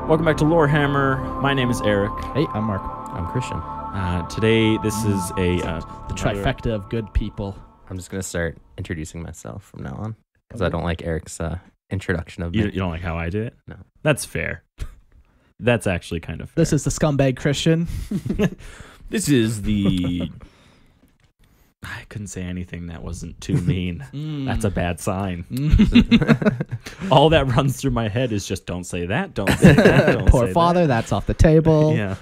Welcome back to Lorehammer. My name is Eric. Hey, I'm Mark. I'm Christian. Today, this is a The trifecta of good people. I'm just going to start introducing myself from now on because I don't like Eric's introduction of me. You don't like how I do it? No. That's fair. That's actually kind of fair. This is the scumbag Christian. This is the... I couldn't say anything that wasn't too mean. That's a bad sign. All that runs through my head is just don't say that, don't say that, don't Poor say father, that's off the table. Yeah.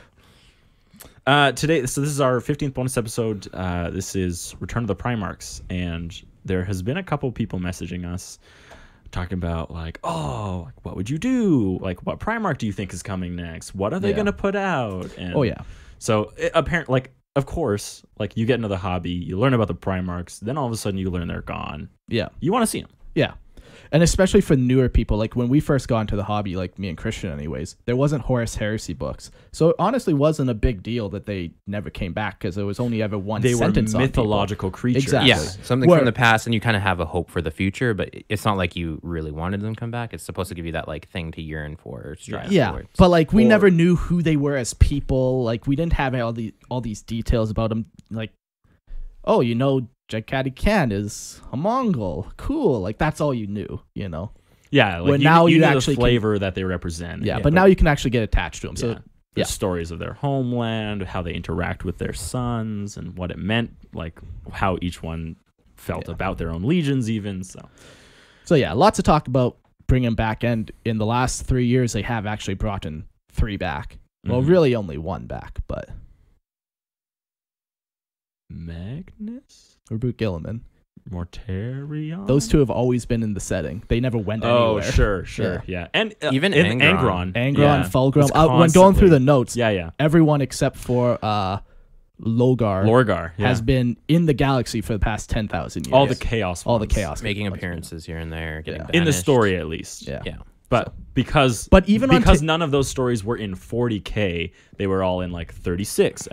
Today, so this is our 15th bonus episode. This is Return of the Primarchs, and there has been a couple people messaging us talking about like, oh, what would you do? Like, what Primarch do you think is coming next? What are they going to put out? And Oh, yeah. So apparently, like, of course, like you get into the hobby, you learn about the Primarchs, then all of a sudden you learn they're gone. Yeah. You want to see them. Yeah. And especially for newer people, like when we first got into the hobby, like me and Christian anyways, there wasn't Horus Heresy books. So it honestly wasn't a big deal that they never came back because there was only ever one sentence They were mythological creatures. Exactly. Yeah, something from the past, and you kind of have a hope for the future, but it's not like you really wanted them to come back. It's supposed to give you that like thing to yearn for or strive towards. But like we never knew who they were as people. Like we didn't have all these details about them. Like, oh, you know, Jekadi Khan is a Mongol. Cool. Like that's all you knew, you know. Yeah, like now you you knew actually the flavor that they represent. Yeah, but now you can actually get attached to them. So the stories of their homeland, how they interact with their sons, and what it meant, like how each one felt about their own legions, even. So yeah, lots to talk about bringing back. And in the last 3 years, they have actually brought in 3 back. Well, really only 1 back, but Magnus, Roboute Guilliman, Mortarion. Those 2 have always been in the setting. They never went anywhere. Oh, sure, yeah. And even Angron, Fulgrim. When going through the notes, everyone except for Lorgar has been in the galaxy for the past 10,000 years. All the chaos making appearances here and there, getting banished. in the story at least. Yeah. But because none of those stories were in 40K, they were all in like 36.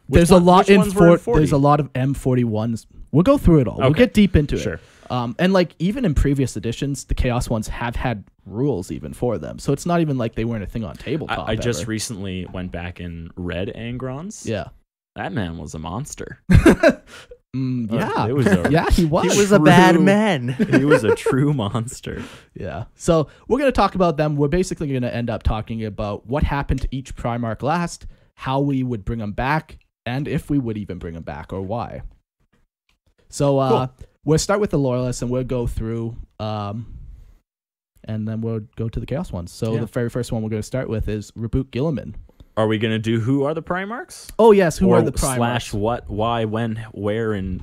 There's a lot of M41s. We'll go through it all. Okay. We'll get deep into it. And like even in previous editions, the Chaos ones have had rules even for them. So it's not even like they weren't a thing on tabletop. I just recently went back and read Angrons. Yeah. That man was a monster. Yeah. He was. He was a bad man. He was a true monster. Yeah. So we're going to talk about them. We're basically going to end up talking about what happened to each Primarch last, how we would bring them back, and if we would even bring them back or why. So cool. We'll start with the Loyalists and we'll go through and then we'll go to the Chaos ones. So the very first one we're going to start with is Reboot Guilliman. Are we going to do who are the Primarchs? Oh, yes. Who are the Primarchs? / what, why, when, where, and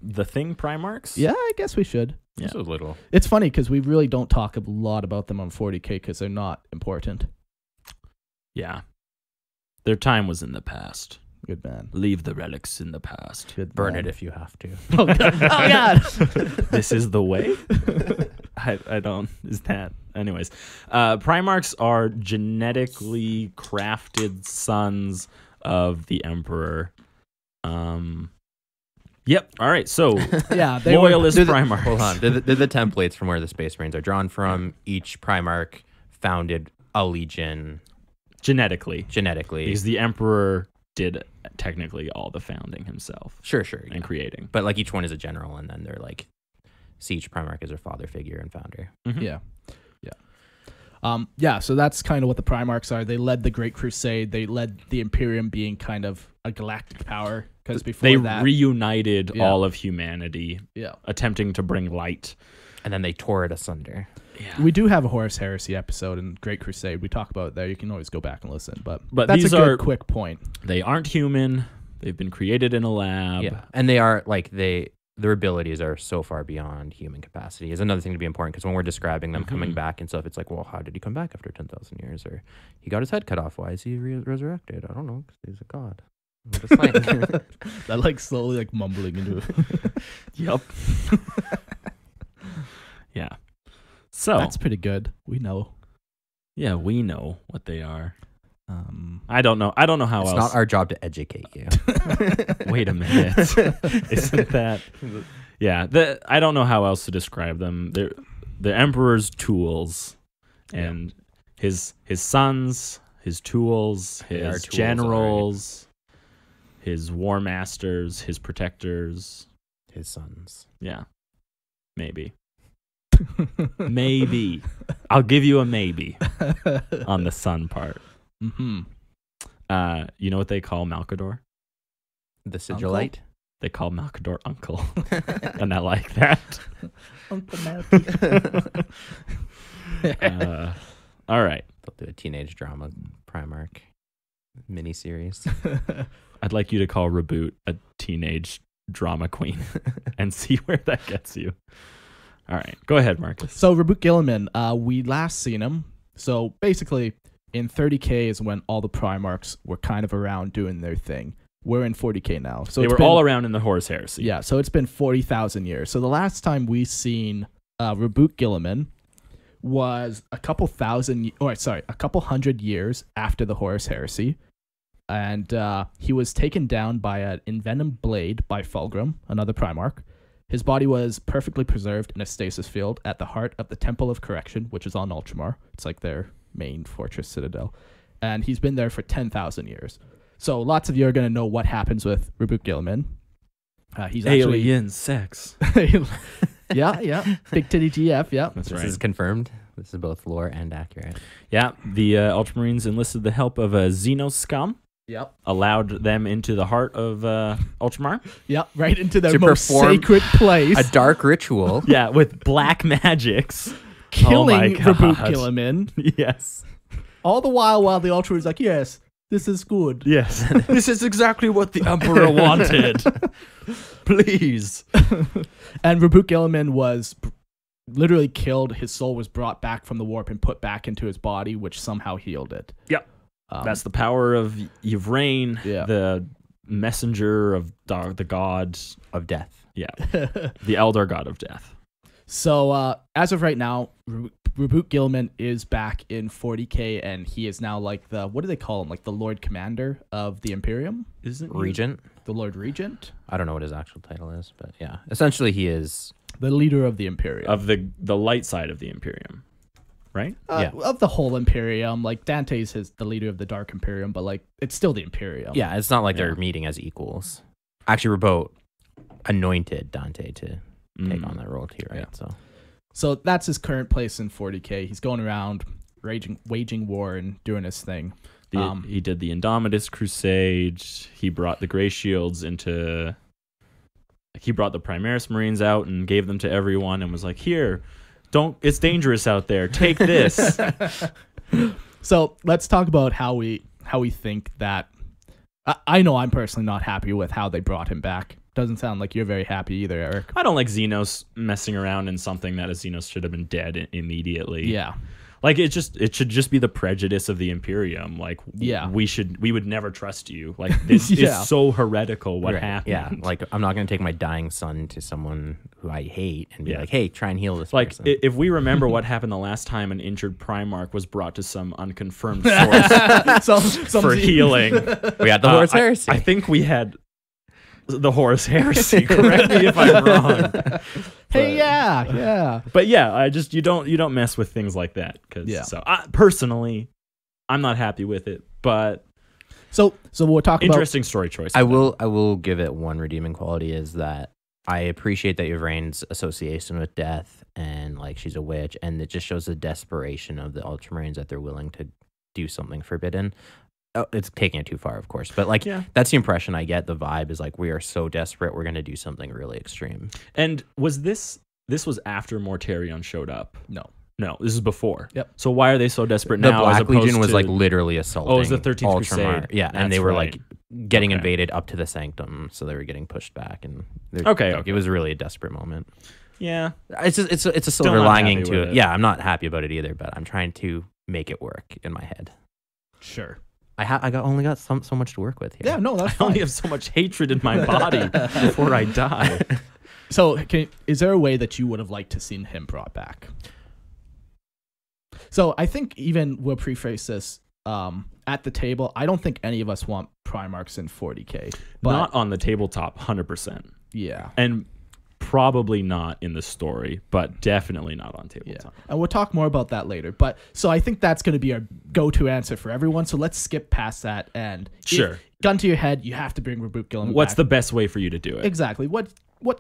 the thing Primarchs? Yeah, I guess we should. Yeah. Just a little. It's funny because we really don't talk a lot about them on 40K because they're not important. Yeah. Their time was in the past. Good man. Leave the relics in the past. Burn it if you have to. Oh, God. Oh, God. This is the way? I don't... Is that... Anyways. Primarchs are genetically crafted sons of the Emperor. Yep. All right. So, Loyalist Primarchs. Hold on. They're the templates from where the Space Marines are drawn from. Each Primarch founded a legion. Genetically. Because the Emperor did technically all the founding himself. Sure. And creating. But like each one is a general, and then they're like, see each Primarch as their father figure and founder. Mm-hmm. Yeah. So that's kind of what the Primarchs are. They led the Great Crusade. They led the Imperium being kind of a galactic power. Because before they that, reunited all of humanity, attempting to bring light. And then they tore it asunder. Yeah. We do have a Horus Heresy episode in Great Crusade. We talk about it there. You can always go back and listen. But that's these a good quick point. They aren't human. They've been created in a lab. Yeah. And they are like their abilities are so far beyond human capacity is another thing to be important because when we're describing them coming back and stuff, it's like, well, how did he come back after 10,000 years? Or he got his head cut off. Why is he resurrected? I don't know, because he's a god. I'm just like that like slowly like mumbling into it. Yep. Yeah. So that's pretty good. We know. Yeah, we know what they are. I don't know how else. It's not our job to educate you. Wait a minute. Isn't that? Yeah, I don't know how else to describe them. They're the Emperor's tools, and His sons, his tools, They are his tools, generals, his war masters, his protectors. His sons. Yeah. Maybe. Maybe. I'll give you a maybe on the son part. Mm-hmm. You know what they call Malkador? The Sigillite. They call Malkador Uncle. And I like that. Uncle Malky. All right. They'll do a teenage drama Primarch miniseries. I'd like you to call Reboot a teenage drama queen and see where that gets you. All right. Go ahead, Marcus. So Reboot Guilliman, we last seen him. So basically, in 30K is when all the Primarchs were kind of around doing their thing. We're in 40K now. So they it's were all around in the Horus Heresy. Yeah, so it's been 40,000 years. So the last time we seen Reboot Guilliman was a couple hundred years after the Horus Heresy. And he was taken down by an envenomed blade by Fulgrim, another Primarch. His body was perfectly preserved in a stasis field at the heart of the Temple of Correction, which is on Ultramar. It's like their main fortress citadel. And he's been there for 10,000 years. So lots of you are going to know what happens with Reboot Guilliman. He's actually... Alien sex. yeah. Big titty GF, yeah. That's This right. is confirmed. This is both lore and accurate. Yeah, the Ultramarines enlisted the help of a Xeno scum. Yep. Allowed them into the heart of Ultramar. Yep, right into their To most perform sacred place. A dark ritual. Yeah, with black magics. Killing Oh my Reboot God. Guilliman. Yes. All the while the Ultra is like, yes, this is good. Yes. This is exactly what the Emperor wanted. Please. And Reboot Guilliman was literally killed. His soul was brought back from the warp and put back into his body, which somehow healed it. Yep. That's the power of Yvrain, Yeah. the messenger of the god Of death. Yeah. The Eldar god of death. So as of right now, Reboot Guilliman is back in 40K, and he is now like the, what do they call him? Like the Lord Commander of the Imperium? Isn't he? Regent. The Lord Regent? I don't know what his actual title is, but yeah. Essentially, he is... The leader of the Imperium. Of the light side of the Imperium. Right? yeah. Of the whole Imperium. Like Dante's the leader of the Dark Imperium, but like it's still the Imperium. Yeah, it's not like Yeah. they're meeting as equals. Actually, Roboute anointed Dante to take on that role too, right? Yeah. So that's his current place in 40K. He's going around waging war and doing his thing. He did the Indomitus Crusade. He brought the Grey Shields into... He brought the Primaris Marines out and gave them to everyone and was like, here, it's dangerous out there. Take this. So let's talk about how we think that... I know I'm personally not happy with how they brought him back. Doesn't sound like you're very happy either, Eric. I don't like Xenos messing around in something that a Xenos should have been dead immediately. Yeah. Like it should just be the prejudice of the Imperium. Like Yeah. we would never trust you. Like this Yeah. is so heretical what Right. happened. Yeah, like I'm not going to take my dying son to someone who I hate and be Yeah. like, hey, try and heal this Like person. if we remember what happened the last time an injured Primarch was brought to some unconfirmed source Some for healing. we had the Horus Heresy. I think we had the Horus Heresy. Correct me if I'm wrong. Hey, yeah. But yeah, you don't mess with things like that. Yeah. So personally, I'm not happy with it. But So we're talking about... interesting story choice. I will give it one redeeming quality is that I appreciate that Yvrain's association with death and like she's a witch, and it just shows the desperation of the Ultramarines that they're willing to do something forbidden. Oh, it's taking it too far, of course, but like that's the impression I get. The vibe is like we are so desperate, we're going to do something really extreme. And was this was after Mortarion showed up? No, this is before. Yep. So why are they so desperate The now? as Black opposed Legion was to- like literally assaulting. Oh, it was the 13th Ultramar. Crusade. Yeah, and That's they were right. like getting Okay. invaded up to the Sanctum, so they were getting pushed back, and Okay. It was really a desperate moment. Yeah. It's a silver not lining happy to with it. it. Yeah, I'm not happy about it either, but I'm trying to make it work in my head. sure. I only got so much to work with here. Yeah, no, that's I only fine. have so much hatred in my body before I die. So is there a way that you would have liked to seen him brought back? So I think even we'll preface this at the table. I don't think any of us want Primarchs in 40K. But Not on the tabletop, 100%. yeah. And probably not in the story, but definitely not on Yeah, tabletop. and we'll talk more about that later. But so I think that's going to be our go-to answer for everyone. So let's skip past that. And Sure. gun to your head, you have to bring Reboute Guilliman What's back. the best way for you to do it? Exactly. What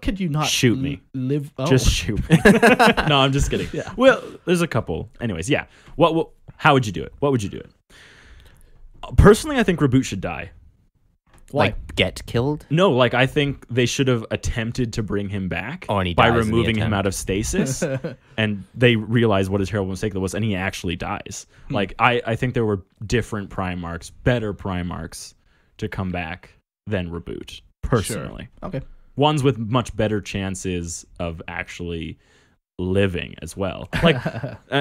could you not Shoot me. Live? Oh. Just shoot me. No, I'm just kidding. Yeah. Well, there's a couple. Anyways, yeah. How would you do it? What would you do it? Personally, I think Reboute should die. Why? Like get killed? No, like I think they should have attempted to bring him back Oh, and he by dies in the removing him attempt. out of stasis, and they realize what a terrible mistake that was, and he actually dies. Like I think there were different Primarchs, better Primarchs, to come back than Reboute. Personally, Okay. ones with much better chances of actually living as well. Like,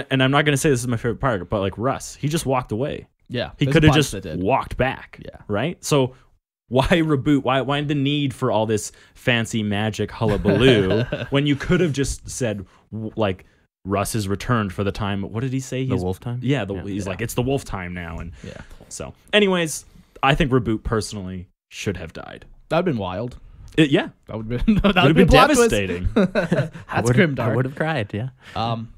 and I'm not going to say this is my favorite part, but like Russ, he just walked away. Yeah. He there's could a have bunch just that did. walked back. Yeah. Right. So why Reboute? Why the need for all this fancy magic hullabaloo when you could have just said like Russ has returned for the time? What did he say? The wolf time? Yeah. He's like, it's the wolf time now. And Yeah. so anyways, I think Reboute personally should have died. That would have been wild. Yeah. That would have been Would have been plot twist. devastating. That's grim I dark. would have cried, yeah.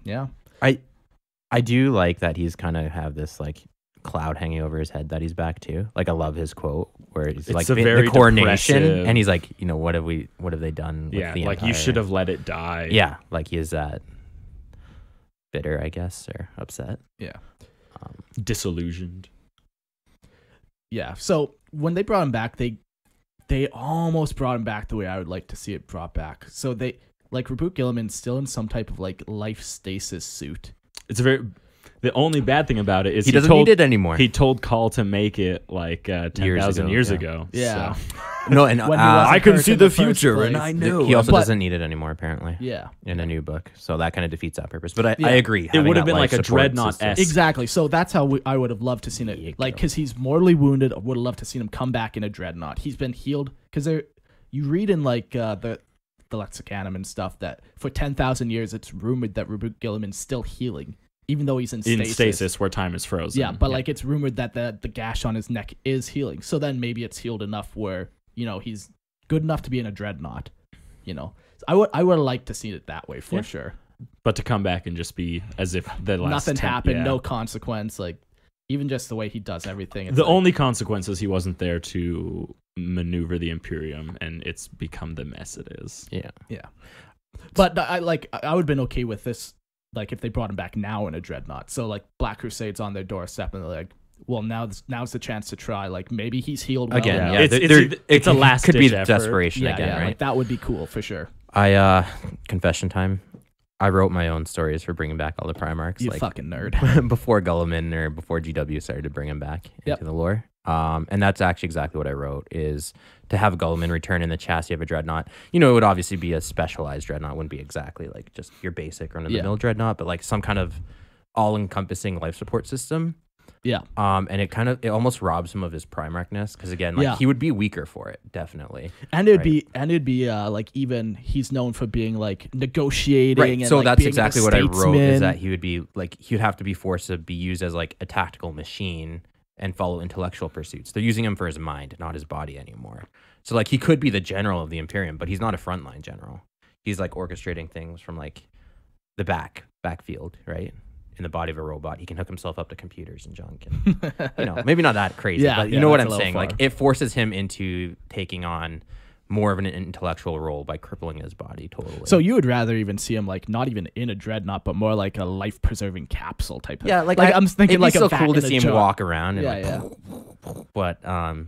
Yeah. I do like that he's kind of have this like cloud hanging over his head that he's back too. Like I love his quote where he's It's like a very the coronation, depressive- and he's like, what have they done? With Yeah. the Like you Empire? should have let it die. Yeah, like he is that bitter, I guess, or upset. Yeah. Disillusioned. Yeah. So when they brought him back, they almost brought him back the way I would like to see it brought back. So they like Reboute Guilliman's still in some type of like life stasis suit. It's the only bad thing about it is He doesn't need it anymore. He told Call to make it like 10,000 years ago. Yeah. So. No, and When he wasn't I can hurt see in the the first future, place. and I know. he also But- doesn't need it anymore, apparently, Yeah. in a new book. So that kind of defeats that purpose. But I Yeah. agree. It having would have that been life like a support Dreadnought-esque. system- Exactly. So that's how I would have loved to seen There you it. Like, go. because he's mortally wounded. I would have loved to seen him come back in a dreadnought. He's been healed. Because you read in like the Lexicanum and stuff that for 10,000 years it's rumored that Reboute Guilliman's still healing, even though he's in stasis. where time is frozen. Yeah, but like it's rumored that the gash on his neck is healing. So then maybe it's healed enough where he's good enough to be in a dreadnought. So I would have liked to see it that way for sure. But to come back and just be as if the last Nothing 10 happened, yeah. no consequence. Like even just the way he does everything. It's The like, only consequence is he wasn't there to maneuver the Imperium, and it's become the mess it is. Yeah. But I would have been okay with this. Like if they brought him back now in a dreadnought. So like Black Crusade's on their doorstep and they're like, well, now's the chance to try. Like maybe he's healed well Again, now. yeah, It's a last could be ditch effort. desperation yeah, again, yeah, right? like that would be cool for sure. Confession time. I wrote my own stories for bringing back all the Primarchs. You like, fucking nerd. before Guilliman or before GW started to bring him back Yep. into the lore. And that's actually exactly what I wrote, is to have Guilliman return in the chassis of a dreadnought. It would obviously be a specialized dreadnought. It wouldn't be exactly like just your basic run-of-the-mill dreadnought, but like some kind of all-encompassing life support system. Yeah. And it almost robs him of his Primarchness, because again, like he would be weaker for it, definitely. And it'd be like even he's known for being like negotiating. Right. And, so like, that's being exactly a what I wrote, is statesman. that he would be like, he would have to be forced to be used as like a tactical machine and follow intellectual pursuits. They're using him for his mind, not his body anymore. So like he could be the general of the Imperium, but he's not a frontline general. He's like orchestrating things from like the backfield, right? In the body of a robot. He can hook himself up to computers and junk. And, maybe not that crazy, Yeah, but you yeah, know what that's I'm a little saying? far. Like it forces him into taking on more of an intellectual role by crippling his body totally. So you would rather even see him like not even in a dreadnought, but more like a life-preserving capsule type of. yeah, like I'm thinking it'd be like so a back cool to in the see him jar. walk around and Yeah, but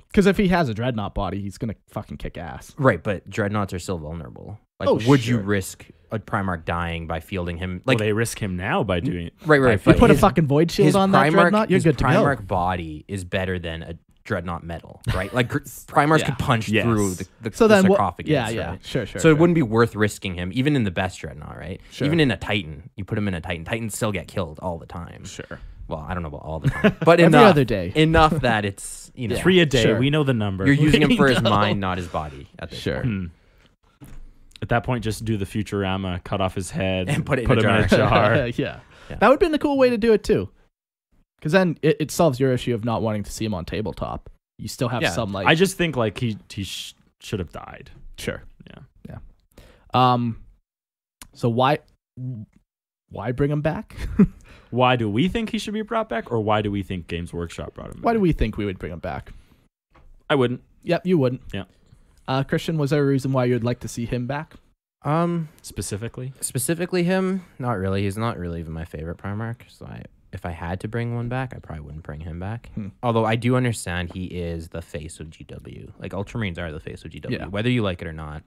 Because if he has a dreadnought body, he's gonna fucking kick ass. right, but dreadnoughts are still vulnerable. Like, Oh, would you sure. risk a Primarch dying by fielding him? Well, Like, they risk him now by doing it. right. You But put a his- fucking void shield his on that dreadnought, you're his good to Primarch go. body is better than a dreadnought metal, right? Like Primarchs Yeah. could punch Yes. through the So then, sarcophagus. yeah, right? sure. So it wouldn't be worth risking him, even in the best dreadnought, right? Sure. Even in a Titan, you put him in a Titan. Titans still get killed all the time. Sure. Well, I don't know about all the time, but Every enough, other day. enough that it's 3 a day. Sure. We know the number. you're using him We for his know. mind, not his body. At this Sure. point. At that point, just do the Futurama, cut off his head, And put it in him a in a jar. yeah. Yeah. That would have been a cool way to do it too. Because then it solves your issue of not wanting to see him on tabletop. You still have Yeah. some like. I just think like he should have died. Sure. Yeah. So why bring him back? Why do we think he should be brought back, or why do we think Games Workshop brought him back? Why do we think we would bring him back? I wouldn't. Yep, you wouldn't. Yeah. Christian, was there a reason why you'd like to see him back? Specifically him, not really. He's not really even my favorite Primarch. So if I had to bring one back, I probably wouldn't bring him back. Although I do understand he is the face of GW. Like Ultramarines are the face of GW, whether you like it or not.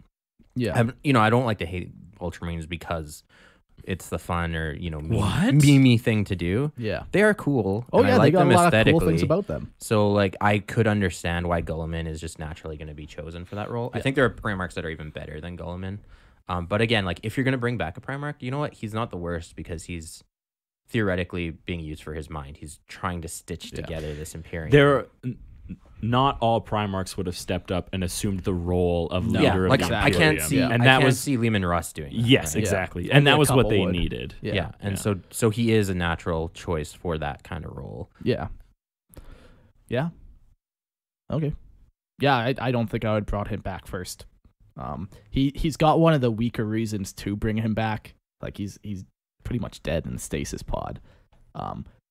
Yeah. I don't like to hate Ultramarines because it's the fun or What? meme thing to do. Yeah. They are cool. Oh and yeah, I like they got them a lot of aesthetically. cool things about them. So like I could understand why Guilliman is just naturally going to be chosen for that role. I think there are Primarchs that are even better than Guilliman. But again, like if you're going to bring back a Primarch, you know what? He's not the worst because he's theoretically being used for his mind. He's trying to stitch together this Imperium. Not all Primarchs would have stepped up and assumed the role of leader of like the I Imperium. can't see, and I that can't was see Lehman Russ doing that. yes, right? exactly, Yeah. and Only that a was what couple they would. needed. Yeah. And so he is a natural choice for that kind of role. Yeah. Yeah. Okay. Yeah, I don't think I would brought him back first. He's got one of the weaker reasons to bring him back. Like he's pretty much dead in the stasis pod.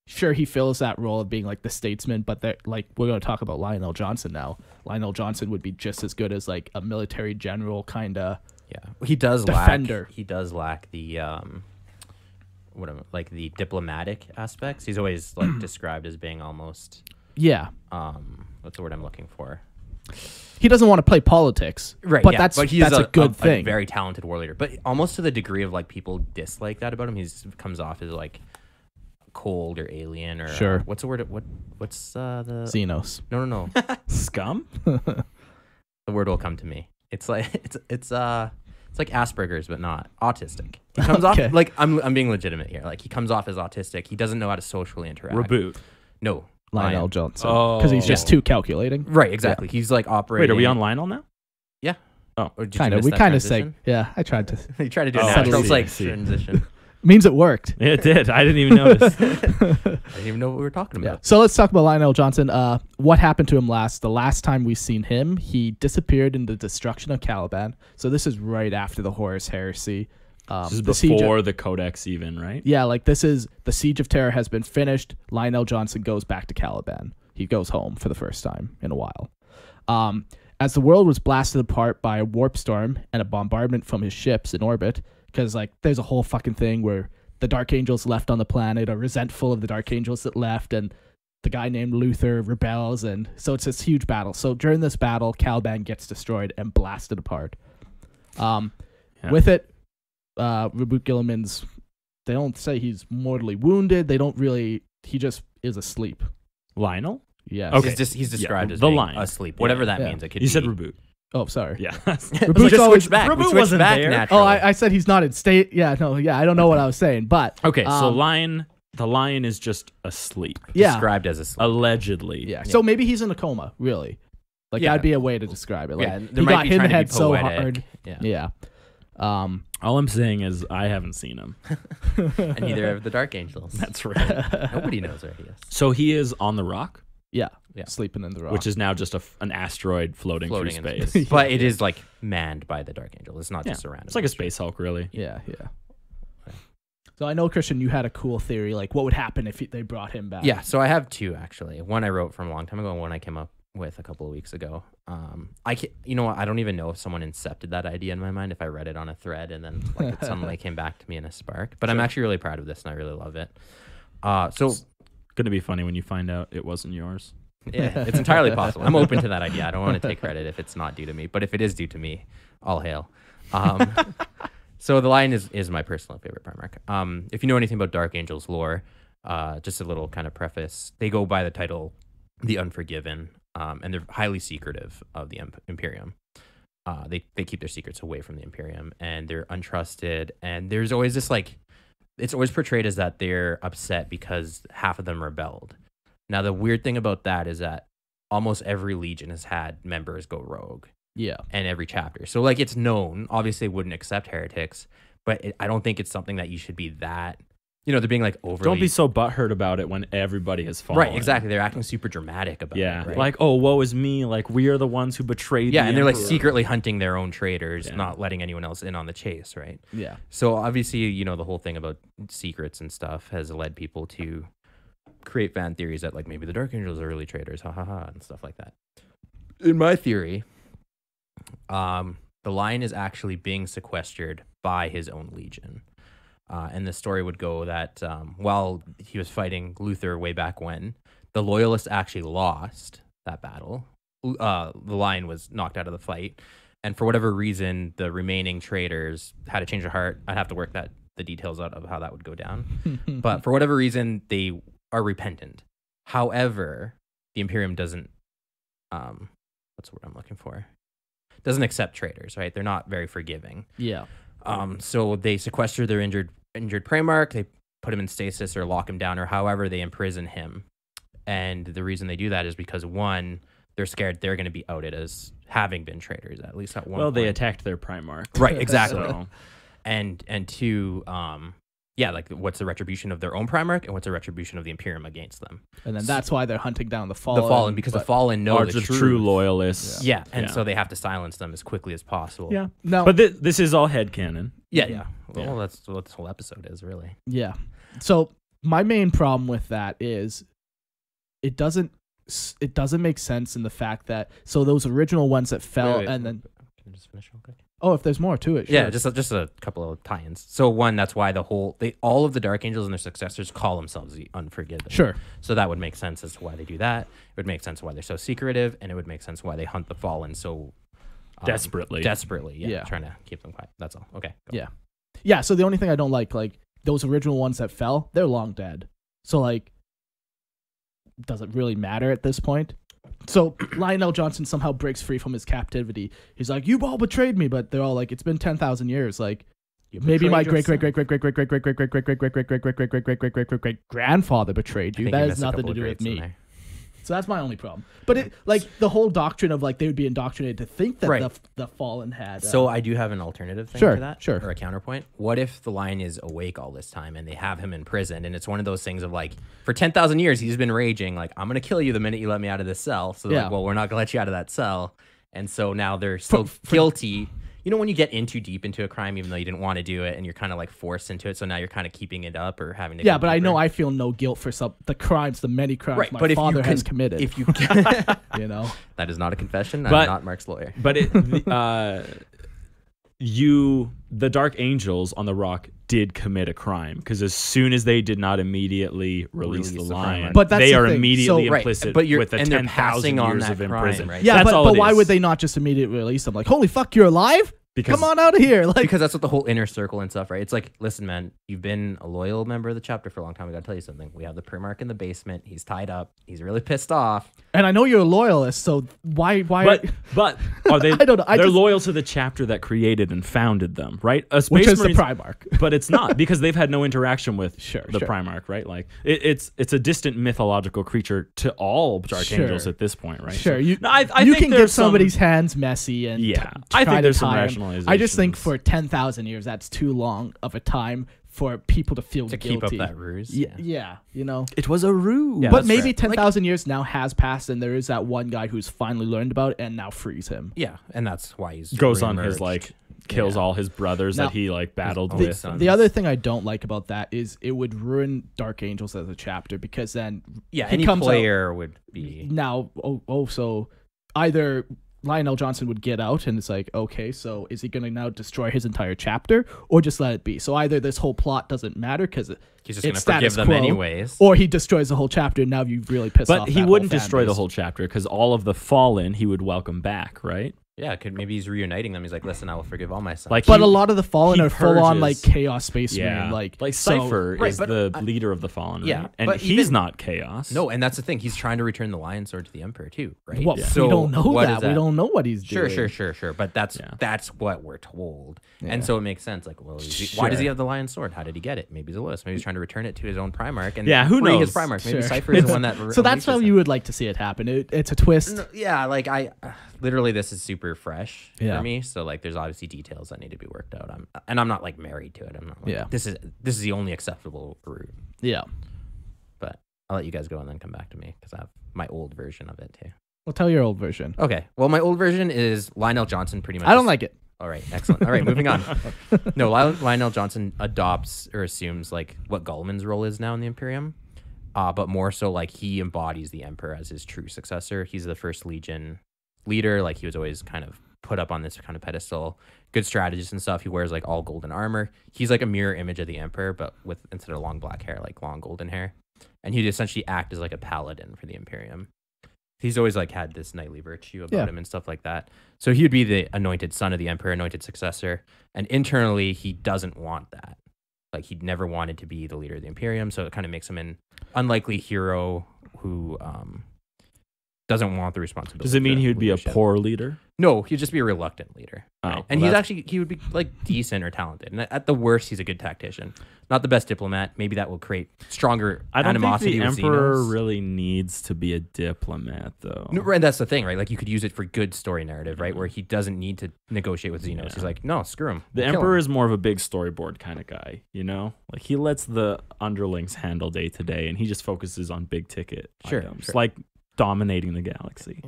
Sure, he fills that role of being like the statesman, but like we're going to talk about Lionel Johnson now. Lionel Johnson would be just as good as like a military general kind of. Yeah, he does defender. He does lack the the diplomatic aspects. He's always like described as being almost what's the word I'm looking for? He doesn't want to play politics, right? But yeah, that's he's a good thing. A very talented war leader, but almost to the degree of like people dislike that about him. He comes off as like cold or alien or what's the word? What's the Xenos? No. Scum. The word will come to me. It's like it's like Asperger's, but not autistic. He comes off like I'm being legitimate here. Like he comes off as autistic. He doesn't know how to socially interact. Reboot. No, Lionel Johnson. Because he's just too calculating. Right, exactly. Yeah. He's like operating. Wait, are we on Lionel now? Yeah. Oh, kind of. We kind of say. Yeah, I tried to. You tried to do a natural transition. Means it worked. It did. I didn't even notice. I didn't even know what we were talking about. Yeah. So let's talk about Lionel Johnson. What happened to him last? The last time we seen him, he disappeared in the destruction of Caliban. So this is right after the Horus Heresy. This is before the Codex even, right? Yeah, like this is the Siege of Terra has been finished. Lionel Johnson goes back to Caliban. He goes home for the first time in a while. As the world was blasted apart by a warp storm and a bombardment from his ships in orbit, because like there's a whole fucking thing where the Dark Angels left on the planet are resentful of the Dark Angels that left, and the guy named Luther rebels, and so it's this huge battle. So during this battle, Caliban gets destroyed and blasted apart. With it, Reboot Guilliman's, they don't say he's mortally wounded. They don't really, he just is asleep. Lionel? Yeah. Okay. He's described as being asleep. Whatever that means. It could you be. said Reboot. Oh, sorry. Yeah. Reboot's just always, switched back. Reboot Switched wasn't back there. naturally. Oh, I said he's not in state. Yeah, no, yeah, I don't know what I was saying, but Okay, so the lion is just asleep. yeah, Described as asleep. Allegedly. yeah. So maybe he's in a coma, really. Like Yeah. that'd be a way to describe it. Like Yeah, he there might got be hit in the trying to be head so poetic. hard. Yeah. Yeah. All I'm saying is I haven't seen him. And neither have the Dark Angels. That's right. Nobody knows where he is. So he is on the rock, Yeah. Yeah. Sleeping in the rock. which is now just an asteroid floating through in space. space. But it is like manned by the Dark Angel. It's not just surrounded. It's like a Space Hulk, really. yeah. So I know, Christian, you had a cool theory. Like, what would happen if they brought him back? Yeah, so I have two actually. One I wrote from a long time ago, and one I came up with a couple of weeks ago. You know what? I don't even know if someone incepted that idea in my mind. If I read it on a thread and then like, it suddenly came back to me in a spark. But I'm actually really proud of this, and I really love it. So It's going to be funny when you find out it wasn't yours. yeah, it's entirely possible. I'm open to that idea. I don't want to take credit if it's not due to me, but if it is due to me, all hail. So the Lion is my personal favorite Primarch. If you know anything about Dark Angels lore, just a little kind of preface, they go by the title The Unforgiven, and they're highly secretive of the Imperium. They keep their secrets away from the Imperium, and they're untrusted, and there's always this like, it's always portrayed as that they're upset because half of them rebelled. Now, the weird thing about that is that almost every legion has had members go rogue. Yeah. And every chapter. So, like, it's known. Obviously, they wouldn't accept heretics, but I don't think it's something that you should be that you know, they're being like overly. Don't be so butthurt about it when everybody has fallen. Right, exactly. They're acting super dramatic about Yeah, it. Right? like, oh, woe is me. Like, we are the ones who betrayed. yeah, the and they're like Emperor. secretly hunting their own traitors, Yeah. not letting anyone else in on the chase, right? Yeah. So obviously, you know, the whole thing about secrets and stuff has led people to create fan theories that like maybe the Dark Angels are early traitors, ha ha ha, and stuff like that. In my theory, the Lion is actually being sequestered by his own legion. And the story would go that while he was fighting Luther way back when, the Loyalists actually lost that battle. The Lion was knocked out of the fight. And for whatever reason, the remaining traitors had a change of heart. I'd have to work the details out of how that would go down. But for whatever reason, they are repentant. However, the Imperium doesn't, what's the word I'm looking for? Doesn't accept traitors, right? They're not very forgiving. Yeah. So they sequester their injured Primarch. They put him in stasis or lock him down, or however they imprison him. And the reason they do that is because one, they're scared they're going to be outed as having been traitors, at least at one point. Well, they attacked their Primarch. Right, exactly. So, And two, yeah, like what's the retribution of their own Primarch and what's the retribution of the Imperium against them? And then that's why they're hunting down the Fallen. The Fallen, because the Fallen know are the the truth. true loyalists. Yeah, and Yeah. so they have to silence them as quickly as possible. Yeah. No. But this is all headcanon. Yeah. Well, Yeah. that's what this whole episode is, really. Yeah. So my main problem with that is it doesn't make sense in the fact that those original ones that fell Wait, and then can I just finish real quick? if there's more to it. Sure. Yeah, just a couple of tie-ins. So one, that's why all of the Dark Angels and their successors call themselves the Unforgiven. Sure. So that would make sense as to why they do that. It would make sense why they're so secretive, and it would make sense why they hunt the Fallen so Desperately. Yeah, trying to keep them quiet. That's all. Okay. Go. Yeah. Yeah, so the only thing I don't like those original ones that fell, they're long dead. So like does it really matter at this point? So Lionel Johnson somehow breaks free from his captivity. He's like, "You've all betrayed me," but they're all like, "It's been 10,000 years. Like, maybe my great grandfather betrayed you. That has nothing to do with me." So that's my only problem. But it the whole doctrine of they would be indoctrinated to think that the Fallen had. So I do have an alternative thing Sure, to that, sure. or a counterpoint. What if the Lion is awake all this time and they have him in prison, and it's one of those things of for 10,000 years he's been raging I'm gonna kill you the minute you let me out of this cell. So they're well, we're not gonna let you out of that cell, and so now they're still guilty. You know, when you get in too deep into a crime, even though you didn't want to do it, and you're kind of forced into it, so now you're kind of keeping it up or having to. Yeah, but I know I feel no guilt for the crimes, the many crimes my father has committed. If you, you know, that is not a confession. I'm But- not Mark's lawyer. But the Dark Angels on the Rock did commit a crime, because as soon as they did not immediately release the Lion, But that's they the are thing. immediately So- implicit but with the and they're 10,000 passing on years that of crime, imprisonment. right? yeah, That's all but it why is. would they not just immediately release them? Holy fuck, you're alive? Because Come on out of here! Because that's what the whole inner circle and stuff, right? It's listen, man, you've been a loyal member of the chapter for a long time. We gotta tell you something. We have the Primarch in the basement. He's tied up. He's really pissed off. And I know you're a loyalist, so why? But are they? I don't know. They're loyal to the chapter that created and founded them, right? A Space which is the Marines- Primarch. But it's not, because they've had no interaction with Sure. Primarch, right? It's a distant mythological creature to all Dark Sure. Angels at this point, right? Sure, So- you No, I you think can there's get somebody's hands messy and Yeah, try I think to there's some tie 'em. rationalizations. I just think for 10,000 years, that's too long of a time for people to feel To guilty. keep up that ruse. Yeah, you know. it was a ruse. Yeah, But that's maybe fair. 10,000 years now has passed, and there is that one guy who's finally learned about it and now frees him. Yeah, and that's why he's goes on his reemerged. kills all his brothers Now- that he battled The- with. sons. The other thing I don't like about that is it would ruin Dark Angels as a chapter, because then Yeah, he any comes out- player would be. now so either Lionel Johnson would get out and it's okay, so is he going to now destroy his entire chapter or just let it be? So either this whole plot doesn't matter because He's just going it's to forgive status them quo, anyways. or he destroys the whole chapter and now you've really pissed off But he that wouldn't whole fan destroy the base. whole chapter, because all of the fallen he would welcome back, right? Yeah, maybe he's reuniting them. He's listen, I will forgive all my sons. Like, But he- a lot of the Fallen he are full on purges- chaos space Yeah, marine, like so- Cypher right, is but the leader of the fallen, right? Yeah, and but he's even- not chaos. no, and that's the thing. He's trying to return the Lion Sword to the Emperor too, right? Well, So we don't know what that. is We don't know what he's doing. Sure. But that's what we're told, and so it makes sense. Why does he Sure. have the Lion Sword? How did he get it? Maybe he's a Lewis. Maybe he's trying to return it to his own Primarch and Yeah, who free knows? his Primarch. Maybe Sure. Cypher is the one that. So that's how unleashes you him. would like to see it happen. It's a twist. No, yeah, I literally this is super super fresh Yeah. for me. So like, there's obviously details that need to be worked out. I'm not like married to it. I'm not like, Yeah. this is the only acceptable route. Yeah. But I'll let you guys go and then come back to me because I have my old version of it too. Well, tell your old version. Okay. Well, my old version is Lionel Johnson pretty much. I don't like it. All right. Excellent. All right. Moving on. No, Lionel Johnson adopts or assumes like what Guilliman's role is now in the Imperium. But more so like he embodies the Emperor as his true successor. He's the first Legion leader. Like he was always kind of put up on this kind of pedestal. Good strategist and stuff. He wears like all golden armor. He's like a mirror image of the Emperor, but with instead of long black hair, like long golden hair. And he'd essentially act as like a paladin for the Imperium. He's always like had this knightly virtue about him and stuff like that. So he would be the anointed son of the Emperor, anointed successor. And internally, he doesn't want that. Like he'd never wanted to be the leader of the Imperium. So it kind of makes him an unlikely hero who doesn't want the responsibility. Does it mean for he would be a leadership. poor leader? No, he'd just be a reluctant leader. Oh, Right? well, And he would be like decent or talented. And at the worst, he's a good tactician. Not the best diplomat. Maybe that will create stronger I don't think animosity the with Emperor Xenos. really needs to be a diplomat, though. No, right, that's the thing, right? Like you could use it for good story narrative, right? Where he doesn't need to negotiate with Xenos. Yeah. He's like, no, screw him. The We'll kill Emperor him. is more of a big storyboard kind of guy, you know? Like he lets the underlings handle day to day, and he just focuses on big ticket Sure, items, sure. like dominating the galaxy,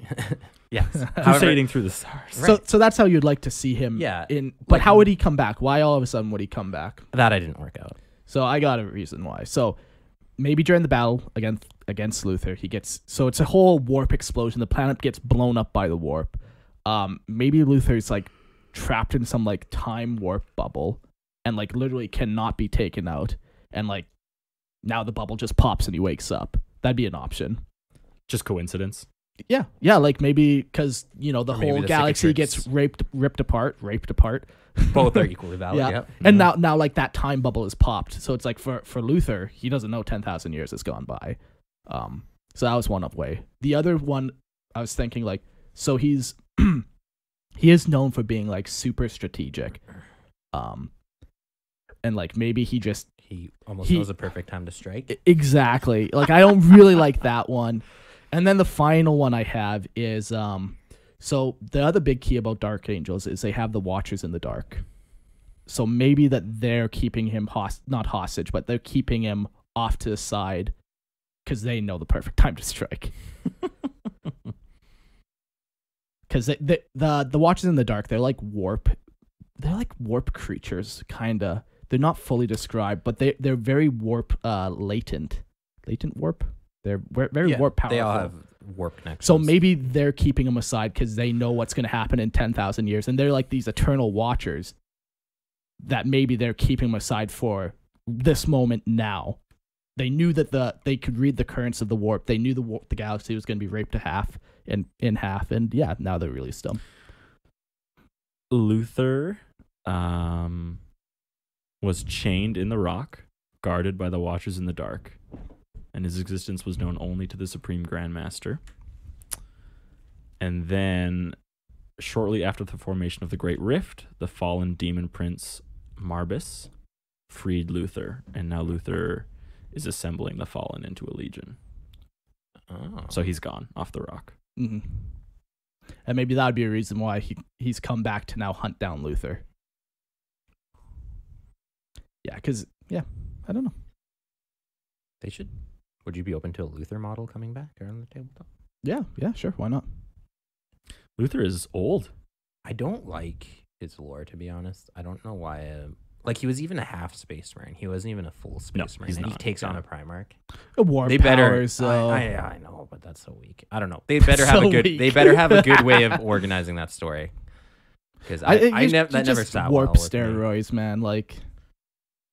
Yes. crusading through the stars. Right. So that's how you'd like to see him. Yeah, In, but like- how would he come back? Why all of a sudden would he come back? That I didn't work out. So I got a reason why. So maybe during the battle against Luther, he gets so it's a whole warp explosion. The planet gets blown up by the warp. Maybe Luther's like trapped in some like time warp bubble and like literally cannot be taken out. And like now the bubble just pops and he wakes up. That'd be an option. Just coincidence. Yeah, like maybe because the Or maybe whole the galaxy cicatrix. gets ripped apart. Both are equally valid. Yeah. Yeah. And now like that time bubble is popped. So it's like for Luther, he doesn't know 10,000 years has gone by. So that was one way. The other one I was thinking like, so he's he is known for being like super strategic. And like maybe he just He almost knows the perfect time to strike. exactly. Like I don't really like that one. And then the final one I have is so the other big key about Dark Angels is they have the Watchers in the Dark. So maybe that they're keeping him not hostage, but they're keeping him off to the side because they know the perfect time to strike. Because the Watchers in the Dark, they're like warp creatures, kinda. They're not fully described, but they're very warp latent warp. They're very warp powerful. They all have warp connections. So maybe they're keeping them aside because they know what's going to happen in 10,000 years. And they're like these eternal watchers that maybe they're keeping them aside for this moment now. They knew that they could read the currents of the warp. They knew the galaxy was going to be raped in half. And yeah, now they released them. Luther was chained in the rock, guarded by the Watchers in the Dark, and his existence was known only to the Supreme Grandmaster. And then, shortly after the formation of the Great Rift, the fallen demon prince Marbus freed Luther, and now Luther is assembling the fallen into a legion. Oh. So he's gone off the rock. Mm-hmm. And maybe that would be a reason why he's come back to now hunt down Luther. Yeah, because, I don't know. They should. Would you be open to a Luther model coming back around the tabletop? Yeah, sure. Why not? Luther is old. I don't like his lore, to be honest. I don't know why. Like, he was even a half Space Marine. He wasn't even a full Space Marine. he's And he not, takes on yeah. a Primarch. War They better. powers, I know, but that's so weak. I don't know. They better have So a good. weak. They better have a good way of organizing that story. Because that never sat well warp with me. steroids, man. Like,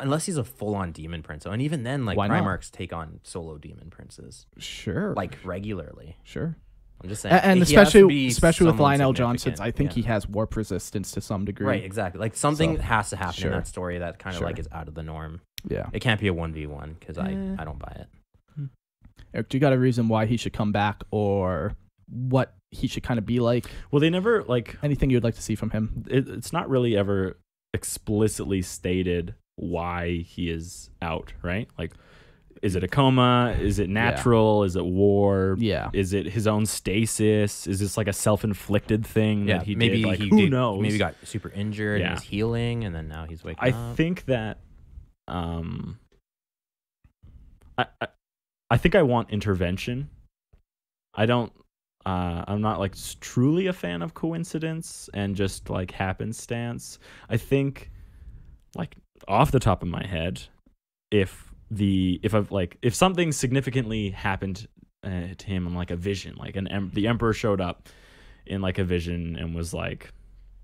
Unless he's a full-on demon prince, and even then, like Why not? Primarchs take on solo demon princes sure, like regularly. sure. I'm just saying, And he has to be especially with someone Lionel Johnson, significant. I think Yeah. he has warp resistance to some degree. Right, exactly. Like something So, has to happen sure. in that story that kind of Sure. like is out of the norm. Yeah. It can't be a 1v1 because I don't buy it. Eric, do you got a reason why he should come back or what he should kind of be like? Well, they never, like, Anything you'd like to see from him? it's not really ever explicitly stated why he is out, right? Like, Is it a coma? Is it natural? Is it war? Yeah. Is it his own stasis? Is this like a self-inflicted thing that he maybe did? Like, he who did, knows? Maybe got super injured and was healing, and then now he's waking up. I think that I think I want intervention. I don't I'm not like truly a fan of coincidence and just like happenstance. I think, like, off the top of my head, if something significantly happened to him in like a vision, like the emperor showed up in like a vision and was like,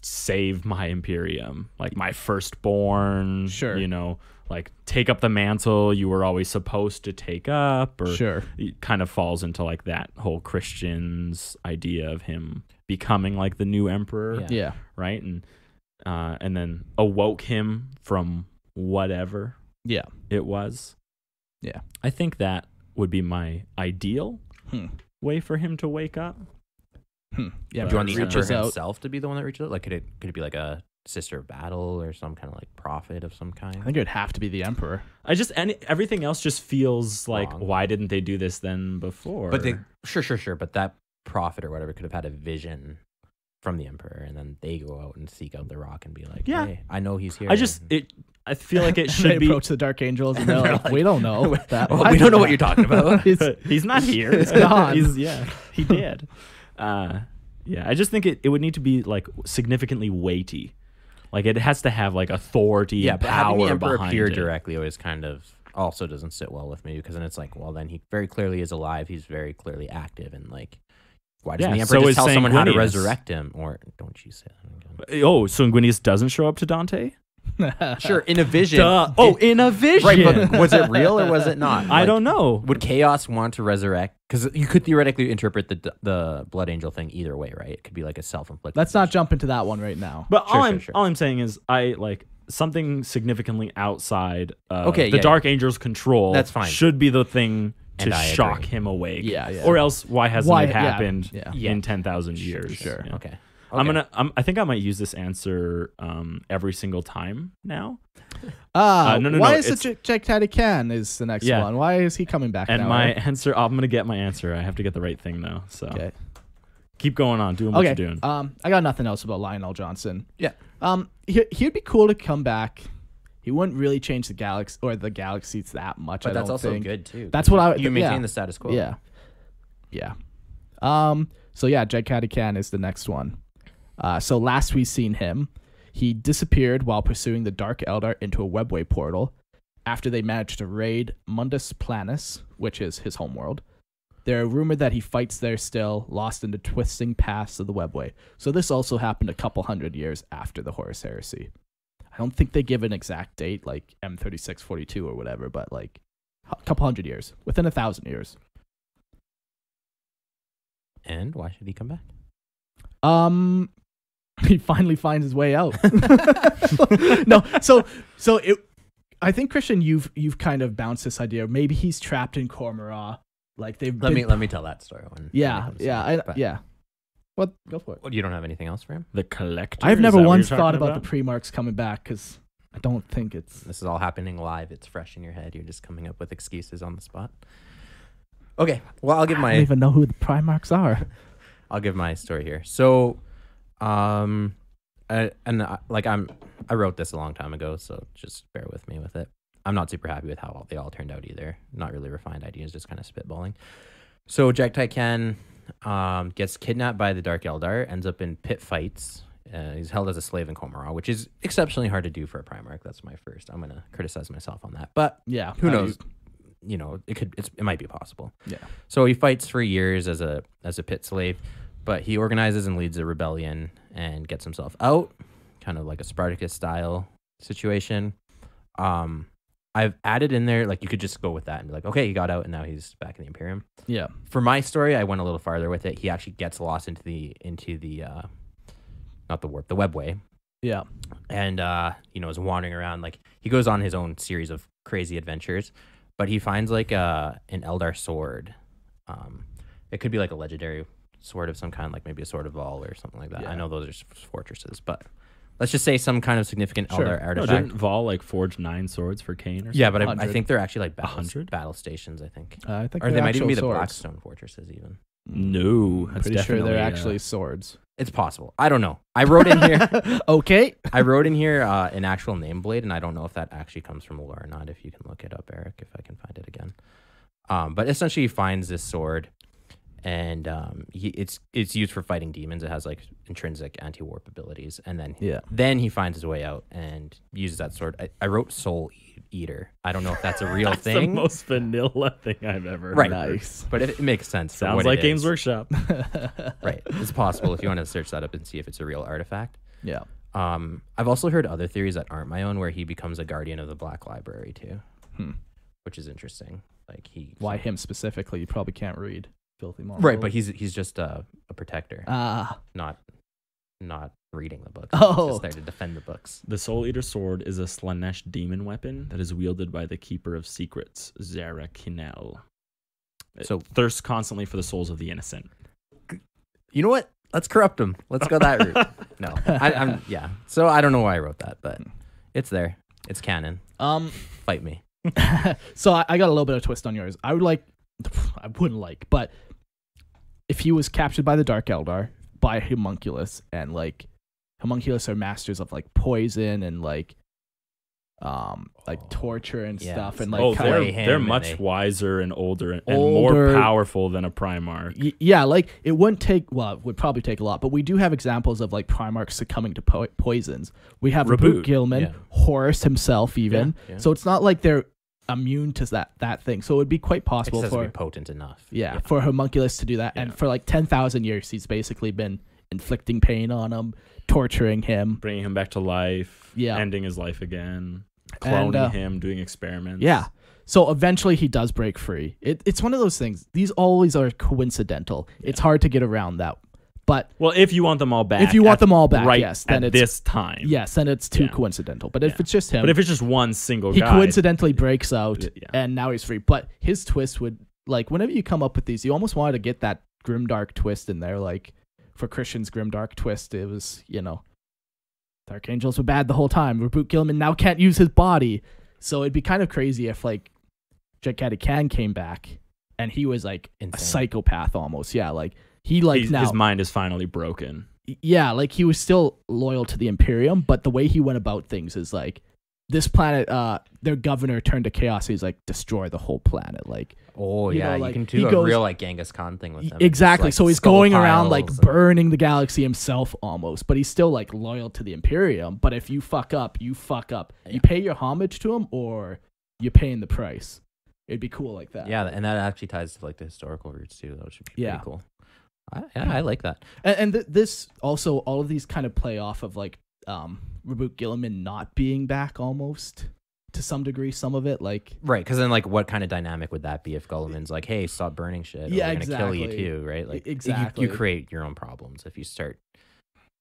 save my Imperium, like my firstborn, Sure, you know, like take up the mantle you were always supposed to take up, or sure, it kind of falls into like that whole Christian's idea of him becoming like the new emperor, yeah, right? And then awoke him from whatever it was. Yeah. I think that would be my ideal way for him to wake up. Yeah, Do you want the emperor reaches out. himself to be the one that reaches out? Like, could it be like a sister of battle or some kind of like prophet of some kind? I think it'd have to be the emperor. Everything else just feels like, Wrong. why didn't they do this then before? But sure. But that prophet or whatever could have had a vision from the emperor, and then they go out and seek out the rock and be like, Yeah. hey, I know he's here. I feel like it They should be. approach the Dark Angels and they're like, we don't know that. Well, we don't know what you're talking about. He's not here. He's gone. He did. I just think it would need to be like significantly weighty. Like it has to have like authority and but having the power emperor behind appear it. directly always kind of also doesn't sit well with me, because then it's like, well, then he very clearly is alive. He's very clearly active, and like, why doesn't the emperor so just is tell someone how to Sanguinius. resurrect him? Or don't you say that again? Oh, so Sanguinius doesn't show up to Dante? Sure, in a vision. In a vision. Right, but was it real or was it not? I don't know. Would Chaos want to resurrect? Because you could theoretically interpret the Blood Angel thing either way, right? It could be like a self-inflicted. Let's not jump into that one right now. But Sure. all I'm saying is I like something significantly outside Okay, the yeah, Dark Angel's control. That's fine. Should be the thing to And I shock agree. him awake. Yeah. Or else why hasn't Why- it yeah, happened yeah. in 10,000 years? Sure. Yeah. Okay. I think I might use this answer every single time now. No. Why is it's- it Jack Taddy Can is the next Yeah. one? Why is he coming back And now? my right? answer, I'm gonna get my answer. I have to get the right thing though. So Okay. keep going on, doing what Okay. you're doing. I got nothing else about Lionel Johnson. Yeah. He'd be cool to come back. He wouldn't really change the galaxy or the galaxies that much. But I that's don't also think. good too. That's what I. You maintain yeah. the status quo. Yeah. So yeah, Jed Cadican is the next one. So last we seen him, he disappeared while pursuing the Dark Eldar into a webway portal after they managed to raid Mundus Planus, which is his homeworld. They're rumored that he fights there still, lost in the twisting paths of the webway. So this also happened a couple hundred years after the Horus Heresy. I don't think they give an exact date, like M3642 or whatever, but like a couple hundred years, within 1,000 years. And why should he come back? He finally finds his way out. No, so it. I think Christian, you've kind of bounced this idea. Maybe he's trapped in Cormorant. Like they've. Let me tell that story. When Yeah, it comes to yeah, it. But- yeah. What? Go for it. Well, you don't have anything else for him? The Collector. I've is never that what once you're thought talking about the Primarchs coming back because I don't think it's. This is all happening live. It's fresh in your head. You're just coming up with excuses on the spot. Okay. Well, I don't even know who the Primarchs are. I'll give my story here. So, I wrote this a long time ago, so just bear with me with it. I'm not super happy with how they all turned out either. Not really refined ideas, just kind of spitballing. So Jack Tycan gets kidnapped by the Dark Eldar, ends up in pit fights. He's held as a slave in Cormorant, which is exceptionally hard to do for a Primarch. That's my first. I'm gonna criticize myself on that, but Yeah. who knows? You know, it might be possible. Yeah. So he fights for years as a pit slave, but he organizes and leads a rebellion and gets himself out, kind of like a Spartacus style situation. I've added in there, like, you could just go with that and be like, okay, he got out and now he's back in the Imperium. Yeah. For my story, I went a little farther with it. He actually gets lost into the not the warp, the webway. Yeah. And is wandering around. Like, he goes on his own series of crazy adventures, but he finds like an Eldar sword. It could be like a legendary sword of some kind, like maybe a sword of Vol or something like that. Yeah. I know those are fortresses, but let's just say some kind of significant Sure. Eldar No, artifact. didn't Vol like forge 9 swords for Kane or something? Yeah, but I 100. think they're actually like 100? battle stations. I think, I think or they they're might even actual be the swords. Blackstone fortresses. Even No, that's Pretty sure they're definitely, actually swords. it's possible. I don't know. I wrote in here. Okay. I wrote in here an actual name blade, and I don't know if that actually comes from lore or not. If you can look it up, Eric, if I can find it again. But essentially, he finds this sword, and it's used for fighting demons. It has like intrinsic anti-warp abilities, and then he finds his way out and uses that sword. I wrote Soul Eater. I don't know if that's a real that's thing. the most vanilla thing I've ever Right. heard. Nice. But it makes sense. for Sounds what like it Games is. Workshop. Right. It's possible if you want to search that up and see if it's a real artifact. Yeah. I've also heard other theories that aren't my own, where he becomes a guardian of the Black Library too, which is interesting. Like Why him specifically? You probably can't read Filthy Marvel. right? But he's just a protector, not reading the books. Oh. He's just there to defend the books. The Soul Eater sword is a Slanesh demon weapon that is wielded by the Keeper of Secrets, Zara Kinel. So- It thirsts constantly for the souls of the innocent. You know what? Let's corrupt him. Let's go that route. No, I'm yeah. So I don't know why I wrote that, but it's there. It's canon. Fight me. So I got a little bit of a twist on yours. I wouldn't like, but if he was captured by the Dark Eldar by Homunculus, and like Homunculus are masters of like poison and like torture and Yeah. stuff, and Oh, like kinda- they're him and much they- wiser and older and Older. more powerful than a Primarch. yeah, like it wouldn't take. Well, it would probably take a lot, but we do have examples of like Primarchs succumbing to poisons. We have Roboute Reboot, Guilliman, yeah. Horus himself, even. Yeah. So it's not like they're immune to that thing. So it would be quite It possible just has to for be potent enough. for Homunculus to do that. And Yeah. for like 10,000 years, he's basically been inflicting pain on him, torturing him. Bringing him back to life, Yeah. ending his life again, And, cloning him, doing experiments. Yeah. So eventually he does break free. It's one of those things. These always are coincidental. It's hard to get around that. But Well, if you want them all back. if you want them all back, right yes, then at it's this time. yes, then it's too Yeah. coincidental. But if Yeah. it's just him, But if it's just one single he guy. coincidentally breaks out Yeah. and now he's free. But his twist would, like, whenever you come up with these, you almost wanted to get that grimdark twist in there. Like for Christian's grimdark twist, it was, Dark Angels were bad the whole time. Reboot Guilliman now can't use his body. So it'd be kind of crazy if like Gigantic Khan came back and he was like a Insane. psychopath almost. Yeah, like he like His now mind is finally broken. yeah, like he was still loyal to the Imperium, but the way he went about things is like this planet, their governor turned to chaos. He's like, destroy the whole planet. Like, Oh You know, yeah, like, you can he do a goes- real like Genghis Khan thing with him. exactly. Just, like, So he's skull going around like piles and- burning the galaxy himself almost, but he's still like loyal to the Imperium. But if you fuck up, you fuck up. You Yeah. pay your homage to him or you're paying the price. It'd be cool like that. Yeah, and that actually ties to like the historical roots too. That should be Yeah. pretty cool. I like that. And this also, all of these kind of play off of like Reboot Guilliman not being back almost to some degree. Some of it, like Right, because then like what kind of dynamic would that be if Gulliman's like, hey, stop burning shit. Or Yeah, we're gonna kill you exactly. too, right? Like Exactly. you create your own problems if you start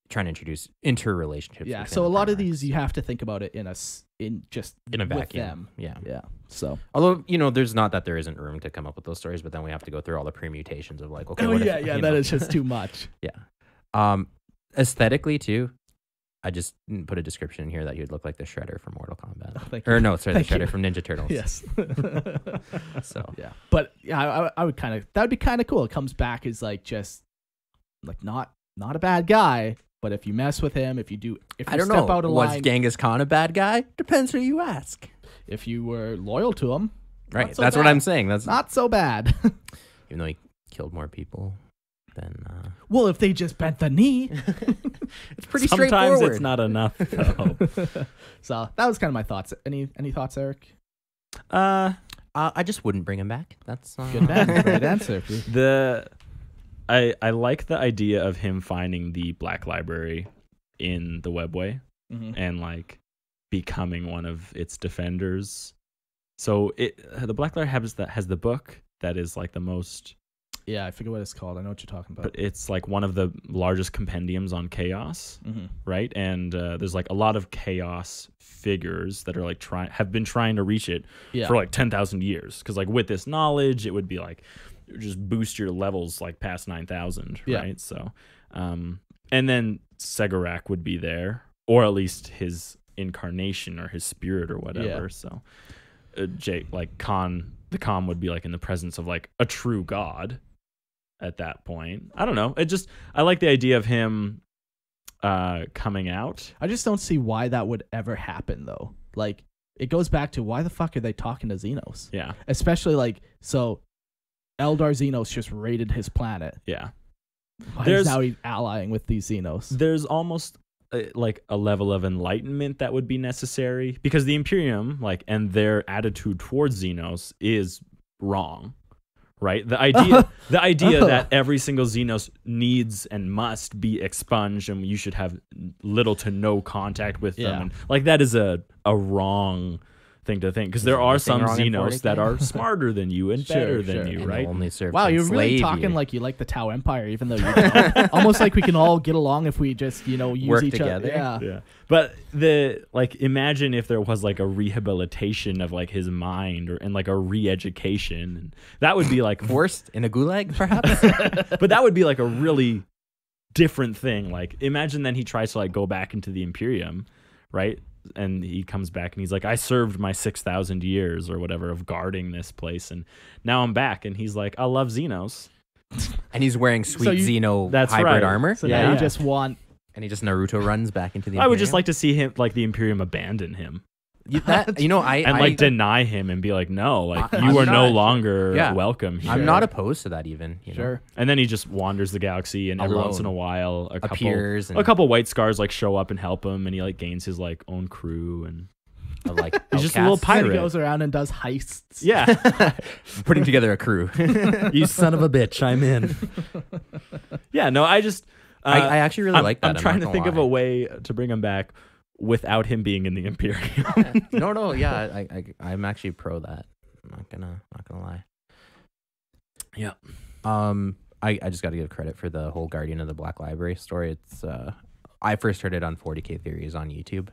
trying to introduce interrelationships. yeah. between So a the lot of Primarchs. these you have to think about it in a in a with vacuum. them. Yeah. Yeah. So Although, there's not that there isn't room to come up with those stories, but then we have to go through all the permutations of like, okay, what if, you that know. is just too much. Yeah. Aesthetically too, I just put a description in here that you'd look like the Shredder from Mortal Kombat. Thank Or you. no, sorry, the Thank you. Shredder from Ninja Turtles. Yes. So Yeah. But yeah, I would kind of, that would be kind of cool. It comes back as like just like not a bad guy, but if you mess with him, if you I don't step know. out of Was line, Genghis Khan a bad guy? Depends who you ask. if you were loyal to him, Right. so That's what bad. I'm saying. That's not so bad. even though he killed more people than Well, if they just bent the knee. it's pretty Sometimes straightforward. it's not enough. Though. So that was kind of my thoughts. Any thoughts, Eric? I just wouldn't bring him back. That's Good man. Great answer. I like the idea of him finding the Black Library in the webway Mhm. and like becoming one of its defenders. So the Black Library has the book that is like the most, Yeah, I forget what it's called. I know what you're talking about. but it's like one of the largest compendiums on chaos, Mm-hmm. right? And there's like a lot of chaos figures that are like have been trying to reach it Yeah. for like 10,000 years. Because like with this knowledge, it would be like it would just boost your levels like past 9,000, Yeah. right? So, and then Segarak would be there, or at least his incarnation or his spirit or whatever. Yeah. So Jake, like the Khan would be like in the presence of like a true god at that point. I don't know. I like the idea of him coming out. I just don't see why that would ever happen though. Like it goes back to why the fuck are they talking to Xenos? Yeah. Especially like so Eldar Xenos just raided his planet. Yeah. Why is now he's allying with these Xenos? There's almost like a level of enlightenment that would be necessary because the Imperium and their attitude towards Xenos is wrong. Right? The idea that every single Xenos needs and must be expunged and you should have little to no contact with them. And like that is a wrong thing to think because there are some Xenos that are smarter than you and better than you, and right? Only serve wow, you're really talking like you like the Tau Empire, even though you don't. Almost like we can all get along if we just use work each together. other. Yeah. But imagine if there was like a rehabilitation of like his mind and like a re-education, and that would be like forced in a gulag, perhaps. But that would be like a really different thing. Like imagine then he tries to like go back into the Imperium, right? And he comes back and he's like, I served my 6,000 years or whatever of guarding this place, and now I'm back. And he's like, I love Xenos. And he's wearing sweet Xeno that's hybrid right. armor. So now you just want. And he just Naruto runs back into the I Imperium. would just like to see him, like the Imperium abandon him. I deny him and be like, no, like I'm you are no not- longer welcome here. I'm not opposed to that even. You know? Sure. And then he just wanders the galaxy, and every Alone. once in a while, Appears and- a couple white scars like show up and help him, and he like gains his like own crew, and Like he's just a little outcasts. Then he pirate. goes around and does heists. Yeah, putting together a crew. you son of a bitch, I'm in. Yeah, no, I just I actually really like that. I'm trying to think of a way to bring him back without him being in the Imperium. No, yeah, I'm actually pro that. I'm not gonna lie. Yeah. I just got to give credit for the whole Guardian of the Black Library story. It's I first heard it on 40K Theories on YouTube,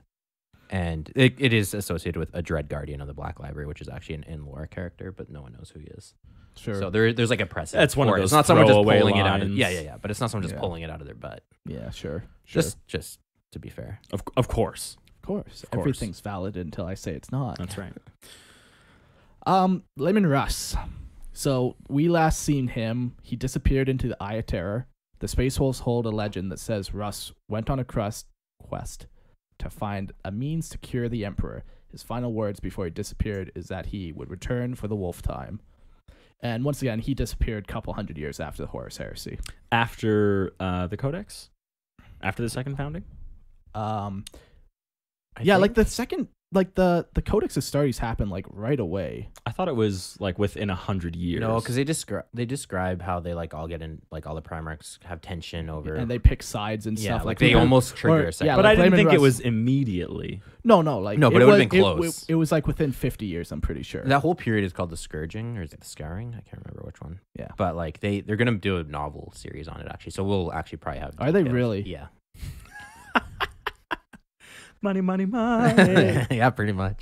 and it is associated with a Dread Guardian of the Black Library, which is actually an in-lore character, but no one knows who he is. Sure. So there's like a precedent. That's one of for it. those It's not someone just throwaway pulling it out. lines. Yeah. But it's not someone just Yeah. pulling it out of their butt. Yeah, sure. Just to be fair. Of course. Of course. course. Everything's valid until I say it's not. That's right. Layman Russ. So we last seen him. He disappeared into the Eye of Terror. The Space Wolves hold a legend that says Russ went on a quest to find a means to cure the Emperor. His final words before he disappeared is that he would return for the Wolf Time. And once again, he disappeared a couple hundred years after the Horus Heresy. After the Codex? After the second founding? Like the second, like the Codex Astartes happened like right away. I thought it was like within 100 years. No, because they describe how they like all get in, like all the Primarchs have tension over, And they pick sides and yeah, stuff. like they almost trigger a second. yeah, but like I didn't Layman think it Russ- was immediately. No, but it would've been close. It was like within 50 years, I'm pretty sure. That whole period is called the Scourging, or is it the Scouring? I can't remember which one. Yeah. But like they're gonna do a novel series on it actually, so we'll actually probably have. Are they details. really? Yeah. Money, money, money. Yeah, pretty much.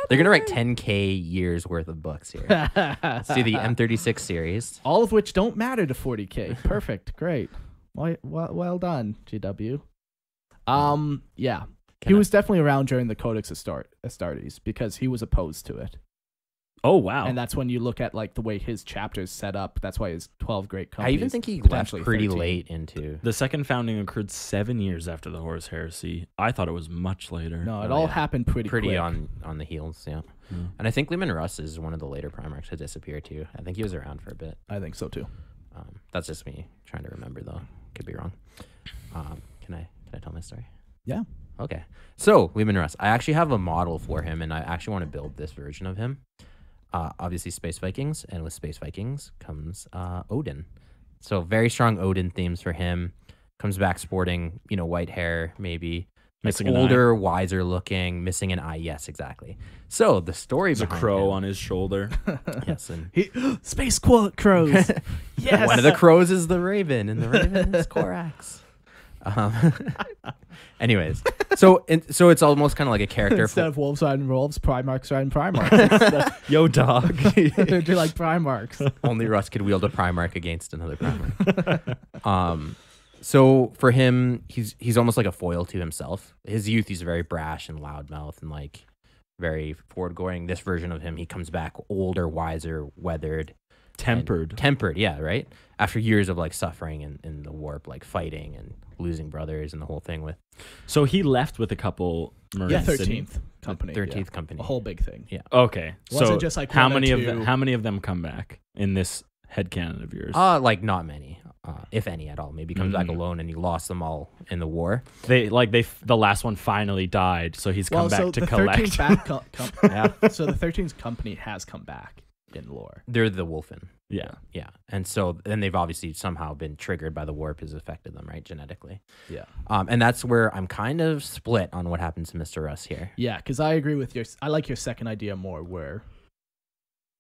They're gonna write 10K years worth of books here. Let's do the M36 series. All of which don't matter to 40K. Perfect. Great. Well done, GW. Yeah. He was definitely around during the Codex Astartes because he was opposed to it. Oh, wow. And that's when you look at like the way his chapters set up. That's why his 12 great I companies. even think he left potentially pretty 13. late into. The second founding occurred 7 years after the Horus Heresy. I thought it was much later. No, it Oh, all yeah. happened pretty quick. on the heels, yeah. Mm. And I think Layman Russ is one of the later Primarchs to disappear too. I think he was around for a bit. I think so too. That's just me trying to remember though. Could be wrong. Can I tell my story? Yeah. Okay. So Layman Russ, I actually have a model for him, and I actually want to build this version of him. Obviously Space Vikings, and with Space Vikings comes Odin. So very strong Odin themes for him. Comes back sporting, white hair, maybe. Missing an older, wiser looking, missing an eye. Yes, exactly. So the story There's a behind crow him- on his shoulder. Yes, and Space Crows. Yes. one of the crows is the raven, and the raven is Korax. Anyways, so it's almost kind of like a character. Instead of wolves riding wolves, Primarchs riding Primarchs. Yo, dog. They're like Primarchs. Only Russ could wield a Primarch against another Primarch. So for him, he's almost like a foil to himself. His youth, he's very brash and loudmouth and like very forward-going. This version of him, he comes back older, wiser, weathered, tempered. Yeah, right. After years of like suffering in the warp, like fighting and losing brothers and the whole thing with. So he left with a couple Marines. Yeah, 13th company. 13th company. A whole big thing. Yeah. Okay. Wasn't So just like how one or many of two. them? How many of them come back in this headcanon of yours? Like not many, if any at all. Maybe he comes back Mhm. alone and he lost them all in the war. The last one finally died, so he's come back to the collect. 13th back Yeah. So the 13th company has come back in lore. They're the Wolfen. Yeah. Yeah. And so then they've obviously somehow been triggered by the warp has affected them, right? Genetically. Yeah. And that's where I'm kind of split on what happens to Mr. Russ here. Yeah, because I agree with I like your second idea more, where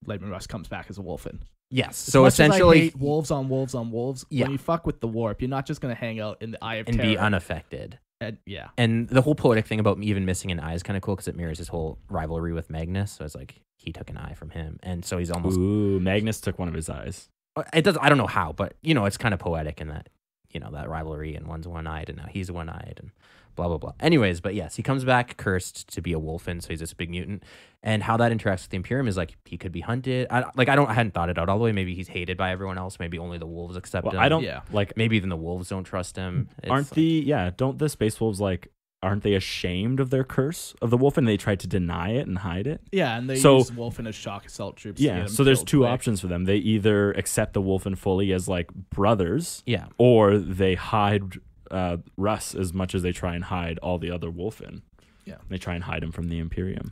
Lightman Russ comes back as a Wolfen. Yes. As So much as I essentially hate wolves on wolves on wolves. Yeah. When you fuck with the warp, you're not just gonna hang out in the Eye of and Terror. be unaffected. Yeah. And the whole poetic thing about even missing an eye is kind of cool because it mirrors his whole rivalry with Magnus. So it's like he took an eye from him. And so he's almost Ooh, Magnus took one of his eyes. it does I don't know how, but it's kind of poetic in that, that rivalry and one's one-eyed and now he's one-eyed and blah blah blah. Anyways, but yes, he comes back cursed to be a wolfen, so he's this big mutant. And how that interacts with the Imperium is like he could be hunted. I hadn't thought it out all the way. Maybe he's hated by everyone else. Maybe only the wolves accept him. I don't Yeah. like. Maybe even the wolves don't trust him. Don't the Space Wolves aren't they ashamed of their curse of the wolf and they tried to deny it and hide it? Yeah, and they So- use Wolfen as shock assault troops. to get Yeah, him so there's killed two quick. options for them. They either accept the Wolfen fully as like brothers, Yeah. or they hide Russ as much as they try and hide all the other Wolfen. Yeah. They try and hide him from the Imperium.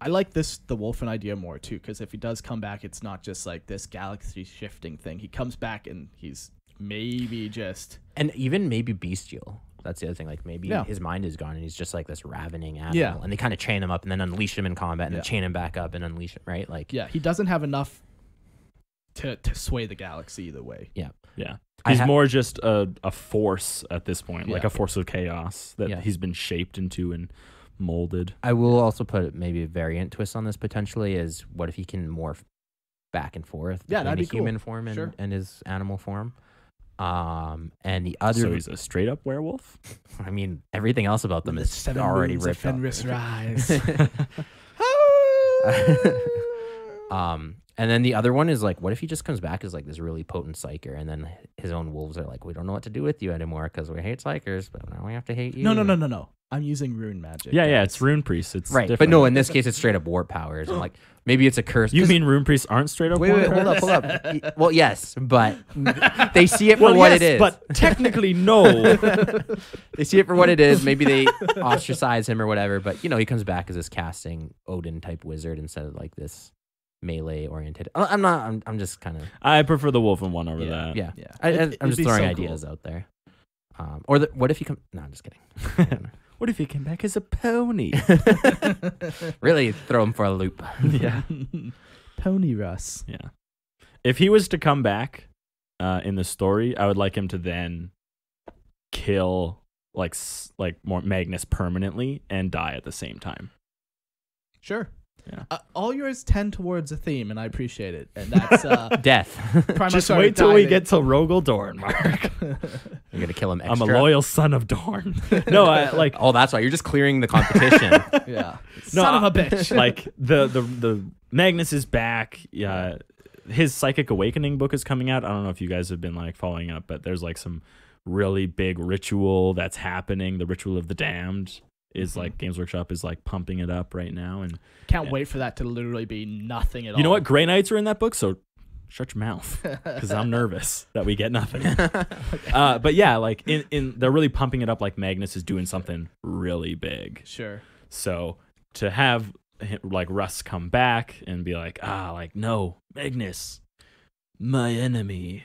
I like the Wolfen idea more too, because if he does come back, it's not just like this galaxy shifting thing. He comes back and he's maybe just And even maybe bestial. That's the other thing. Like maybe Yeah. his mind is gone and he's just like this ravening animal. Yeah. And they kind of chain him up and then unleash him in combat and Yeah. then chain him back up and unleash him, right? Like, yeah, he doesn't have enough to sway the galaxy either way. Yeah. I He's ha- more just a force at this point, like Yeah. a force of chaos that Yeah. he's been shaped into and molded. I will also put maybe a variant twist on this potentially is what if he can morph back and forth Yeah, between that'd the be cool. human form and, Sure. and his animal form. And the other, So he's a straight up werewolf? I mean, everything else about them is already ripped off. Fenris rise. And then the other one is like, what if he just comes back as like this really potent psyker, and then his own wolves are like, we don't know what to do with you anymore because we hate psykers, but now we have to hate you. No. I'm using rune magic. Yeah, guys. it's rune priests. It's Right, different. but no, in this case, it's straight up warp powers, and like maybe it's a curse. You 'cause- mean rune priests aren't straight up? Wait, warriors? hold up. Well, yes, but they see it for what it is. But technically, no. They see it for what it is. Maybe they ostracize him or whatever. But he comes back as this casting Odin type wizard instead of like this melee oriented. I'm just kind of I prefer the Wolfen one over Yeah. that. yeah. Yeah. I'm It'd just be throwing so ideas cool. out there. What if he come? No, I'm just kidding. What if he came back as a pony? Really throw him for a loop. Yeah. Pony Russ. Yeah. If he was to come back in the story, I would like him to then kill more Magnus permanently and die at the same time. Sure. Yeah. All yours tend towards a theme, and I appreciate it. And that's Death. Primarch Just are wait till we diving. get to Rogel Dorn, Mark. You're gonna kill him I'm extra. a loyal son of Dorn. No, I like Oh, that's why you're just clearing the competition. Yeah. No, Son of a bitch. like the Magnus is back. Yeah, his Psychic Awakening book is coming out. I don't know if you guys have been like following up, but there's like some really big ritual that's happening. The Ritual of the Damned is like Games Workshop is like pumping it up right now, and Can't wait for that to literally be nothing at all. you know what? Grey Knights are in that book, so shut your mouth because I'm nervous that we get nothing. But yeah, like in they're really pumping it up. Like Magnus is doing something really big. Sure. So to have like Russ come back and be like, no, Magnus, my enemy,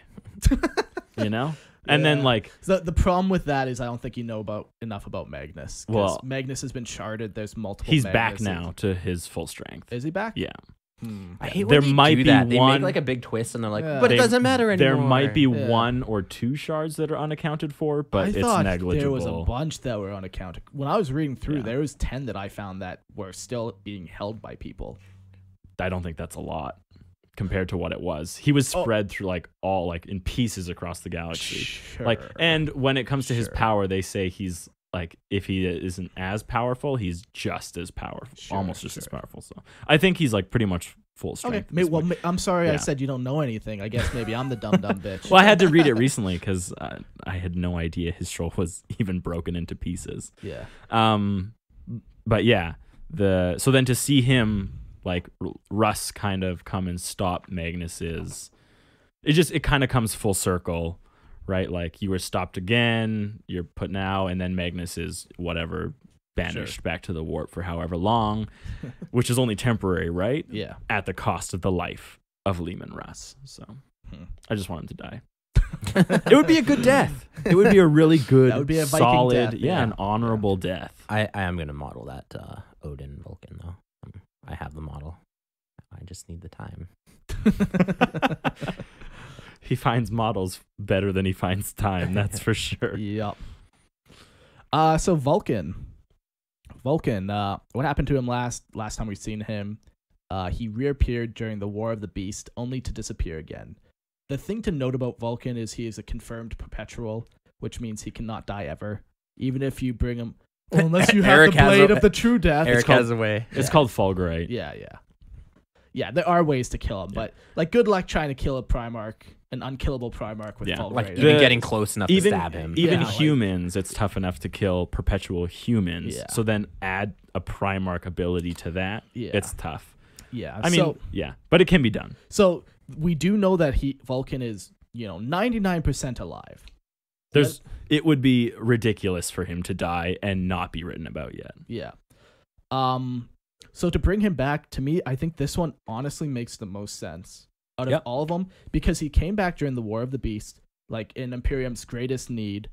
and then Yeah. like, The problem with that is I don't think you know enough about Magnus. 'Cause Well, Magnus has been charted. There's multiple. he's back Magnuses. now to his full strength. Is he back? Yeah. I hate There when they might do be that. They one- make like a big twist, and they're like, Yeah. "But it They- doesn't matter anymore." There might be Yeah. 1 or 2 shards that are unaccounted for, but I it's thought negligible. there was a bunch that were unaccounted. When I was reading through, Yeah. there was 10 that I found that were still being held by people. I don't think that's a lot. compared to what it was. He was spread through like all like in pieces across the galaxy. Sure. Like, and when it comes to his power, they say he's like, if he isn't as powerful, he's just as powerful, almost just as powerful. So I think he's like pretty much full strength. Okay. Well, I'm sorry I said you don't know anything. I guess maybe I'm the dumb bitch. Well, I had to read it recently because I had no idea his troll was even broken into pieces. Yeah. But yeah, so then to see him like Russ kind of come and stop Magnus it kind of comes full circle, right? Like you were stopped again, you're put now, and then Magnus is whatever banished back to the warp for however long, which is only temporary, right? Yeah. At the cost of the life of Leman Russ. So I just want him to die. It would be a good death. It would be a really good, that would be a Viking solid, death, an honorable death. I am going to model that Odin Vulcan, though. I have the model. I just need the time. He finds models better than he finds time, that's for sure. Yep. So Vulcan, what happened to him last time we've seen him? He reappeared during the War of the Beast, only to disappear again. The thing to note about Vulcan is he is a confirmed perpetual, which means he cannot die ever, even if you bring him. Well, unless you have Erik the blade of the true death. Erik has a way. It's called Fulgurite. Yeah, there are ways to kill him, but like, good luck trying to kill a Primarch, an unkillable Primarch with Fulgurite. Like even getting close enough to stab him. Even humans, it's tough enough to kill perpetual humans. Yeah. So then add a Primarch ability to that. Yeah. It's tough. Yeah. I mean, but it can be done. So we do know that Vulcan is, 99% alive. It would be ridiculous for him to die and not be written about yet. Yeah. So to bring him back, to me, I think this one honestly makes the most sense out of all of them, because he came back during the War of the Beast, like in Imperium's greatest need.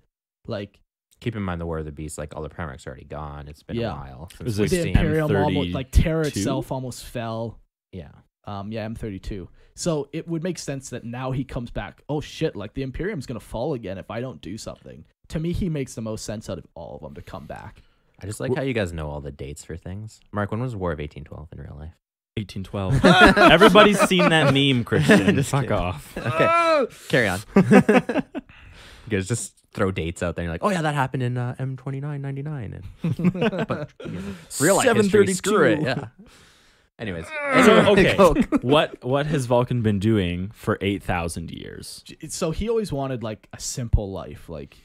Like, keep in mind the War of the Beast, like all the Primarchs are already gone. It's been a while since we've the seen Imperium almost, like Terra itself almost fell. Yeah. M32. So it would make sense that now he comes back. Oh shit, like the Imperium's gonna fall again if I don't do something. To me, he makes the most sense out of all of them to come back. I just like how you guys know all the dates for things. Mark, when was War of 1812 in real life? 1812. Everybody's seen that meme, Christian. Fuck off. Okay, carry on. You guys just throw dates out there and you're like, oh yeah, that happened in M2999. But real life history, screw it. Yeah. Anyways, what has Vulcan been doing for 8,000 years? So he always wanted like a simple life. Like,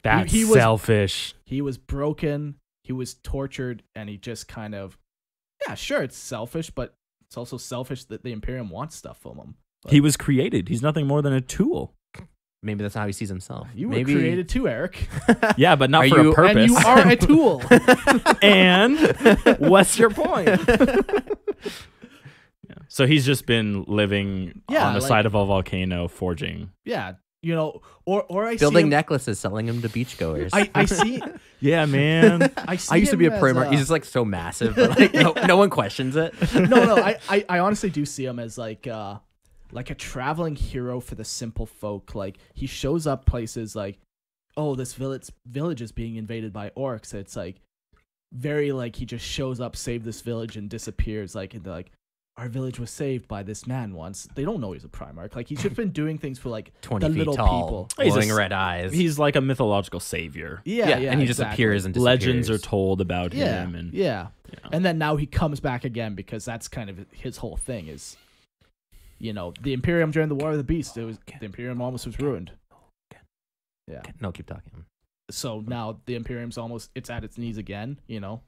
that's selfish. He was broken. He was tortured, and he just kind of, sure, it's selfish, but it's also selfish that the Imperium wants stuff from him. But he was created. He's nothing more than a tool. Maybe that's how he sees himself. You were created too, Erik. Yeah, but not for a purpose. And you are a tool. And what's your point? So he's just been living on the side of a volcano, forging. Yeah. Or I building see necklaces, selling them to beachgoers. I see. Yeah, man. I used to be a Primarch. He's just like so massive, but like no one questions it. No. I honestly do see him as like a traveling hero for the simple folk. Like, he shows up places like, oh, this village is being invaded by orcs. It's like very like he just shows up, save this village, and disappears. Like, and they're like, our village was saved by this man once. They don't know he's a Primarch. Like, he's just been doing things for like 20 the feet little tall, people. glowing red eyes. He's like a mythological savior. Yeah, and he just appears and disappears. Legends are told about him. And and then now he comes back again because that's kind of his whole thing is, the Imperium during the War of the Beast, the Imperium almost was ruined. Yeah. No, keep talking. So now the Imperium's it's at its knees again, comes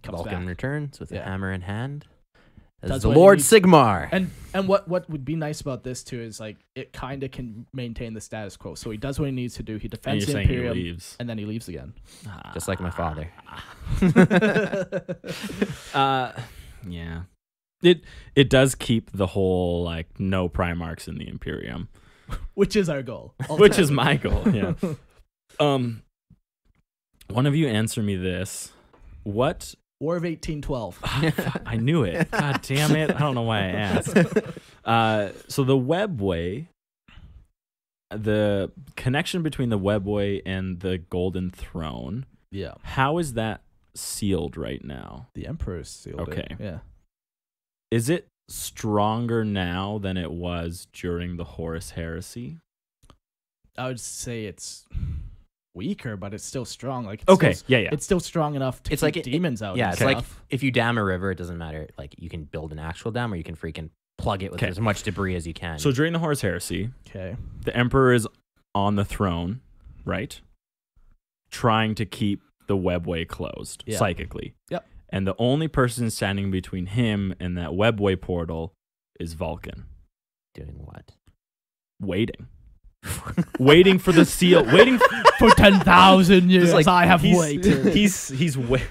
Vulcan back. returns with a hammer in hand. As Does the what he Lord needs- Sigmar. And what would be nice about this too is like it kind of can maintain the status quo. So he does what he needs to do. He defends the Imperium, and then he leaves again. Just like my father. Yeah. It does keep the whole like no Primarchs in the Imperium, which is our goal. Which is my goal. Yeah. One of you answer me this. What War of 1812. I knew it. God damn it. I don't know why I asked. So the Webway, the connection between the Webway and the Golden Throne. Yeah. How is that sealed right now? The Emperor sealed it. Okay. Yeah. Is it stronger now than it was during the Horus Heresy? I would say it's weaker, but it's still strong. Like it's still strong enough to keep demons out. Yeah, and it's stuff. like if you dam a river, it doesn't matter. Like you can build an actual dam, or you can freaking plug it with as much debris as you can. So during the Horus Heresy, okay, the Emperor is on the throne, right? Trying to keep the webway closed psychically. Yep. And the only person standing between him and that webway portal is Vulcan. Doing what? Waiting. Waiting for the seal. Waiting for 10,000 years. Like, I have waited. He's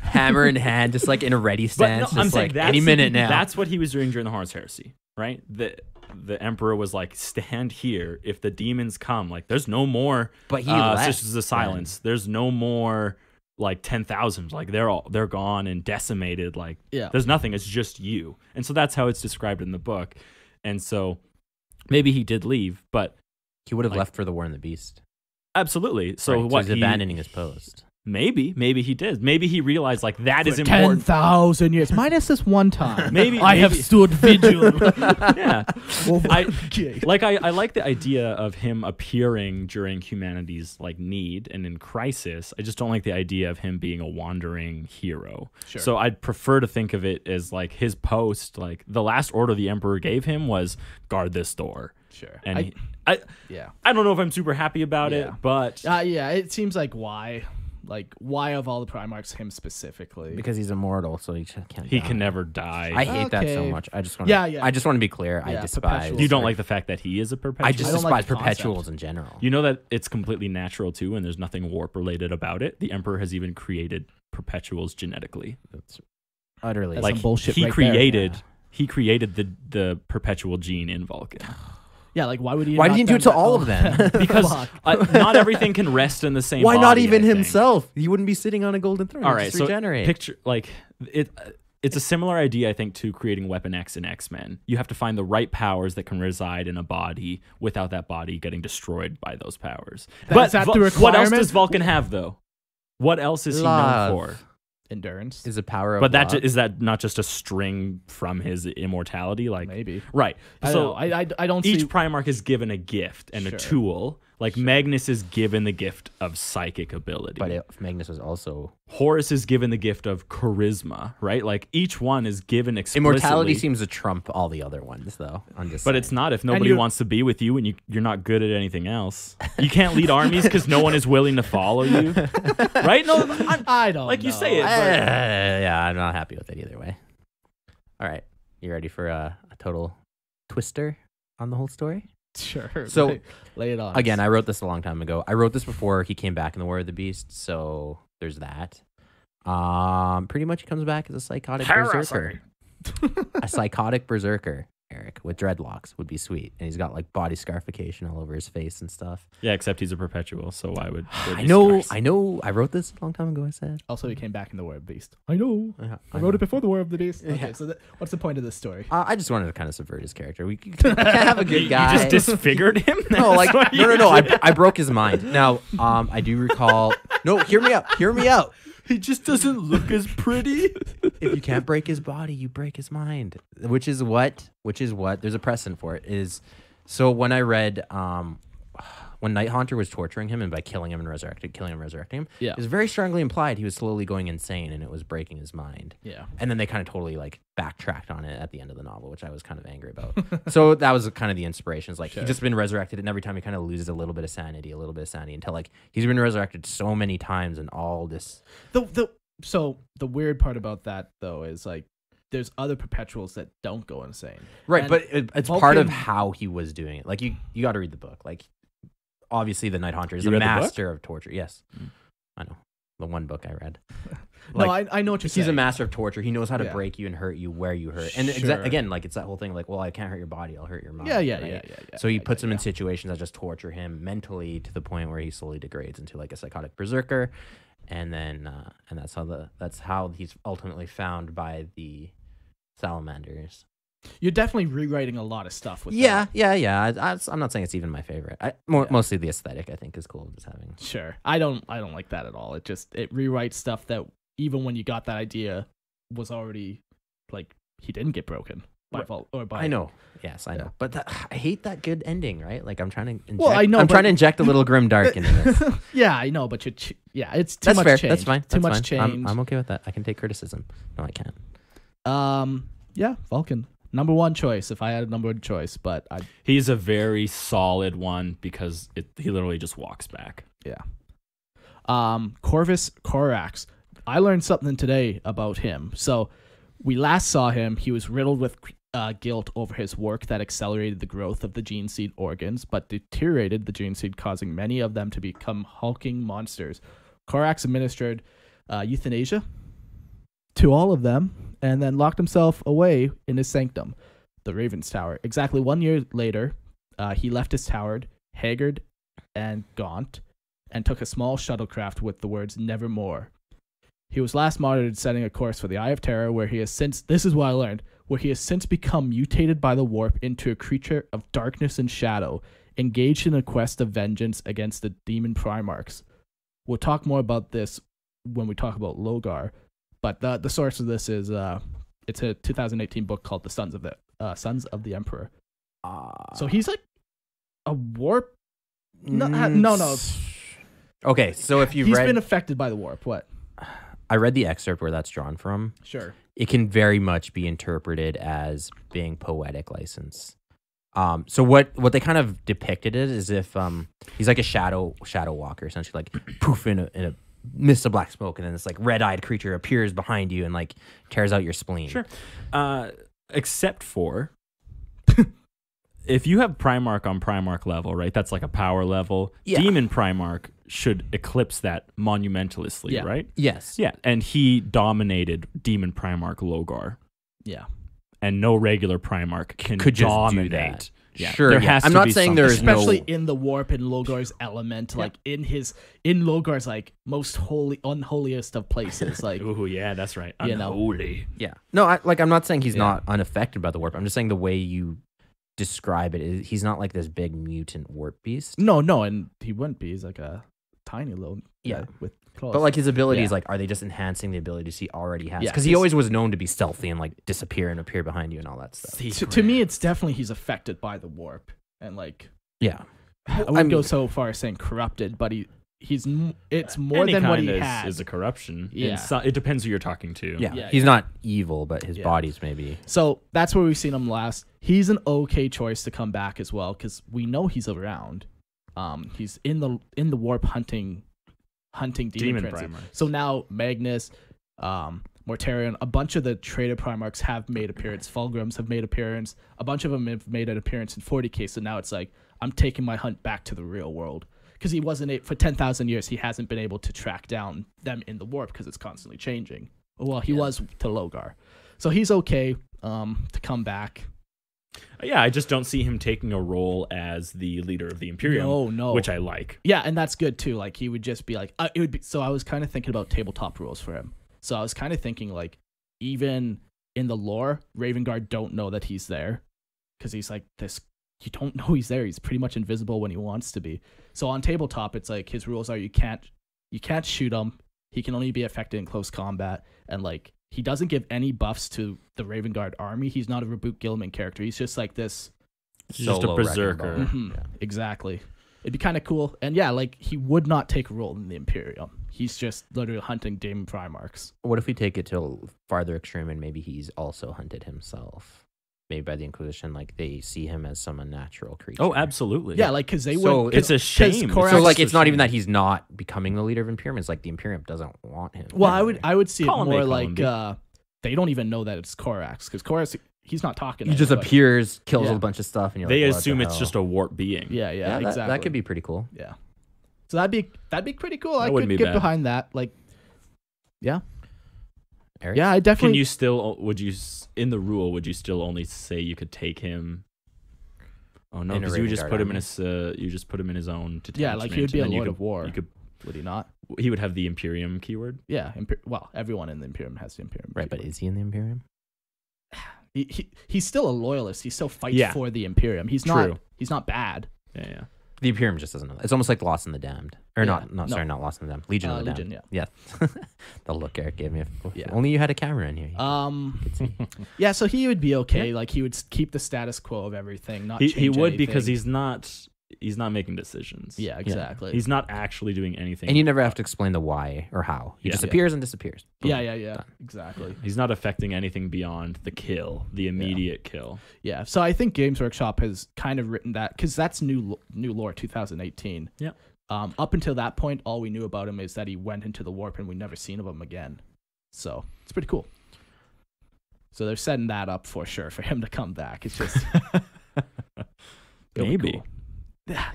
hammer in hand, just like in a ready stance. No, I'm saying like any minute now. That's what he was doing during the Horus Heresy, right? The Emperor was like, stand here. If the demons come, like, there's no more. But he left. Sisters of Silence. There's no more like 10,000. Like they're gone and decimated. Like there's nothing. It's just you. And so that's how it's described in the book. And so maybe he did leave, but he would have left for the War and the Beast. Absolutely. So right, what? So he's abandoning his post. Maybe he did. Maybe he realized like that is important. 10,000 years minus this one time. Maybe I have stood vigil. Yeah. Well, I like the idea of him appearing during humanity's like need and in crisis. I just don't like the idea of him being a wandering hero. Sure. So I'd prefer to think of it as like his post. Like the last order the Emperor gave him was guard this door. Sure. And I don't know if I'm super happy about it, but it seems like why. Like, why of all the Primarchs, him specifically? Because he's immortal, so he can't. He can never die. I hate that so much. I just want. I just want to be clear. I despise. You don't like the fact that he is a perpetual. I just despise perpetuals in general. You know that it's completely natural too, and there's nothing warp related about it. The Emperor has even created perpetuals genetically. That's utterly like bullshit. He created the perpetual gene in Vulcan. Yeah, like why would he? Why did he do it to all of them? Because not everything can rest in the same. Why body, not even himself? He wouldn't be sitting on a golden throne. All right, so regenerate. Picture like it. It's a similar idea, I think, to creating Weapon X in X-Men. You have to find the right powers that can reside in a body without that body getting destroyed by those powers. But the requirement? What else does Vulcan have, though? What else is he known for? Endurance is a power of but love. Is that not just a string from his immortality? Like maybe right. I don't. Each see... Primarch is given a gift and a tool. Like Magnus is given the gift of psychic ability. But Magnus was also Horus is given the gift of charisma, right? Like each one is given explicitly. Immortality seems to trump all the other ones, though. But it's not if nobody wants to be with you and you're not good at anything else. You can't lead armies because no one is willing to follow you, right? No, I don't. Like know. you say it. Yeah, I'm not happy with it either way. All right, you ready for a total twister on the whole story? Sure. So lay it on. Again, I wrote this a long time ago. I wrote this before he came back in the War of the Beast, so there's that. Pretty much he comes back as a psychotic berserker. A psychotic berserker, Eric, with dreadlocks would be sweet. And he's got like body scarification all over his face and stuff. Yeah, except he's a perpetual, so why would I know. I wrote this a long time ago, I said. Also, he came back in the War of the Beast. I know. I wrote it before the War of the Beast. Okay, so what's the point of this story? I just wanted to kind of subvert his character. We can't have a good guy. You just disfigured him? No, I broke his mind. Now, I do recall. No, hear me out. He just doesn't look as pretty. If you can't break his body, you break his mind. Which is what there's a precedent for it. So when I read when Night Haunter was torturing him and by killing him and resurrecting him, it was very strongly implied he was slowly going insane and it was breaking his mind. Yeah. And then they kind of totally like backtracked on it at the end of the novel, which I was kind of angry about. So that was kind of the inspiration. It's like he's just been resurrected, and every time he kind of loses a little bit of sanity until like he's been resurrected so many times and all this. So the weird part about that though is like there's other perpetuals that don't go insane. Right, and but it's Vulcan, part of how he was doing it. Like you got to read the book. Like obviously the Night Haunter is a master of torture. Yes. I know. The one book I read. Like, no, I know what you're saying. He's a master of torture. He knows how to break you and hurt you where you hurt. And again, like it's that whole thing like, well, I can't hurt your body, I'll hurt your mind. Yeah. So he puts him in situations that just torture him mentally to the point where he slowly degrades into like a psychotic berserker. And then and that's how he's ultimately found by the salamanders. You're definitely rewriting a lot of stuff with that. Yeah. I'm not saying it's even my favorite. Mostly the aesthetic I think is cool just having. Sure. I don't like that at all. It rewrites stuff that even when you got that idea was already like he didn't get broken. I know. Yes, I know. But I hate that good ending, right? Like I'm trying to inject, Well, I know, I'm but- trying to inject a little grim dark into this. Yeah, I know, but it's too That's much fair. change. That's fine. Too That's much fine. change. I'm okay with that. I can take criticism. No, I can't. Yeah, Vulcan. Number one choice if I had a number one choice, but He's a very solid one because he literally just walks back. yeah. Corvus Corax. I learned something today about him. So we last saw him. He was riddled with guilt over his work that accelerated the growth of the gene seed organs, but deteriorated the gene seed, causing many of them to become hulking monsters. Corax administered euthanasia to all of them, and then locked himself away in his sanctum, the Raven's Tower. Exactly 1 year later, he left his tower, haggard and gaunt, and took a small shuttlecraft with the words "Nevermore." He was last monitored setting a course for the Eye of Terror, where he has since, this is what I learned, where he has since become mutated by the warp into a creature of darkness and shadow, engaged in a quest of vengeance against the demon Primarchs. We'll talk more about this when we talk about Logar, but the source of this is it's a 2018 book called The Sons of the Emperor. So he's like a warp. No. Okay, so if He's been affected by the warp. What? I read the excerpt where that's drawn from. Sure. It can very much be interpreted as being poetic license. So what they kind of depicted it is if he's like a shadow walker, essentially, like poof in a mist of black smoke, and then this like red-eyed creature appears behind you and like tears out your spleen. Sure. Except for if you have Primarch on Primarch level, right? That's like a power level. Yeah. Demon Primarch should eclipse that monumentalously, Yeah. right? Yes. Yeah, and he dominated Demon Primarch Logar, Yeah. and no regular Primarch can Could just do dominate. that. Yeah, Sure. there yeah. has I'm to not be saying something. there is Especially no. in the warp and Logar's element, like in Logar's like most unholiest of places, like Ooh, yeah, that's right. You know. Unholy. Yeah. No, I'm not saying he's not unaffected by the warp. I'm just saying the way you describe it is he's not like this big mutant warp beast. no, and he wouldn't be. He's like a tiny little guy with claws. But like his abilities, Yeah. like, are they just enhancing the abilities he already has? Yeah, Because he always was known to be stealthy and like disappear and appear behind you and all that stuff. to me, it's definitely he's affected by the warp, and like Yeah. I wouldn't go so far as saying corrupted, but it's more Any than what kind he is, has. is a corruption. Yeah. It depends who you're talking to. Yeah. Yeah, He's yeah. not evil, but his Yeah. body's maybe. So that's where we've seen him last. He's an okay choice to come back as well, because we know he's around. He's in the warp hunting demon princes. Primarchs. So now Magnus, Mortarion, a bunch of the traitor Primarchs have made appearance. Fulgrims have made appearance. A bunch of them have made an appearance in 40K. So now it's like I'm taking my hunt back to the real world, because he wasn't for 10,000 years. He hasn't been able to track down them in the warp because it's constantly changing. Well, he was to Logar, so he's okay to come back. Yeah, I just don't see him taking a role as the leader of the Imperium. No. Which I like. Yeah, and that's good too. Like he would just be like, it would be. So I was kind of thinking about tabletop rules for him. So I was kind of thinking like, even in the lore, Ravenguard don't know that he's there, because he's like this. You don't know he's there. He's pretty much invisible when he wants to be. So on tabletop, it's like his rules are you can't shoot him. He can only be affected in close combat, and like he doesn't give any buffs to the Ravenguard army. He's not a Reboute Guilliman character. He's just like this. He's just a Solo wrecking berserker. ball. Mhm, Exactly. It'd be kind of cool. And yeah, like he would not take a role in the Imperium. He's just literally hunting Demon Primarchs. What if we take it to a farther extreme and maybe he's also hunted himself? Maybe by the Inquisition, like they see him as some unnatural creature. Oh, absolutely. Yeah, like because they So would. it's a shame. Corax, So like It's it's a not even shame. that he's not becoming the leader of Imperium. It's like the Imperium doesn't want him. well, I would see it Column A, more column like B. they don't even know that it's Corax, because Corax, he's not talking. He to just anybody. appears, kills Yeah. a bunch of stuff, and you're They like, what assume the it's hell? just a warp being. Yeah, that, exactly. that could be pretty cool. Yeah. So that'd be pretty cool. I wouldn't could be get bad. behind that. Like, yeah, Eric? yeah. I Can definitely. you still, in the rule, would you still only say you could take him? Oh no, In a because you would just Ravenguard put him army. you just put him in his own detachment. Yeah, like he would be a and then you Lord could- of War. You could, Would he not? he would have the Imperium keyword. Yeah. Well, everyone in the Imperium has the Imperium. Right, but keyword. is he in the Imperium? He's still a loyalist. He still fights Yeah. for the Imperium. He's True. not bad. Yeah, yeah. The Imperium just doesn't know that. It's almost like Lost in the Damned. Or Yeah, sorry, not Lost in the Damned. Legion of the Legion, Damned. Yeah. The look Eric gave me. Yeah. Only you had a camera in here. Yeah, so he would be okay. Like he would keep the status quo of everything, not change He would because anything. he's not making decisions. Yeah, exactly. He's not actually doing anything. And you never have to explain the why or how. He just appears and disappears. Boom. Yeah, exactly. He's not affecting anything beyond the kill, the immediate kill. Yeah, so I think Games Workshop has kind of written that because that's new lore 2018. Yeah. Up until that point, all we knew about him is that he went into the warp and we never seen of him again. So it's pretty cool. So they're setting that up for sure for him to come back. It's just Maybe. cool.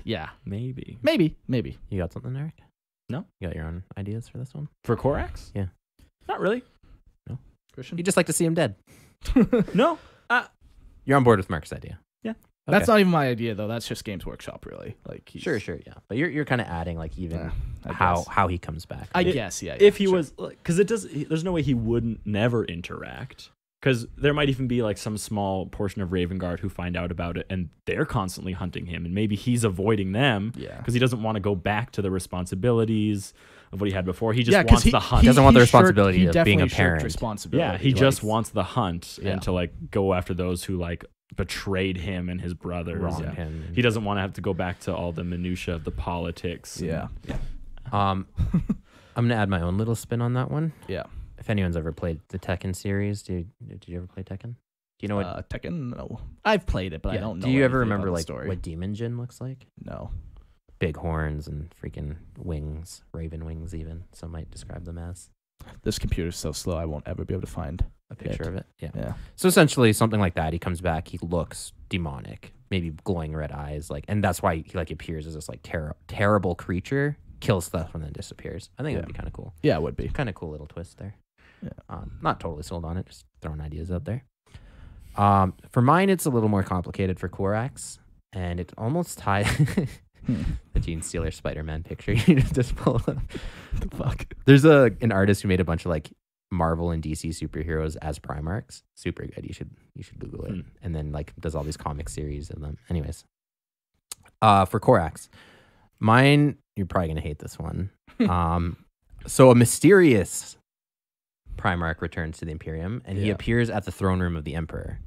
Yeah, Maybe. maybe. You got something, Eric? No. You got your own ideas for this one? For Korax? Yeah. Not really. Christian, You just like to see him dead. No. You're on board with Mark's idea. Yeah. That's not even my idea though. That's just Games Workshop, really. Like Sure, yeah. But you're kind of adding like even I how guess. he comes back. I guess, yeah. If he sure. was, because there's no way he wouldn't never interact. Because there might even be like some small portion of Raven Guard who find out about it and they're constantly hunting him. And maybe he's avoiding them because he doesn't want to go back to the responsibilities of what he had before. He just wants the hunt. He doesn't want the he responsibility of being a definitely shirked parent. responsibility. Yeah, he just wants the hunt Yeah. and to like go after those who like betrayed him and his brothers. Wronged him. He doesn't want to have to go back to all the minutia of the politics. Yeah. I'm gonna add my own little spin on that one. Yeah. If anyone's ever played the Tekken series, did you ever play Tekken? Do you know what? Tekken? No. I've played it, but I don't know. Do you ever anything remember about the like story. what Demon Jin looks like? No. Big horns and freaking wings, raven wings even. Some might describe them as. This computer's so slow I won't ever be able to find A picture of it. Yeah. So essentially something like that. He comes back, he looks demonic, maybe glowing red eyes, like, and that's why he like appears as this like terrible creature, kills stuff and then disappears. I think that'd be kind of cool. Yeah, it would be. Kind of cool little twist there. Yeah. Not totally sold on it, just throwing ideas out there. For mine, it's a little more complicated for Korax, and it almost ties the Gene Stealer Spider-Man picture. You just pull up. The fuck? There's an artist who made a bunch of like Marvel and DC superheroes as Primarchs. Super good. You should Google it. And then like does all these comic series of them. Anyways, for Korax, mine, you're probably gonna hate this one. So a mysterious Primarch returns to the Imperium, and he appears at the throne room of the Emperor.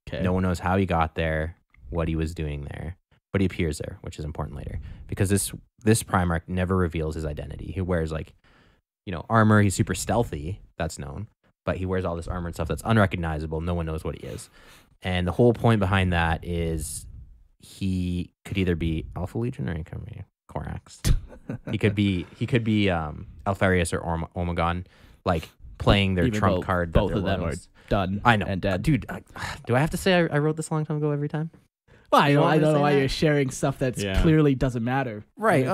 Okay. No one knows how he got there, what he was doing there, but he appears there, which is important later because this Primarch never reveals his identity. He wears like, armor. He's super stealthy. That's known, but he wears all this armor and stuff that's unrecognizable. No one knows what he is, and the whole point behind that is he could either be Alpha Legion or he could be Korax. he could be Alfarius or Omegon, like playing their Even trump though card. both of them are done. I know, and dead. dude. Do I have to say I wrote this a long time ago every time? Well, I don't know why that? you're sharing stuff that's clearly doesn't matter. Right.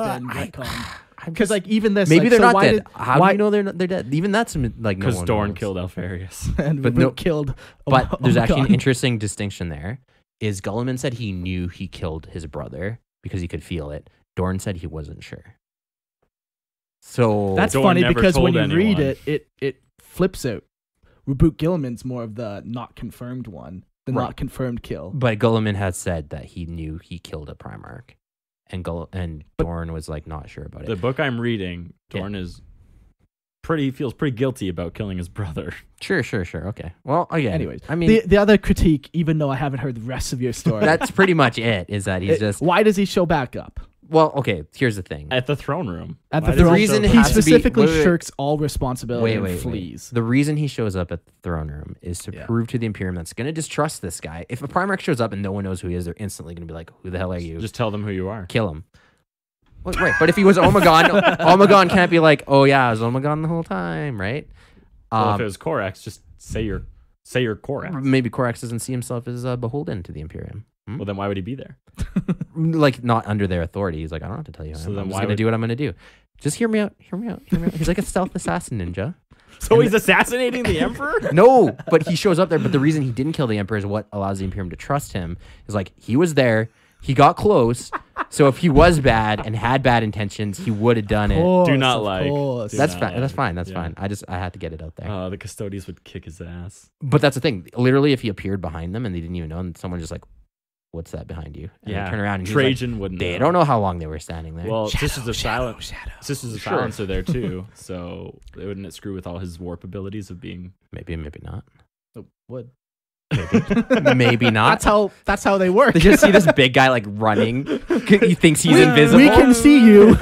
Because like even this, maybe like, they're so not why dead. How do you know they're dead? Even that's like because no Dorn knows. killed Alfarius. and but Reboot killed. But there's actually an Omegon. interesting distinction there. Is Guilliman said he knew he killed his brother because he could feel it. Dorn said he wasn't sure. So That's Dorn funny never because when told you read anyone. it flips out. Reboot Guilliman's more of the not confirmed one, the Right. not confirmed kill. But Guilliman had said that he knew he killed a Primarch, and Dorn was like not sure about The it. book I'm reading, Dorn feels pretty guilty about killing his brother. Sure. Okay. Well, again, Anyways, I mean, the other critique, even though I haven't heard the rest of your story, that's pretty much it. Is that he's just why does he show back up? well? Okay. Here's the thing. At the throne room. At Why the does throne, reason show it he back? has to be- specifically wait. shirks all responsibility and Wait. flees. The reason he shows up at the throne room is to prove to the Imperium that's going to distrust this guy. If a Primarch shows up and no one knows who he is, they're instantly going to be like, "Who the hell are you?" Just tell them who you are. Kill him. Well, right, but if he was Omegon, Omegon can't be like, "Oh yeah, I was Omegon the whole time," right? Well, if it was Korax, just say you're Korax. Maybe Korax doesn't see himself as beholden to the Imperium. Well, then why would he be there? Like not under their authority. He's like, I don't have to tell you. So I'm then just why going to would- do what I'm going to do. Just hear me out. He's like a stealth assassin ninja. So he's assassinating the Emperor? No, but he shows up there. But the reason he didn't kill the Emperor is what allows the Imperium to trust him. Is like he was there. He got close. So if he was bad and had bad intentions, he would have done it. Course, Do not of like. course. Do That's not fine. like. That's fine. That's Yeah. fine. I had to get it out there. The custodians would kick his ass. But that's the thing. Literally, if he appeared behind them and they didn't even know, and someone just like what's that behind you? And Yeah. they turn around and Trajan wouldn't they know. don't know how long they were standing there. Well, Sisters of Silence. Shadow. Sisters of Sure. Silence are there too, so wouldn't it screw with all his warp abilities of being? maybe not. It would. Maybe not. That's how they work. They just see this big guy like running. He thinks he's invisible. We can see you.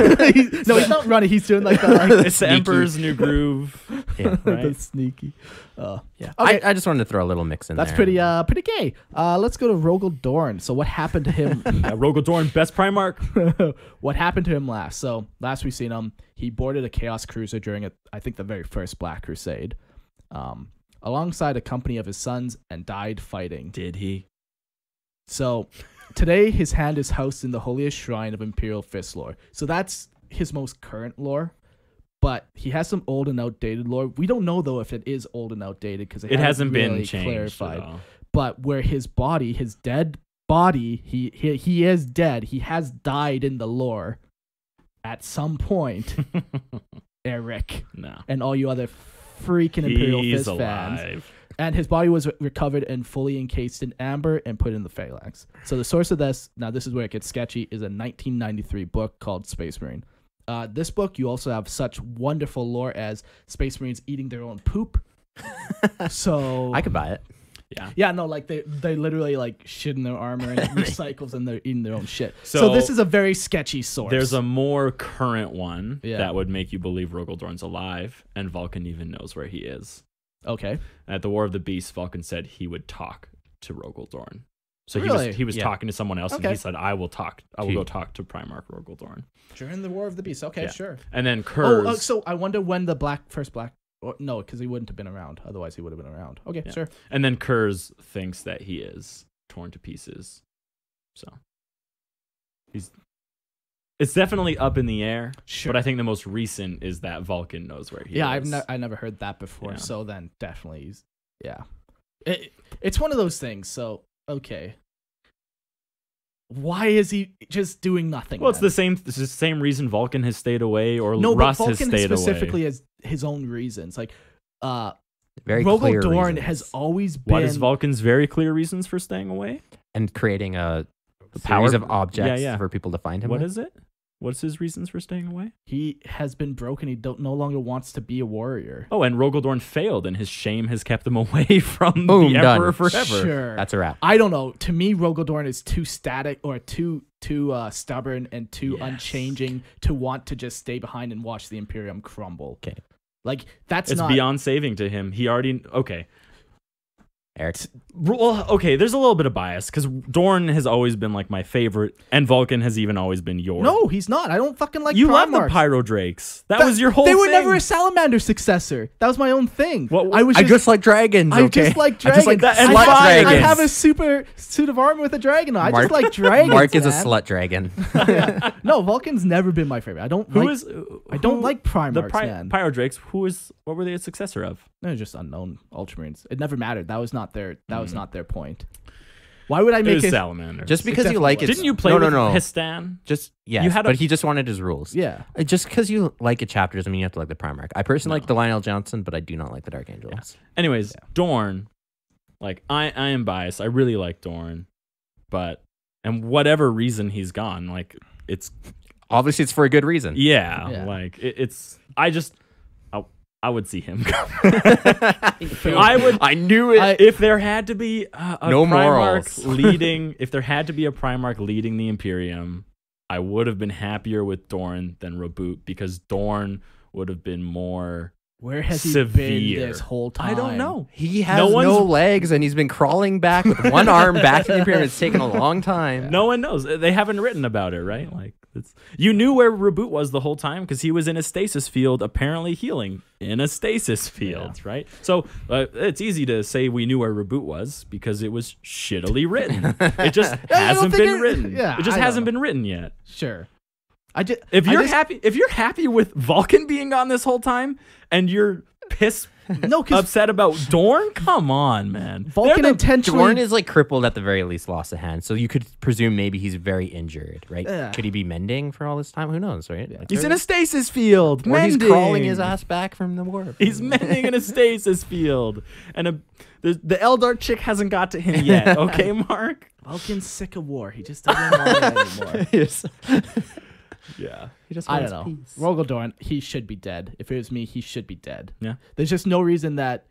No, he's not running. He's doing like the like, It's the Emperor's New Groove. Yeah. the Right? sneaky. Yeah. Okay. I just wanted to throw a little mix in That's there. pretty gay. Let's go to Rogal Dorn. So what happened to him? Rogal Dorn, best Primarch. What happened to him last? So last we seen him, he boarded a Chaos Cruiser during I think the very first Black Crusade, alongside a company of his sons, and died fighting. Did he? So today his hand is housed in the holiest shrine of Imperial Fist lore. So that's his most current lore. But he has some old and outdated lore. We don't know though if it is old and outdated because It hasn't been really changed clarified. at all. But where his body, his dead body, he is dead. He has died in the lore at some point. Erik No. and all you other freaking Imperial He's Fist fans. alive. And his body was recovered and fully encased in amber and put in the phalanx. So the source of this, now this is where it gets sketchy, is a 1993 book called Space Marine. This book, you also have such wonderful lore as Space Marines eating their own poop. So I could buy it. Yeah. yeah, no, like they literally like shit in their armor and it recycles and they're eating their own shit. So this is a very sketchy source. There's a more current one Yeah. that would make you believe Rogal Dorn's alive, and Vulcan even knows where he is. okay. At the War of the Beasts, Vulcan said he would talk to Rogal Dorn. So Really? he was Yeah. talking to someone else, Okay. and he said, "I will talk. I will Gee. go talk to Primarch Rogal Dorn." During the War of the Beasts. Okay, Yeah. sure. And then Kurz. So I wonder when the first black. Or, no, because he wouldn't have been around. Otherwise, he would have been around. Okay, Yeah. sure. And then Kurz thinks that he is torn to pieces. So it's definitely up in the air. Sure. But I think the most recent is that Vulcan knows where he Yeah, is. I never heard that before. Yeah. So then definitely, yeah. It's one of those things. So okay, why is he just doing nothing? Well, it's then? the same reason Vulcan has stayed away, or no, Russ but has Vulcan stayed specifically away. has his own reasons. Like, Very Rogal clear Dorn reasons. has always been. What is Vulcan's very clear reasons for staying away? and creating a power- series of objects yeah. for people to find him. What with. is it? What's his reasons for staying away? He has been broken. He no longer wants to be a warrior. Oh, and Rogal Dorn failed, and his shame has kept him away from Boom, the done. Emperor forever. Sure. That's a wrap. I don't know. To me, Rogal Dorn is too static or too stubborn and too Yes. unchanging to want to just stay behind and watch the Imperium crumble. Okay. Like that's It's not beyond saving to him. He already okay. Eric. Well, okay, there's a little bit of bias because Dorn has always been like my favorite, and Vulcan has even always been yours. No, he's not. I don't fucking like you love the Primarchs. Pyro Drakes. That was your whole They thing. were never a salamander successor. That was my own thing. What- I was I just, just like dragons. I okay? just like I dragons. just like that and I have, dragons. I have a super suit of armor with a dragon on. I just like dragons. Mark is a man. slut dragon. No, Vulcan's never been my favorite. I don't I don't like Primarchs, man. Pyro Drakes? What were they a successor of? They're just unknown Ultramarines. It never mattered. That was not their their point. Why would I It make was it? Salamander. Just because you definitely like it. Didn't you play no, with no, no. Histan? Just yeah. You had but a- he just wanted his rules. Yeah. Just because you like a chapter doesn't mean you have to like the Primarch. I personally like the Lionel Johnson, but I do not like the Dark Angels. Anyways, Dorn, like I am biased. I really like Dorn, but and whatever reason he's gone, like it's Obviously, it's for a good reason. Yeah. like it's. I would see him. I would. I knew it. If there had to be a No Primarch morals. leading, if there had to be a Primarch leading the Imperium, I would have been happier with Dorn than Reboute because Dorn would have been more. Where has he Severe. been this whole time? I don't know. He has No no, one's- legs, and he's been crawling back with one arm back to the Imperium. It's taken a long time. No one knows. They haven't written about it, right? Like you knew where Reboute was the whole time because he was in a stasis field, apparently healing in a stasis field, right? So it's easy to say we knew where Reboute was because it was shittily written. It just hasn't been written. Yeah, it just I hasn't know. been written yet. Sure. If you're happy with Vulcan being gone this whole time, and you're upset about Dorn? Come on, man. Vulcan intentionally. Dorn is like crippled at the very least, lost a hand. So you could presume maybe he's very injured, right? Yeah. Could he be mending for all this time? Who knows, right? Like, He's in a stasis field. or he's mending. crawling his ass back from the warp. He's mending in a stasis field. And the Eldar chick hasn't got to him yet. Okay, Mark? Vulcan's sick of war. He just doesn't want it anymore. Yeah. He just I don't wants know. peace. Rogel Dorn, he should be dead. If it was me, he should be dead. Yeah. There's just no reason that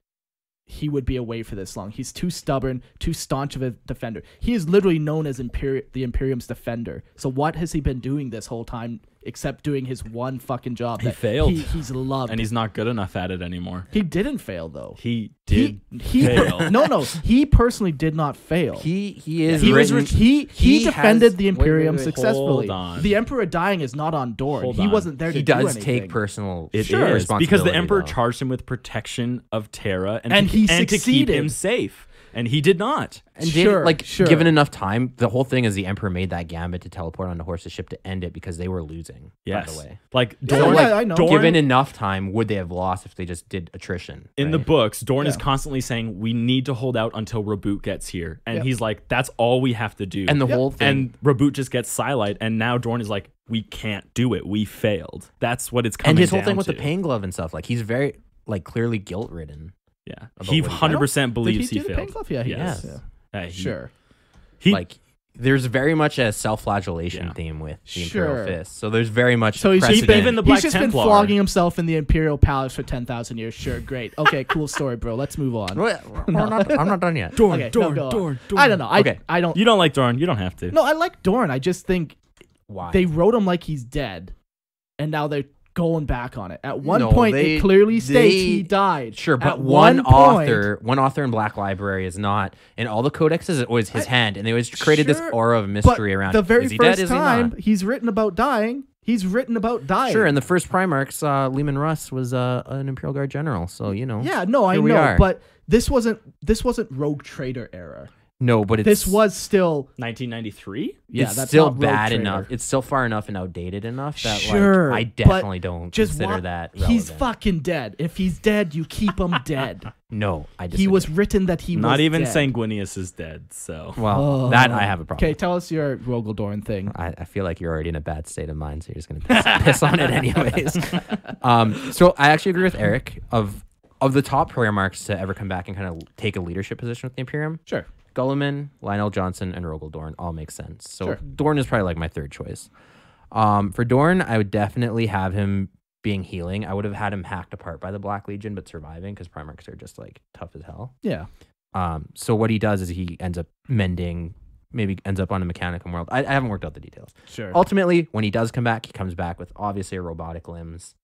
he would be away for this long. He's too stubborn, too staunch of a defender. He is literally known as the Imperium's defender. So what has he been doing this whole time except doing his one fucking job? He that failed. He's loved. And he's not good enough at it anymore. He didn't fail, though. He did fail. No, he personally did not fail. He is He written, he defended has- the Imperium wait. successfully. Hold on. The Emperor dying is not on Dorn. Hold He on. wasn't there He to do does anything. take personal It Sure. is responsibility, because the Emperor though. charged him with protection of Terra and he to keep succeeded. him safe. And he did not. And Sure, given enough time, the whole thing is the Emperor made that gambit to teleport onto Horse's ship to end it because they were losing. Yes. By the way, Like Yeah, Dorn, yeah, I know. Dorn given enough time, would they have lost if they just did attrition? in the right? books, Dorn is Yeah. constantly saying we need to hold out until Reboute gets here. And Yep. he's like, that's all we have to do. and the Yep. whole thing. And Reboute just gets Silite, and now Dorn is like, we can't do it. We failed. That's what it's coming And his whole down thing with to. the pain glove and stuff, like he's very clearly guilt ridden. Yeah. About He what he 100% Did believes he he do the pain failed. glove? Yeah, he Yes. does. Yeah. He- Sure. He, Like there's very much a self-flagellation Yeah. theme with the Sure. Imperial Fist. So there's very much So he's just precedent. even the he's Black just Templar. been flogging himself in the Imperial Palace for 10,000 years. Sure, great. Okay, cool story, bro. Let's move on. I'm not done yet. Dorn, Okay, Dorn, no, go on. Dorn, Dorn. I don't know. Okay. I don't. You don't like Dorn. You don't have to. No, I like Dorn. I just think Why? they wrote him like he's dead, and now they're going back on it. At one No, point, they- it clearly states they- he died. Sure, but At one point- author in Black Library is not in all the codexes. It was his hand, and they always created this Sure, aura of but mystery around. the very is he first dead? Is time he not? he's written about dying, he's written about dying. Sure, and the first Primarchs, Lehman Russ was an Imperial Guard general, so you know. Yeah, no, I Here we know, are. but this wasn't Rogue Trader era. No, but it's This was still 1993? yeah, it's that's still not Rogue bad Trader. enough. It's still far enough and outdated enough that Sure, like I but definitely don't Just consider wa- that he's relevant. fucking dead. If he's dead, you keep him dead. No, I disagree. He was written that he was Not even dead. Sanguinius is dead, so. well. Oh. That I have a problem. Okay, tell us your Rogel Dorn thing. I feel like you're already in a bad state of mind, so you're just gonna piss on it anyways. So I actually agree with Eric. Of the top Primarchs to ever come back and kind of take a leadership position with the Imperium, Sure. Guilliman, Lionel Johnson, and Rogel Dorn all make sense. So Sure. Dorn is probably like my third choice. For Dorn, I would definitely have him being healing. I would have had him hacked apart by the Black Legion, but surviving because Primarchs are just like tough as hell. Yeah. So what he does is he ends up mending, maybe ends up on a mechanical world. I haven't worked out the details. Sure. Ultimately, when he does come back, he comes back with obviously a robotic limbs,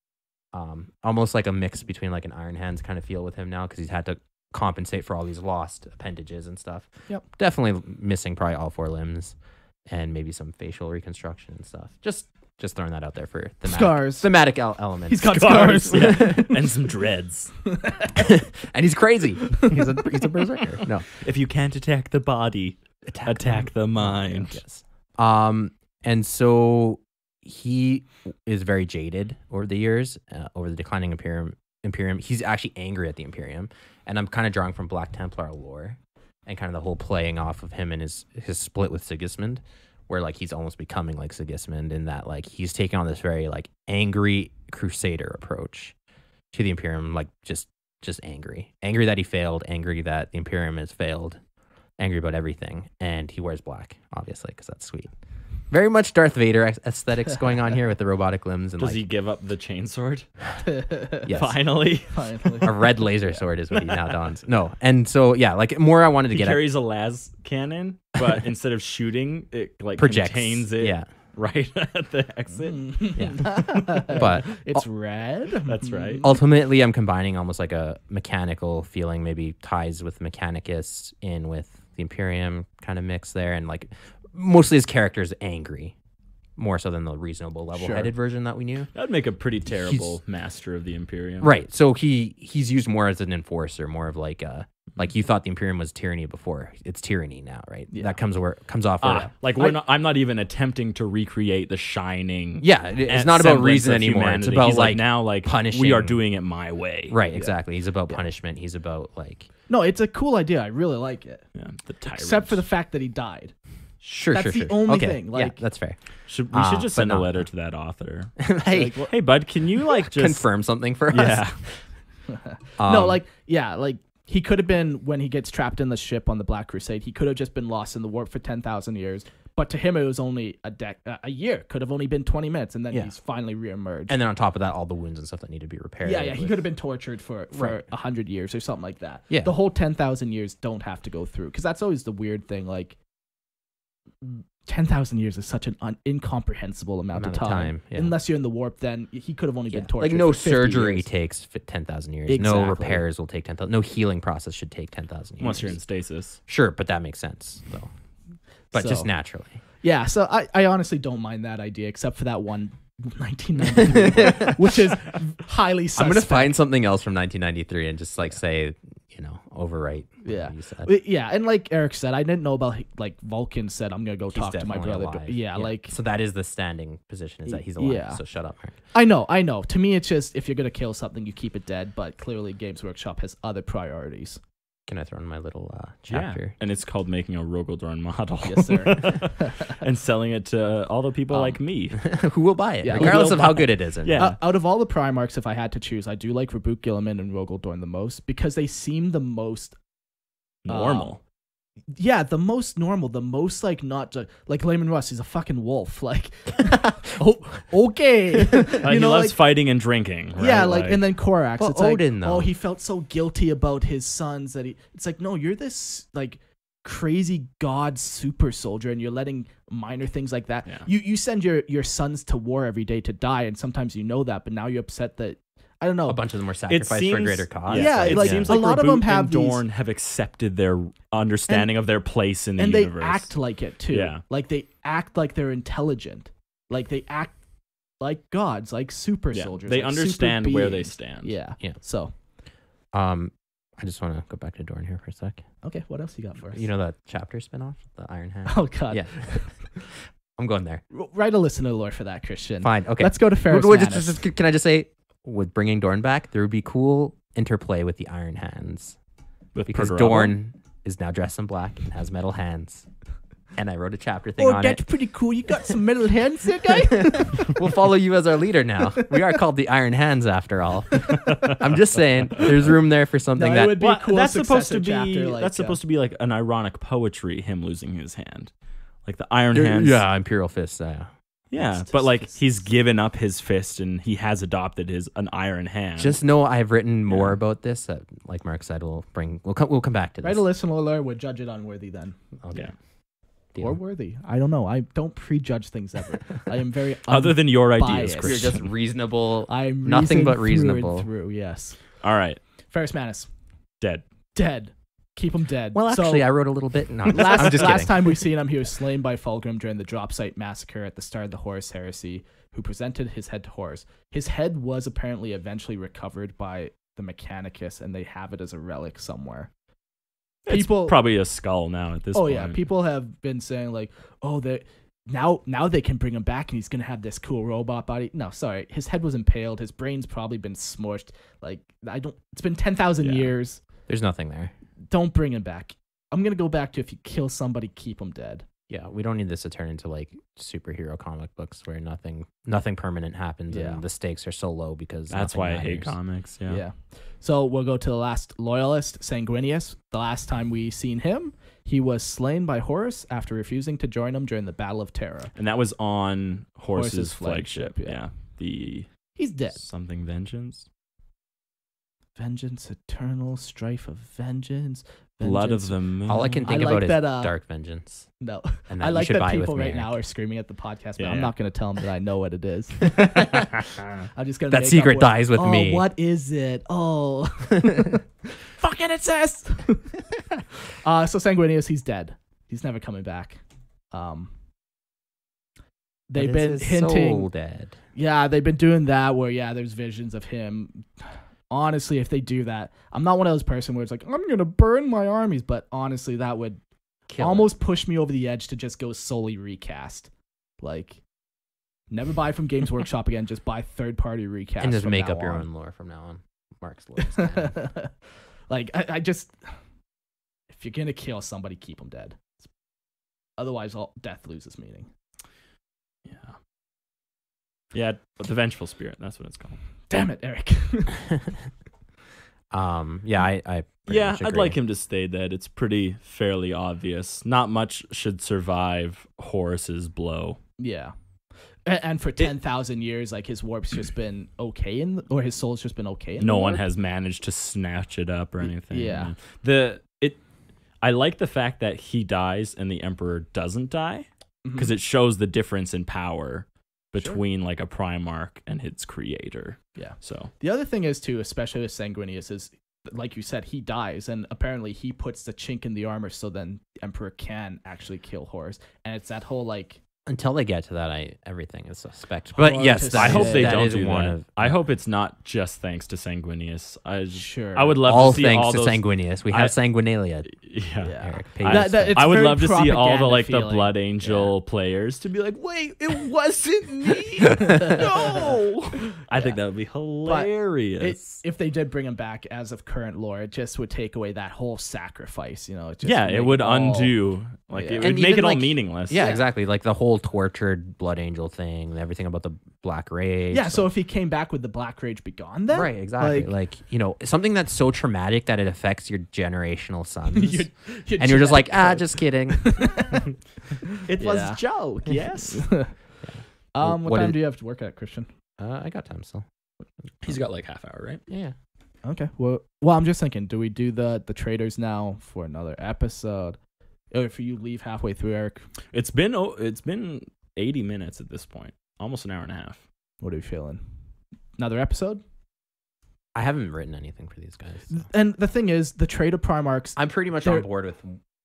almost like a mix between like an Iron Hands kind of feel with him now because he's had to compensate for all these lost appendages and stuff. Yep. Definitely missing probably all 4 limbs and maybe some facial reconstruction and stuff. Just throwing that out there for thematic elements. He's got scars. yeah. And some dreads. And he's crazy. He's a berserker. No. If you can't attack the body, attack the mind. Yes. And so he is very jaded over the years, over the declining Imperium. He's actually angry at the Imperium, and I'm kind of drawing from Black Templar lore and kind of the whole playing off of him and his split with Sigismund, where like he's almost becoming like Sigismund in that like he's taking on this very like angry crusader approach to the Imperium, like just angry that he failed, angry that the Imperium has failed, angry about everything, and he wears black obviously because that's sweet. Very much Darth Vader aesthetics going on here with the robotic limbs and Does like he give up the chainsword? yes. Finally. Finally. A red laser sword is what he now dons. No, and so yeah, like more I wanted to He get at carries a las cannon, but instead of shooting, it like projects. contains it Yeah, right at the exit. but It's red. That's right. ultimately I'm combining almost like a mechanical feeling, maybe ties with Mechanicus in with the Imperium kind of mix there, and like mostly his character is angry more so than the reasonable, level-headed version that we knew. That would make a pretty terrible master of the Imperium. Right. So he's used more as an enforcer, more of like you thought the Imperium was tyranny before. It's tyranny now, right? Yeah. That comes off. Like I'm not even attempting to recreate the Shining. Yeah, it's not about reason anymore. Humanity. It's about He's like now like punishing. we are doing it my way. Right, exactly. He's about punishment. He's about like No, it's a cool idea. I really like it. Yeah, the tyrant. Except for the fact that he died. sure. That's the only Okay, thing, yeah, like- that's fair. We should just but send a not- letter to that author. Hey, Like, hey, bud, can you like just confirm something for us? Yeah. No, like he could have been, when he gets trapped in the ship on the Black Crusade, he could have just been lost in the warp for 10,000 years. But to him, it was only a year. Could have only been 20 minutes, and then he's finally reemerged. And then on top of that, all the wounds and stuff that need to be repaired. Yeah, he could have been tortured for Right. 100 years or something like that. Yeah. The whole 10,000 years don't have to go through, because that's always the weird thing. Like, 10,000 years is such an incomprehensible amount of time. yeah. Unless you're in the warp, then he could have only been Like tortured. no for 50 surgery years. takes 10,000 years. Exactly. No repairs will take 10,000. No healing process should take 10,000 years. Once you're in stasis. Sure, but that makes sense though. But just So- naturally. Yeah, so I honestly don't mind that idea, except for that one 1993, which is highly suspect. I'm gonna find something else from 1993 and just like say, overwrite. Yeah. what you said. Yeah, and like Eric said, I didn't know about, like, Vulcan said, I'm going to go He's talk to my definitely brother. alive. Yeah, like, so that is the standing position, is that he's alive. Yeah. So shut up, Mark. I know. To me, it's just, if you're going to kill something, you keep it dead, but clearly Games Workshop has other priorities. Can I throw in my little Yeah. chapter? And it's called making a Rogoldorn model. Yes, sir. And selling it to all the people like me. Who will buy it, Yeah, regardless who of will how buy good it is. Yeah. Out of all the Primarchs, if I had to choose, I do like Reboute Guilliman and Rogoldorn the most, because they seem the most Normal. the most normal, the most like not just, like Layman Russ, he's a fucking wolf. Like, okay, He loves fighting and drinking. Right? yeah, like, and then Korax, Well, it's Odin, like, though. oh, he felt so guilty about his sons that it's like, no, you're this like crazy god super soldier, and you're letting minor things like that. Yeah. You send your sons to war every day to die, and sometimes you know that, but now you're upset that, I don't know. A bunch of them were sacrificed for a seems- greater cause. Yeah, it like, seems a like lot of Reboot them have and these- Dorn have accepted their understanding of their place in the and universe. they act like it too. Yeah. Like they act like they're intelligent. Like they act like gods, like super Yeah. soldiers. They like super understand where they beings. stand. Yeah. Yeah. So, I just want to go back to Dorn here for a sec. okay, what else you got for us? You know that chapter spinoff, the Iron Hand? Oh God. Yeah. I'm going there. Write a listener lore for that, Christian. Fine. Okay. Let's go to Ferris Wait, Manus. can I just say, with bringing Dorn back, there would be cool interplay with the Iron Hands. With Because Pergerabo. Dorn is now dressed in black and has metal hands. And I wrote a chapter thing Oh, on that's it. pretty cool. You got some metal hands there, guy. We'll follow you as our leader now. We are called the Iron Hands after all. I'm just saying, there's room there for something No, it that would be a cool that's supposed to successor be chapter, like, that's supposed to be like an ironic poetry, him losing his hand. Like the Iron Hands. Yeah, Imperial Fists. Yeah, It's but just- like he's given up his fist and he has adopted an iron hand. Just know I've written more Yeah. about this. That, like Mark said, we'll come back to this. Write a listener lore. We'll judge it unworthy then. Okay. Yeah. Deal. Or worthy. I don't know. I don't prejudge things ever. I am very Other than your ideas, unbiased. You're Christian. just reasonable. I'm nothing but reasoned through and reasonable. Through, yes. All right, Ferris Manus, dead. dead. Keep him dead. Well, So- actually, I wrote a little bit. No, I'm Last just kidding. time we seen him, he was slain by Fulgrim during the drop site massacre at the start of the Horus Heresy, who presented his head to Horus. His head was apparently eventually recovered by the Mechanicus, and they have it as a relic somewhere. It's probably a skull now at this point. Yeah, people have been saying like, oh, they now they can bring him back, and he's gonna have this cool robot body. No, sorry, his head was impaled. His brain's probably been smushed. Like It's been 10,000 Yeah. years. There's nothing there. Don't bring him back. I'm gonna go back to, if you kill somebody, keep him dead. Yeah, we don't need this to turn into like superhero comic books where nothing permanent happens Yeah. and the stakes are so low because That's nothing why I hate matters. comics. Yeah. Yeah. So we'll go to the last loyalist, Sanguinius. The last time we seen him, he was slain by Horus after refusing to join him during the Battle of Terra. And that was on Horus's Horus's flagship. flagship, Yeah. The He's dead. something vengeance. Vengeance, eternal strife of vengeance. Blood of vengeance. the moon. All I can think I about like is that, Dark Vengeance. No, And I that you like should that buy it people with me, right now Eric. are screaming at the podcast, but Yeah, I'm yeah. not going to tell them that I know what it is. I'm just going to That secret dies with me. What is it? Oh, fucking it says. So Sanguinius, he's dead. He's never coming back. they've been hinting. So dead. Yeah, they've been doing that where there's visions of him. Honestly, if they do that, I'm not one of those person where it's like I'm gonna burn my armies, but honestly, that would almost push me over the edge to just go solely recast. Like, never buy from Games Workshop again. Just buy third-party recast and just from make now up your on. own lore from now on. Mark's lore. Like, I just, if you're gonna kill somebody, keep them dead. Otherwise, death loses meaning. Yeah, but the Vengeful Spirit, that's what it's called. Damn it, Erik. I pretty much I'd agree. like him to stay dead. It's pretty fairly obvious. Not much should survive Horus's blow. Yeah. And for 10,000 years, like, his warp's just been okay, or his soul's just been okay. No one has managed to snatch it up or anything. Yeah. I like the fact that he dies and the Emperor doesn't die, because Mhm. it shows the difference in power between like a Primarch and its creator. Yeah. So The other thing is, too, especially with Sanguinius, is, like you said, he dies, and apparently he puts the chink in the armor so then the Emperor can actually kill Horus. And it's that whole, like, Until they get to that, everything is suspect. But yes, I hope they that don't is do one that. of I hope it's not just thanks to Sanguinius. Sure. I would love all to see thanks all to those. Sanguinius. We have Sanguinalia. Yeah. Eric, It's I would very love to see all the propaganda like the feeling. Blood Angel players to be like, wait, it wasn't me. No. I think that would be hilarious. If they did bring him back as of current lore, it just would take away that whole sacrifice. It just It would all- undo. Like Yeah. it would And make even, it all like- meaningless. Yeah, exactly. Like the whole tortured Blood Angel thing, everything about the Black Rage. Yeah, so if he came back with the Black Rage Begone, then Right, exactly. Like, something that's so traumatic that it affects your generational sons. your And you're just like, genetic just kidding. It Yeah. was a joke. Yes. What What time is- do you have to work at, Christian? I got time still. He's got like half hour, right? Yeah. Okay. Well, I'm just thinking, do we do the traders now for another episode? Or if you leave halfway through, Erik, It's been 80 minutes at this point, almost an hour and a half. what are you feeling? Another episode? I haven't written anything for these guys. And the thing is, the trade of Primarchs. I'm pretty much They're- on board with.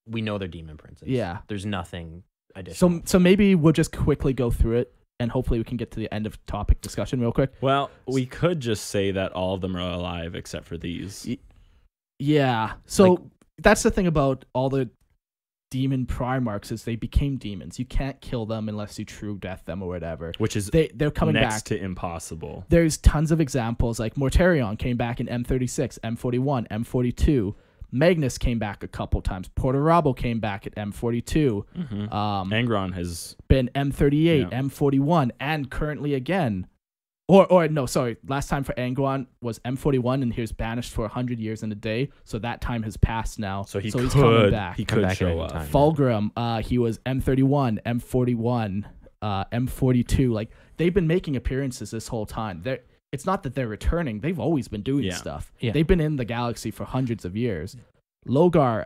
We know they're demon princes. Yeah. There's nothing additional. So maybe we'll just quickly go through it, and hopefully we can get to the end of topic discussion real quick. Well, we could just say that all of them are alive except for these. Yeah. So Like- that's the thing about all the demon Primarchs is they became demons. You can't kill them unless you true death them or whatever. Which is They're coming next back. to impossible. There's tons of examples, like Mortarion came back in M36, M41, M42. Magnus came back a couple times. Porto-Rabo came back at M42. Angron has Been M38, Yeah. M41, and currently again. Or no, sorry. Last time for Angron was M41, and he was banished for 100 years and a day. So that time has passed now. so he's coming back. he Come could back at show any up. time. Fulgrim, he was M31, M41, M42. Like, they've been making appearances this whole time. It's not that they're returning. They've always been doing Yeah. stuff. Yeah. They've been in the galaxy for hundreds of years. Logar,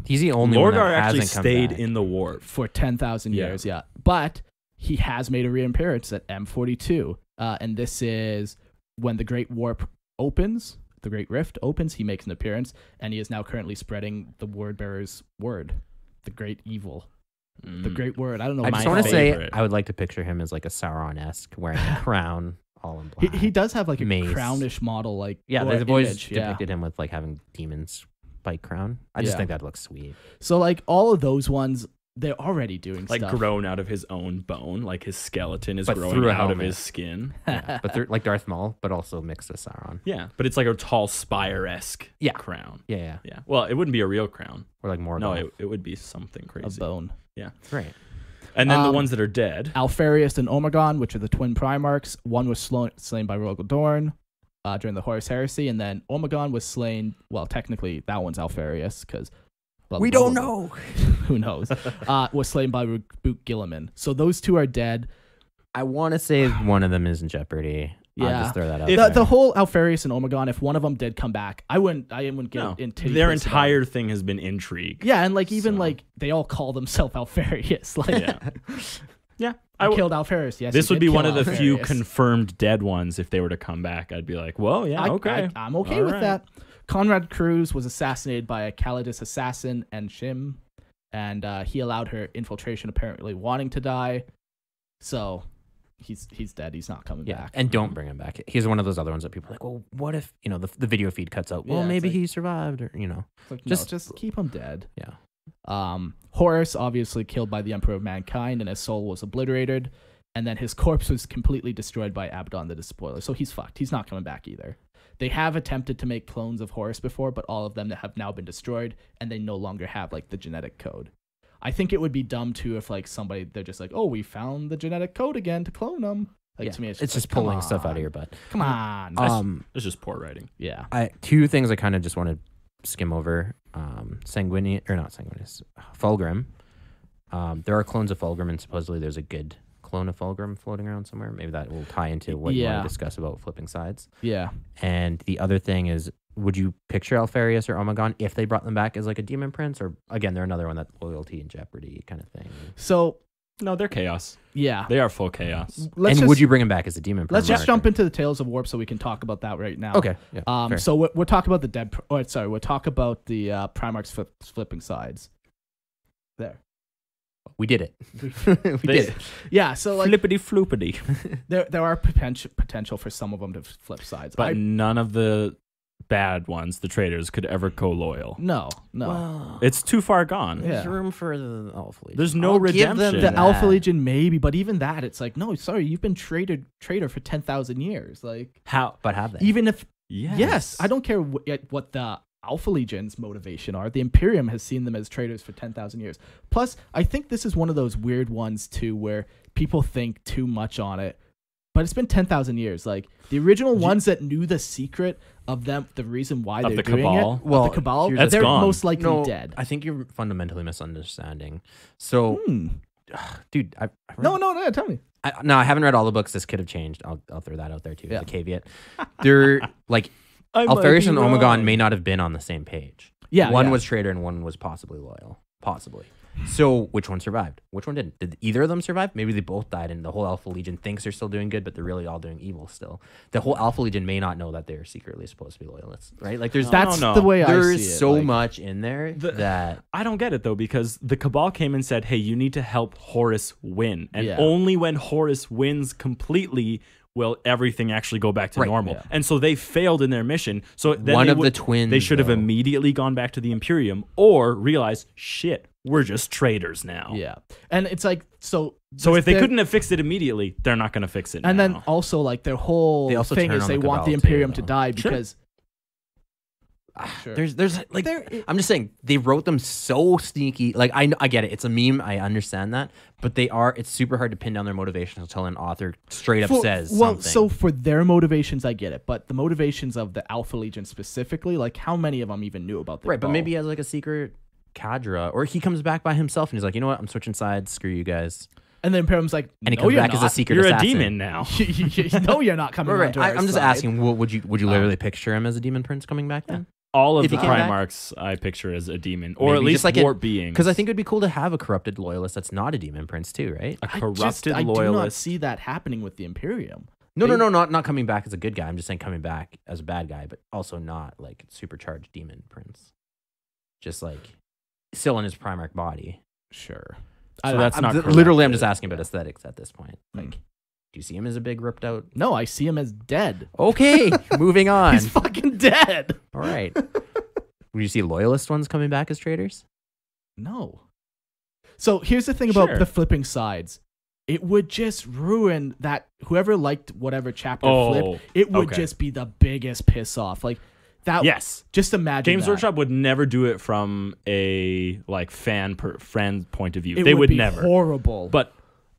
He's the only one Lorgar that actually hasn't come stayed back. in the warp. for 10,000 Yeah. years, yeah. But he has made a reappearance at M42. And this is when the Great Warp opens, the Great Rift opens, he makes an appearance, and he is now currently spreading the Word Bearer's word, the Great Evil, the Great Word. I don't know. I my just want to favorite. say, I would like to picture him as like a Sauron-esque, wearing a crown, all in black. He does have like a Mace. crownish model, like Yeah, or they've always image, yeah. depicted him with like having demons spike crown. I just Yeah. think that looks sweet. So like all of those ones, they're already doing Like stuff. grown out of his own bone, like his skeleton is But growing through a out of helmet. his skin. Yeah, but they're like Darth Maul, but also mixed with Sauron. Yeah, but it's like a tall spire-esque Yeah. crown. Yeah. Yeah. Well, it wouldn't be a real crown. Or like more. No, it would be something a crazy. bone. Right. And then the Um, ones that are dead. Alfarius and Omegon, which are the twin Primarchs. One was slain by Rogal Dorn during the Horus Heresy, and then Omegon was slain. Well, technically, that one's Alfarius because We don't know. Who knows? Was slain by Reboute Guilliman. So those two are dead. I want to say one of them is in jeopardy. I'll Yeah. just throw that out If- there. The whole Alfarius and Omegon, if one of them did come back, I wouldn't get No, into their entire thing has been intrigue. Yeah, and like even So- like they all call themselves Alfarius. Like, Yeah. Yeah. I killed Alfarius. Yes, This you would did be one kill of the few Alfarius. confirmed dead ones. If they were to come back, I'd be like, well, yeah, okay. I'm okay All with right. that. Conrad Cruz was assassinated by a Calidus assassin and Shim, and he allowed her infiltration, apparently wanting to die. So he's dead. He's not coming back. And don't bring him back. He's one of those other ones that people are like, well, what if the video feed cuts out? Well, maybe he survived, or It's like, just keep him dead. Yeah. Horus obviously killed by the Emperor of Mankind, and his soul was obliterated, and then his corpse was completely destroyed by Abaddon the Despoiler. So he's fucked. He's not coming back either. They have attempted to make clones of Horus before, but all of them have now been destroyed, and they no longer have like the genetic code. I think it would be dumb too if like they're just like, oh, we found the genetic code again to clone them. Like to me, it's just pulling stuff out of your butt. Come on. It's just poor writing. Yeah. Two things I kind of just want to skim over. Fulgrim. There are clones of Fulgrim, and supposedly there's a good clone of Fulgrim floating around somewhere. Maybe that will tie into what you want to discuss about flipping sides. Yeah. And the other thing is, would you picture Alfarius or Omegon if they brought them back as like a demon prince? Or again, they're another one that's loyalty and jeopardy kind of thing. So no, they're chaos. Yeah. They are full chaos. Would you bring him back as a demon prince? Let's just jump into the Tales of Warp so we can talk about that right now. Okay. Yeah, so we'll talk about the we'll talk about the Primarchs flipping sides. There. We did it. we did it. Yeah, so like flippity floopity. there are potential for some of them to flip sides, but none of the bad ones, the traitors, could ever go loyal. No. Well, it's too far gone. There's room for the Alpha Legion. There's no redemption. The Alpha Legion maybe, but even that, it's like, no, sorry, you've been traitor for 10,000 years. Like how? But have they? Even if yes, I don't care what the Alpha Legion's motivation are. The Imperium has seen them as traitors for 10,000 years. Plus, I think this is one of those weird ones too, where people think too much on it. But it's been 10,000 years. Like the original ones that knew the secret of them, the reason why they're doing it, the Cabal, they're most likely dead. I think you're fundamentally misunderstanding. So, dude, no, tell me. I haven't read all the books. This could have changed. I'll throw that out there too as a caveat. They're like Alfarius and Omegon may not have been on the same page. Yeah, one was traitor and one was possibly loyal. Possibly. So which one survived? Which one didn't? Did either of them survive? Maybe they both died and the whole Alpha Legion thinks they're still doing good, but they're really all doing evil still. The whole Alpha Legion may not know that they're secretly supposed to be loyalists, right? Like there's the way I see it. There's so much in there that I don't get it though, because the Cabal came and said, hey, you need to help Horus win. And only when Horus wins completely will everything actually go back to normal. Yeah. And so they failed in their mission. So then the twins, they should have immediately gone back to the Imperium or realized, shit, we're just traitors now. Yeah. And it's like, so if they couldn't have fixed it immediately, they're not going to fix it and now. Then also like their whole thing is they want the Imperium to die because there's like I'm just saying they wrote them so sneaky. Like I get it, it's a meme, I understand that, but it's super hard to pin down their motivations until an author straight up says something. So for their motivations I get it, but the motivations of the Alpha Legion specifically, like how many of them even knew about the but maybe he has like a secret cadre, or he comes back by himself and he's like, you know what, I'm switching sides, screw you guys. And then Imperium's like, and he comes back as a secret You're assassin. a demon now. No, you're not coming back. I'm just asking, would you literally picture him as a demon prince coming back then? All of the Primarchs I picture as a demon, or maybe at least like warp beings. Because I think it would be cool to have a corrupted loyalist that's not a demon prince too, right? A corrupted loyalist. I do not see that happening with the Imperium. No, not coming back as a good guy. I'm just saying coming back as a bad guy, but also not like supercharged demon prince. Just like still in his Primarch body. Sure. So that's not literally. I'm just asking about aesthetics at this point. Like, do you see him as a big ripped out? No, I see him as dead. Okay, moving on. He's fucking dead. All right. Would you see loyalist ones coming back as traitors? No. So here's the thing about the flipping sides. It would just ruin that. Whoever liked whatever chapter flipped, it would just be the biggest piss off. Like that. Yes. Just imagine. Games Workshop would never do it from a like friend point of view. They would never. Horrible. But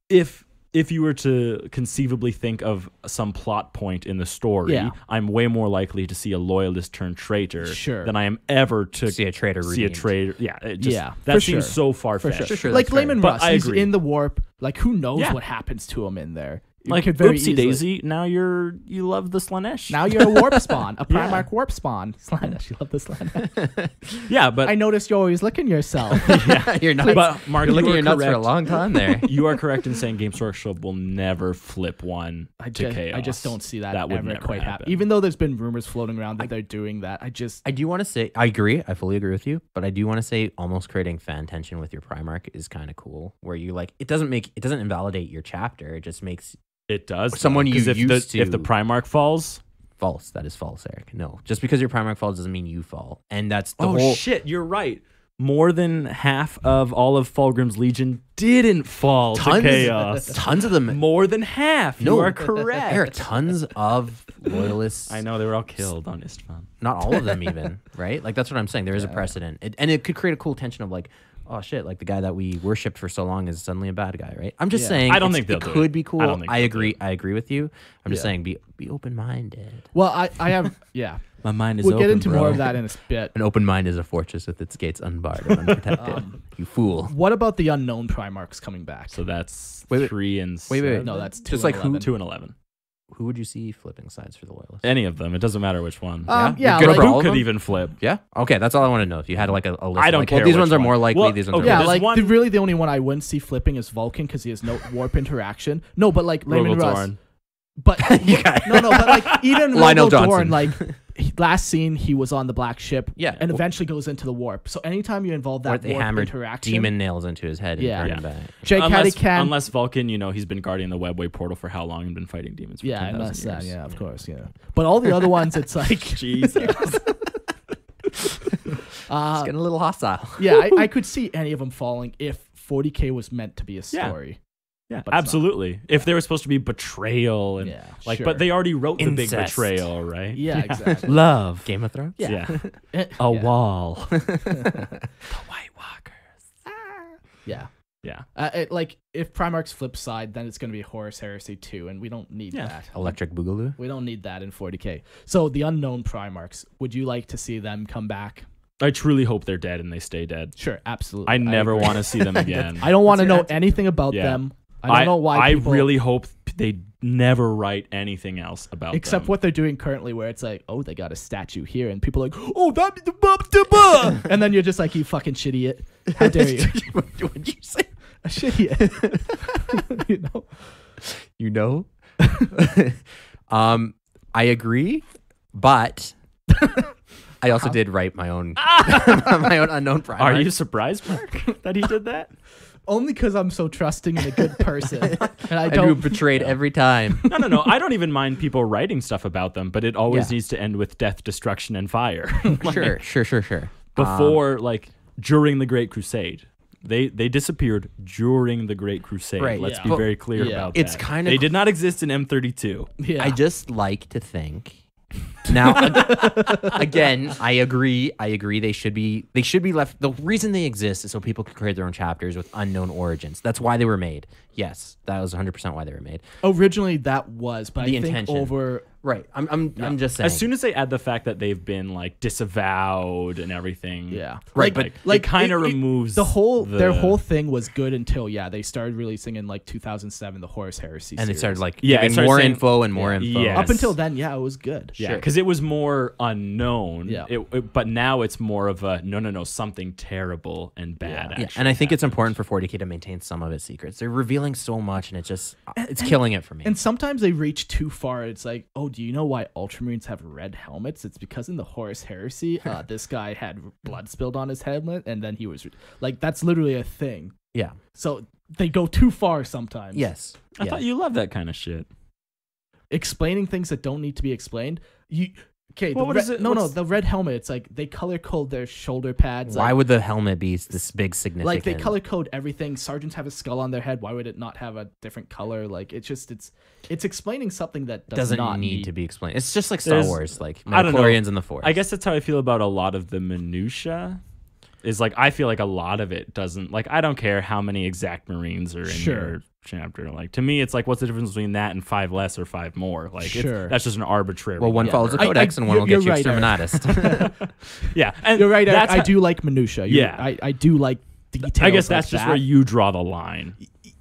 if you were to conceivably think of some plot point in the story, I'm way more likely to see a loyalist turn traitor than I am ever to see a traitor. That seems so far-fetched. Sure. Like Layman Russ, he's in the warp. Like who knows what happens to him in there? Like could very oopsie easily- daisy. Now you love the Slanesh. Now you're a warp spawn, a Yeah. Primarch warp spawn. Slanesh, you love the Slanesh. yeah, but I noticed you're always licking yourself. You're not. but Mark, You're you licking are your nuts for a correct. long time there. You are correct in saying Games Workshop will never flip one to chaos. I just don't see that, That would ever never quite happen. happen. Even though there's been rumors floating around that they're doing that, I I do want to say, I agree. I fully agree with you. But I do want to say almost creating fan tension with your Primarch is kind of cool. Where you like, it doesn't invalidate your chapter. It just makes It does. Someone though, 'cause you if used if the to- Primarch falls. false. That is false, Eric. No, just because your Primarch falls doesn't mean you fall. And that's the Oh whole. shit! You're right. More than half of all of Fulgrim's Legion didn't fall to chaos. Tons of them. More than half. No. You are correct. There are tons of loyalists. I know they were all killed on Istvan. Not all of them, even right. Like that's what I'm saying. There is a precedent, and it could create a cool tension of like, oh shit, like the guy that we worshipped for so long is suddenly a bad guy, right? I'm just saying. I don't it's- think they'll it do could it. be cool. I don't think I they'll agree. do it. I agree with you. I'm just Yeah. saying, be open minded. well, I have My mind is we'll open, get into bro. more of that in a bit. An open mind is a fortress with its gates unbarred and unprotected. You fool. What about the unknown Primarchs coming back? So that's Wait, 3 and wait, wait. 7. No, that's 2 Just and like who- 11. 2 and 11. Who would you see flipping sides for the loyalists? Any of them. It doesn't matter which one. Yeah, You're good like, for all Who of could them? even flip? Yeah. Okay, that's all I want to know. If you had like a list, I of don't like, care well, these which ones are one. more likely. Well, these ones okay, are yeah, there's like one- really the only one I wouldn't see flipping is Vulcan because he has no warp interaction. No, but like Layman Russ. Rogaldorn. But no, but like even Lionel Rogaldorn, Johnson. like last scene he was on the black ship, Yeah. and eventually goes into the warp. So anytime you involve Or that they warp hammered interaction, demon nails into his head and Yeah. turned Yeah. him back. Jake Caddy can. Unless Vulcan, he's been guarding the webway portal for how long and been fighting demons for Yeah, 10,000 unless that. years. Yeah, of course. Yeah, but all the other ones, it's like Jesus. It's getting a little hostile. yeah, I could see any of them falling if 40K was meant to be a Yeah. story. Yeah, But it's not. absolutely. If there was supposed to be betrayal and Yeah, like, sure. but they already wrote the big Incest. betrayal, right? Yeah, exactly. Love. Game of Thrones. Yeah. Eh, A yeah. wall. The White Walkers. Yeah. Yeah. Like if Primarch's flip side, then it's going to be Horus Heresy 2, and we don't need Yeah. that. Electric Boogaloo. We don't need that in 40K. So the unknown Primarchs, would you like to see them come back? I truly hope they're dead and they stay dead. Sure, absolutely. I never agree. want to see them again. I don't want to That's your know answer. anything about Yeah. them. I don't know why. I people, really hope they never write anything else about except them. what they're doing currently, where it's like, oh, they got a statue here, and people are like, oh, that the blah, and then you're just like, you fucking shit idiot. How dare you? What did you say? A shit idiot. You know? I agree, but I also did write my own my own unknown Primarch. Are you surprised, Mark, that he did that? Only because I'm so trusting in a good person, and I I do don't. betrayed every time. No. I don't even mind people writing stuff about them, but it always Yeah. needs to end with death, destruction, and fire. Like, Sure. Before, during the Great Crusade. They disappeared during the Great Crusade. Right, Let's yeah. be But very clear yeah. about It's that. kinda They c- did not exist in M32. Yeah. I just like to think. Now, again, I agree. They should be left. The reason they exist is so people can create their own chapters with unknown origins. That's why they were made. Yes, that was 100% why they were made. Originally, that was, but The I think intention. over. Right. I'm just saying. As soon as they add the fact that they've been disavowed and everything, Yeah. Right, Like, but it kind of removes their whole thing was good until they started releasing in 2007 the Horus Heresy and they series. started Yeah, it giving started more saying- info and more info. Yeah. up until then, it was good. Yeah, Sure. because it was more unknown. Yeah. But now it's more of a no, something terrible and bad. Yeah, actually and I think it's happened. important for 40K to maintain some of its secrets. They're revealing so much, and it's killing it for me. And sometimes they reach too far. It's like, oh, do you know why Ultramarines have red helmets? It's because in the Horus Heresy, this guy had blood spilled on his helmet, and then he was that's literally a thing. Yeah. So they go too far sometimes. Yes. I thought you loved that kind of shit. Explaining things that don't need to be explained. Okay, Well, the what red, is it- no, what's- the red helmet. It's like they color code their shoulder pads. Why would the helmet be this big significant? like they color code everything? Sergeants have a skull on their head. Why would it not have a different color? Like it's explaining something that doesn't not need to be explained. It's just like Star There's- Wars, like I don't know. midichlorians and the Force. I guess that's how I feel about a lot of the minutia. Is I feel like a lot of it doesn't I don't care how many exact Marines are in Sure. your chapter. To me, it's what's the difference between that and 5 less or 5 more? Sure. That's just an arbitrary. Well, one number. follows the I- codex and one will you're get you right, Eric. exterminatist. Yeah, and You're right. That's I how- do like minutia. Yeah. I do like details. I guess that's like just that. where you draw the line.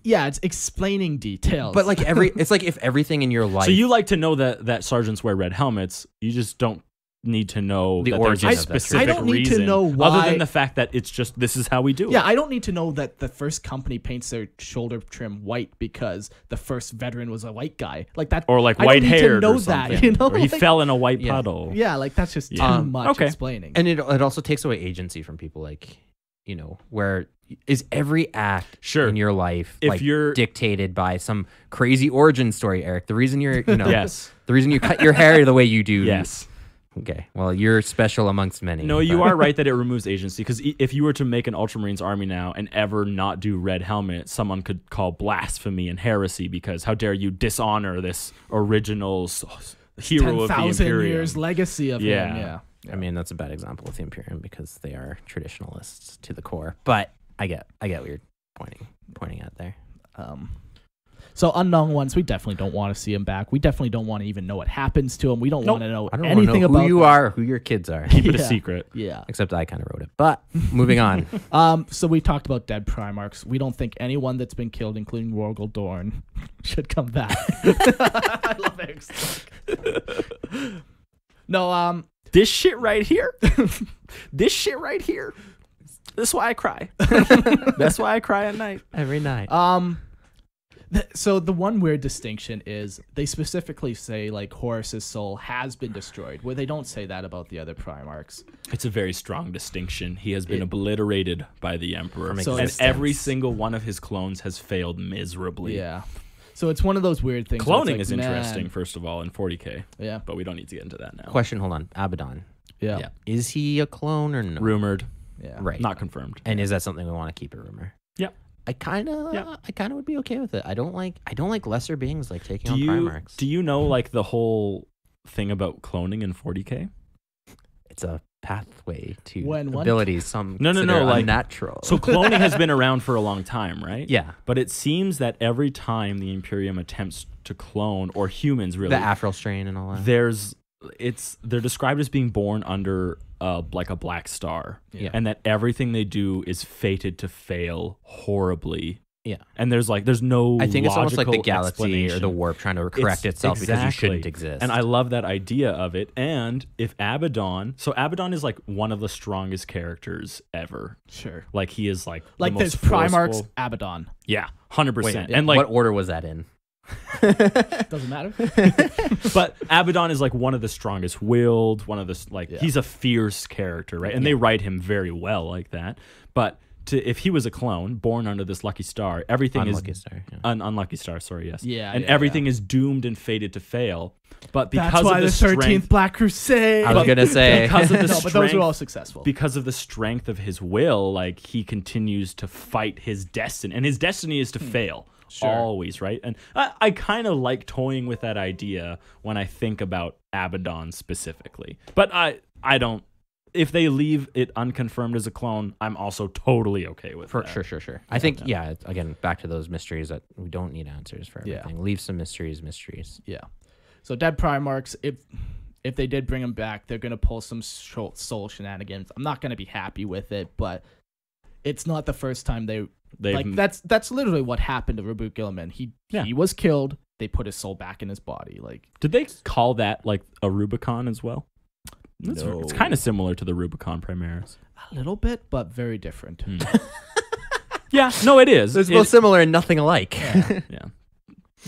yeah, it's explaining details. But like it's like if everything in your life. So you like to know that sergeants wear red helmets. You just don't need to know The that there's origin a of that specific I don't need to reason, know other why- than the fact that it's just this is how we do it. yeah, I don't need to know that the first company paints their shoulder trim white because the first veteran was a white guy. Like that, Or like I don't white need to haired know or that, something. you know? Or he Like- fell in a white Yeah. puddle. Yeah, like that's just Yeah. too much Okay. explaining. And it also takes away agency from people, like, you know, where is every act Sure. in your life If like you're- dictated by some crazy origin story, Eric? The reason you're, you know, Yes. the reason you cut your hair the way you do. Yes. Okay. Well, you're special amongst many. No, you but- are right that it removes agency, because if you were to make an Ultramarines army now and ever not do red helmet, someone could call blasphemy and heresy, because how dare you dishonor this original hero of the 10,000 Imperium. years legacy of Yeah. him. Yeah. I mean, that's a bad example with the Imperium because they are traditionalists to the core. But I get what you're pointing at there. So unknown ones, we definitely don't want to see him back. We definitely don't want to even know what happens to him. We don't want to know I don't anything want to know about who you them. are, who your kids are. Keep it a Yeah. secret. Yeah. Except I kind of wrote it. But moving on. So we talked about dead Primarchs. We don't think anyone that's been killed, including Rorgel Dorn, should come back. I love Eric's look. No, This shit right here. This shit right here. That's why I cry. That's why I cry at night. Every night. so the one weird distinction is they specifically say like Horus's soul has been destroyed, where they don't say that about the other Primarchs. It's a very strong distinction. He has been obliterated by the Emperor, From So and existence. every single one of his clones has failed miserably. Yeah. So it's one of those weird things. where it's Cloning like, is man, interesting, first of all, in 40k, Yeah. but we don't need to get into that now. Question, hold on. Abaddon. Yeah. Yeah. Is he a clone or no? Rumored, Yeah. Right. not confirmed. And is that something we want to keep a rumor? Yep. I kind of would be okay with it. I don't like lesser beings like taking on Do Primarchs. you know like the whole thing about cloning in 40k? It's a pathway to When one- abilities some No, consider like- unnatural. So cloning has been around for a long time, right? yeah, But it seems that every time the Imperium attempts to clone, or humans really, the Afro strain and all that. they're described as being born under like a black star, Yeah. and that everything they do is fated to fail horribly. Yeah. And there's no I think it's almost like the logical galaxy or the explanation. warp trying to correct itself because you shouldn't exist. And I love that idea of it. And if Abaddon, so Abaddon is like one of the strongest characters ever. Sure. Like he is like Like the there's most Primarchs, forceful. Abaddon. Yeah, 100%. Wait, And like, what order was that in? Doesn't matter. but Abaddon is like one of the strongest willed, one of the like Yeah. he's a fierce character, right? And they write him very well like that. But if he was a clone born under this lucky star, everything Unlucky is star. Yeah. unlucky star. Sorry, yes. Yeah, and yeah, everything is doomed and fated to fail. But because That's why of the the 13th strength, Black Crusade. I was gonna say because of the no, but those strength, were all successful. because of the strength of his will, like he continues to fight his destiny, and his destiny is to fail. Sure. Always, right? And I kind of like toying with that idea when I think about Abaddon specifically. But I don't. If they leave it unconfirmed as a clone, I'm also totally okay with For that. sure. I think again, back to those mysteries that we don't need answers for Yeah. everything. Leave some mysteries. Yeah. So dead Primarchs, if they did bring them back, they're gonna pull some soul shenanigans. I'm not gonna be happy with it, but it's not the first time They've like that's literally what happened to Reboute Guilliman. He was killed. They put his soul back in his body. Like Did they call that like a Rubicon as well? No. It's kind of similar to the Rubicon Primaris. a little bit, but very different. Yeah, no, it is. It's both similar and nothing alike. Yeah.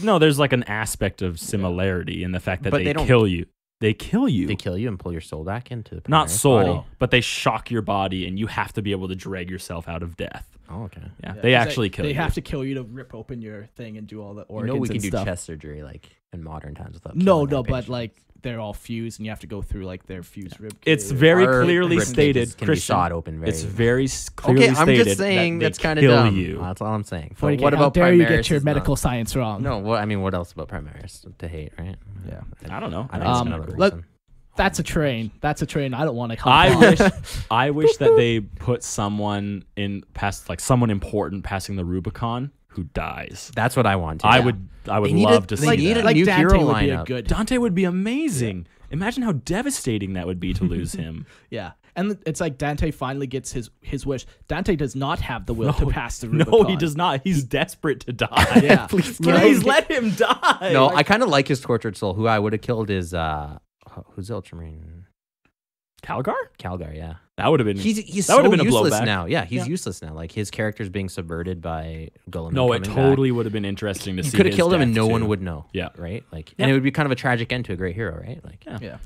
No, there's like an aspect of similarity in the fact that But they they don't- kill you. They kill you. They kill you and pull your soul back into the Not Primarch's soul, body. but they shock your body, and you have to be able to drag yourself out of death. Oh, okay. Yeah, Yeah, they 'cause actually kill They you. have to kill you to rip open your thing and do all the You organs know we can and do stuff. chest surgery like in modern times without No, killing no, our but patients. like they're all fused, and you have to go through like their fused rib. It's cage. very Our clearly rib stated, cages can be Christian. sawed open. Very It's very clearly okay. I'm stated just saying that that's they kind of kill dumb. you. That's all I'm saying. What But what about dare you Primaris get your is medical not- science wrong? No, what I mean, what else about Primaris to hate, right? Yeah. I don't know. I think it's another let- reason. That's a train. That's a train. I don't want to. I wish that they put someone in past, like someone important passing the Rubicon who dies. That's what I want. I yeah. would They need love a- to they see need that. a like new Dante hero would be a lineup. good. Dante would be amazing. Imagine how devastating that would be to lose him. Yeah, And it's like Dante finally gets his wish. Dante does not have the will to pass the Rubicon. No, he does not. He's desperate to die. Yeah. Please let him die. No, I kind of like his tortured soul. Who I would have killed is who's the Ultramarine? Calgar? Calgar, yeah. That would have been. He's that would so have been a useless blowback. now. Yeah, he's useless now. Like his character's being subverted by Guilliman. No, it coming totally back. would have been interesting to see. You could have his killed him and death, no too. one would know. Yeah. Right? Like, Yeah. and it would be kind of a tragic end to a great hero, right? Like, Yeah.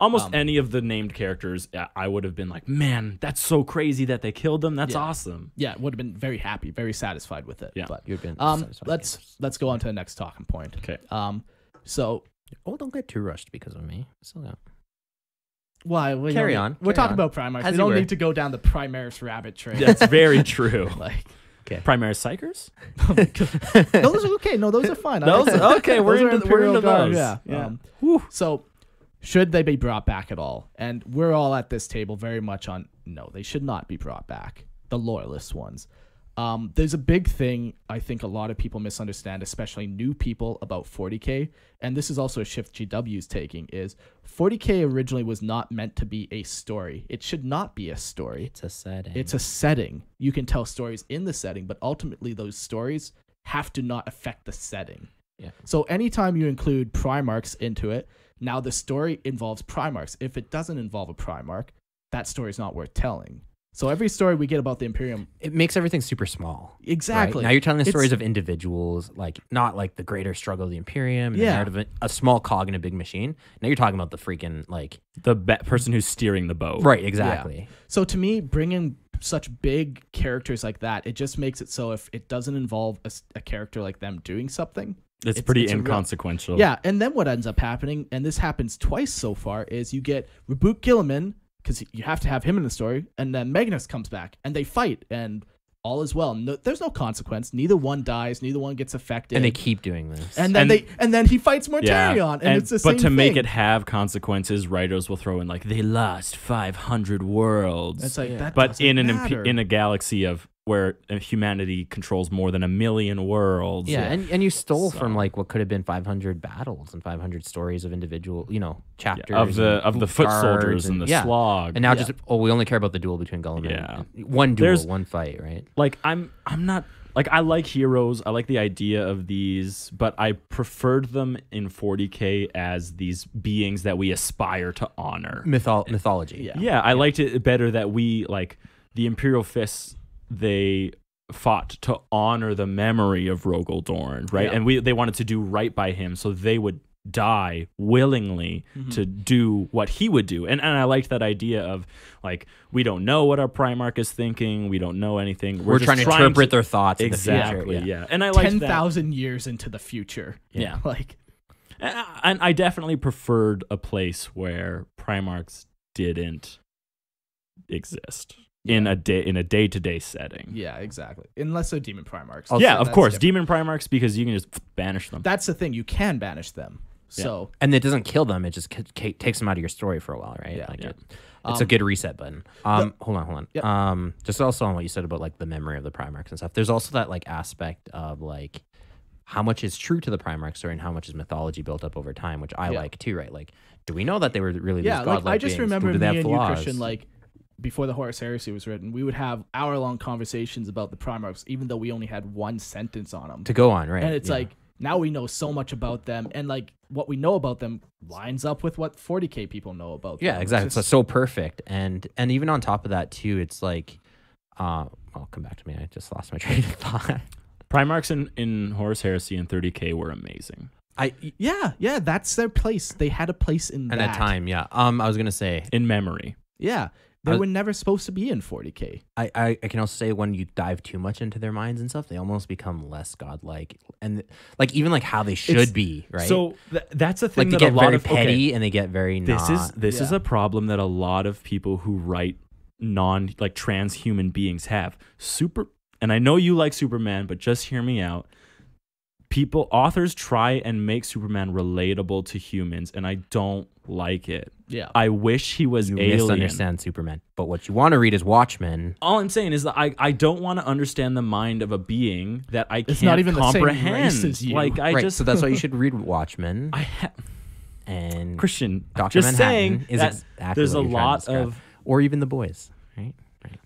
Almost any of the named characters, I would have been like, man, that's so crazy that they killed them. That's Yeah. awesome. Yeah, would have been very happy, very satisfied with it. Yeah. But you'd been satisfied. let's go on to the next talking point. Okay. So Don't get too rushed because of me. Still got. why? Carry on. We're Carry talking on. about Primarchs. As We you don't were. need to go down the Primarchs rabbit trail. That's very true. Like Primaris Psychers? those are okay. No, those are fine. I like Those that. okay. We're Those are into Imperial Guard, those. Yeah. So, should they be brought back at all? And we're all at this table very much on no, they should not be brought back. The loyalist ones. There's a big thing I think a lot of people misunderstand, especially new people, about 40K. And this is also a shift GW is taking, is 40K originally was not meant to be a story. It should not be a story. It's a setting. It's a setting. You can tell stories in the setting, but ultimately those stories have to not affect the setting. Yeah. So anytime you include Primarchs into it, now the story involves Primarchs. If it doesn't involve a Primarch, that story is not worth telling. So every story we get about the Imperium, It makes everything super small. exactly. Right? Now you're telling the It's- stories of individuals, like not like the greater struggle of the Imperium, and the Yeah. narrative of a small cog in a big machine. Now you're talking about the freaking like The person who's steering the boat. right, exactly. So to me, bringing such big characters like that, it just makes it so if it doesn't involve a character like them doing something, It's pretty a real- inconsequential. Yeah, and then what ends up happening, and this happens twice so far, is you get Reboute Guilliman, because you have to have him in the story, and then Magnus comes back, and they fight, and all is well. No, there's no consequence. Neither one dies. Neither one gets affected. And they keep doing this. and then he fights Mortarion, and it's the same But to make thing. it have consequences, writers will throw in like they lost 500 worlds. It's like that. but doesn't in matter. in a galaxy of where humanity controls more than 1 million worlds. yeah, and you stole So- from like what could have been 500 battles and 500 stories of individual, chapters of the and foot guards soldiers and the yeah. slog. And now Yeah. just we only care about the duel between Guilliman. Yeah. and one duel, There's- one fight, right? like I'm not like I like heroes. I like the idea of these, but I preferred them in 40K as these beings that we aspire to honor. Mythology. Yeah. Yeah, I liked it better that we like the Imperial Fists. They fought to honor the memory of Rogel Dorn, right? Yeah. And they wanted to do right by him, so they would die willingly to do what he would do. And I liked that idea of like we don't know what our Primarch is thinking, we don't know anything. We're just trying to interpret their thoughts exactly. in the future. Yeah, and I like 10,000 years into the future. Yeah. Like and I definitely preferred a place where Primarchs didn't exist in a day-to-day setting. yeah, exactly. Unless they're demon Primarchs. Also, Yeah, of that's course, different. demon Primarchs because you can just banish them. That's the thing. You can banish them. So And it doesn't kill them; it just takes them out of your story for a while, right? Yeah. Like Yeah. it's a good reset button. Hold on. Yep. Just also on what you said about like the memory of the Primarchs and stuff. There's also that like aspect of like how much is true to the Primarch story and how much is mythology built up over time, which I Yeah. like too, right? Like, do we know that they were really yeah, these like godlike I just beings? remember Do me they have and you, flaws? Christian, like before the Horus Heresy was written, we would have hour-long conversations about the Primarchs, even though we only had one sentence on them. to go on, right? And it's Yeah. like now we know so much about them, and like what we know about them lines up with what 40K people know about them. yeah, It's exactly. It's just- so perfect, and even on top of that too, it's like, I'll come back to me. I just lost my train of thought. Primarchs in Horus Heresy and 30K were amazing. yeah, that's their place. They had a place in And that at time, yeah. I was gonna say, In memory. Yeah, they I- were never supposed to be in 40K. I can also say when you dive too much into their minds and stuff, they almost become less godlike, and like even like how they should It's- be, right? So that's a thing like they that get a lot very of petty and they get very This not. is Yeah. a problem that a lot of people who write transhuman beings have. And I know you like Superman, but just hear me out. Authors try and make Superman relatable to humans, and I don't like it. Yeah. I wish he was You alien. misunderstand Superman, but what you want to read is Watchmen. All I'm saying is that I don't want to understand the mind of a being that I can't It's not even the same comprehend. race as you. Like I right, just so that's why you should read Watchmen. I ha- And Christian, Dr. just Manhattan saying is that exactly there's a what you're trying to lot describe. of or even the boys, right?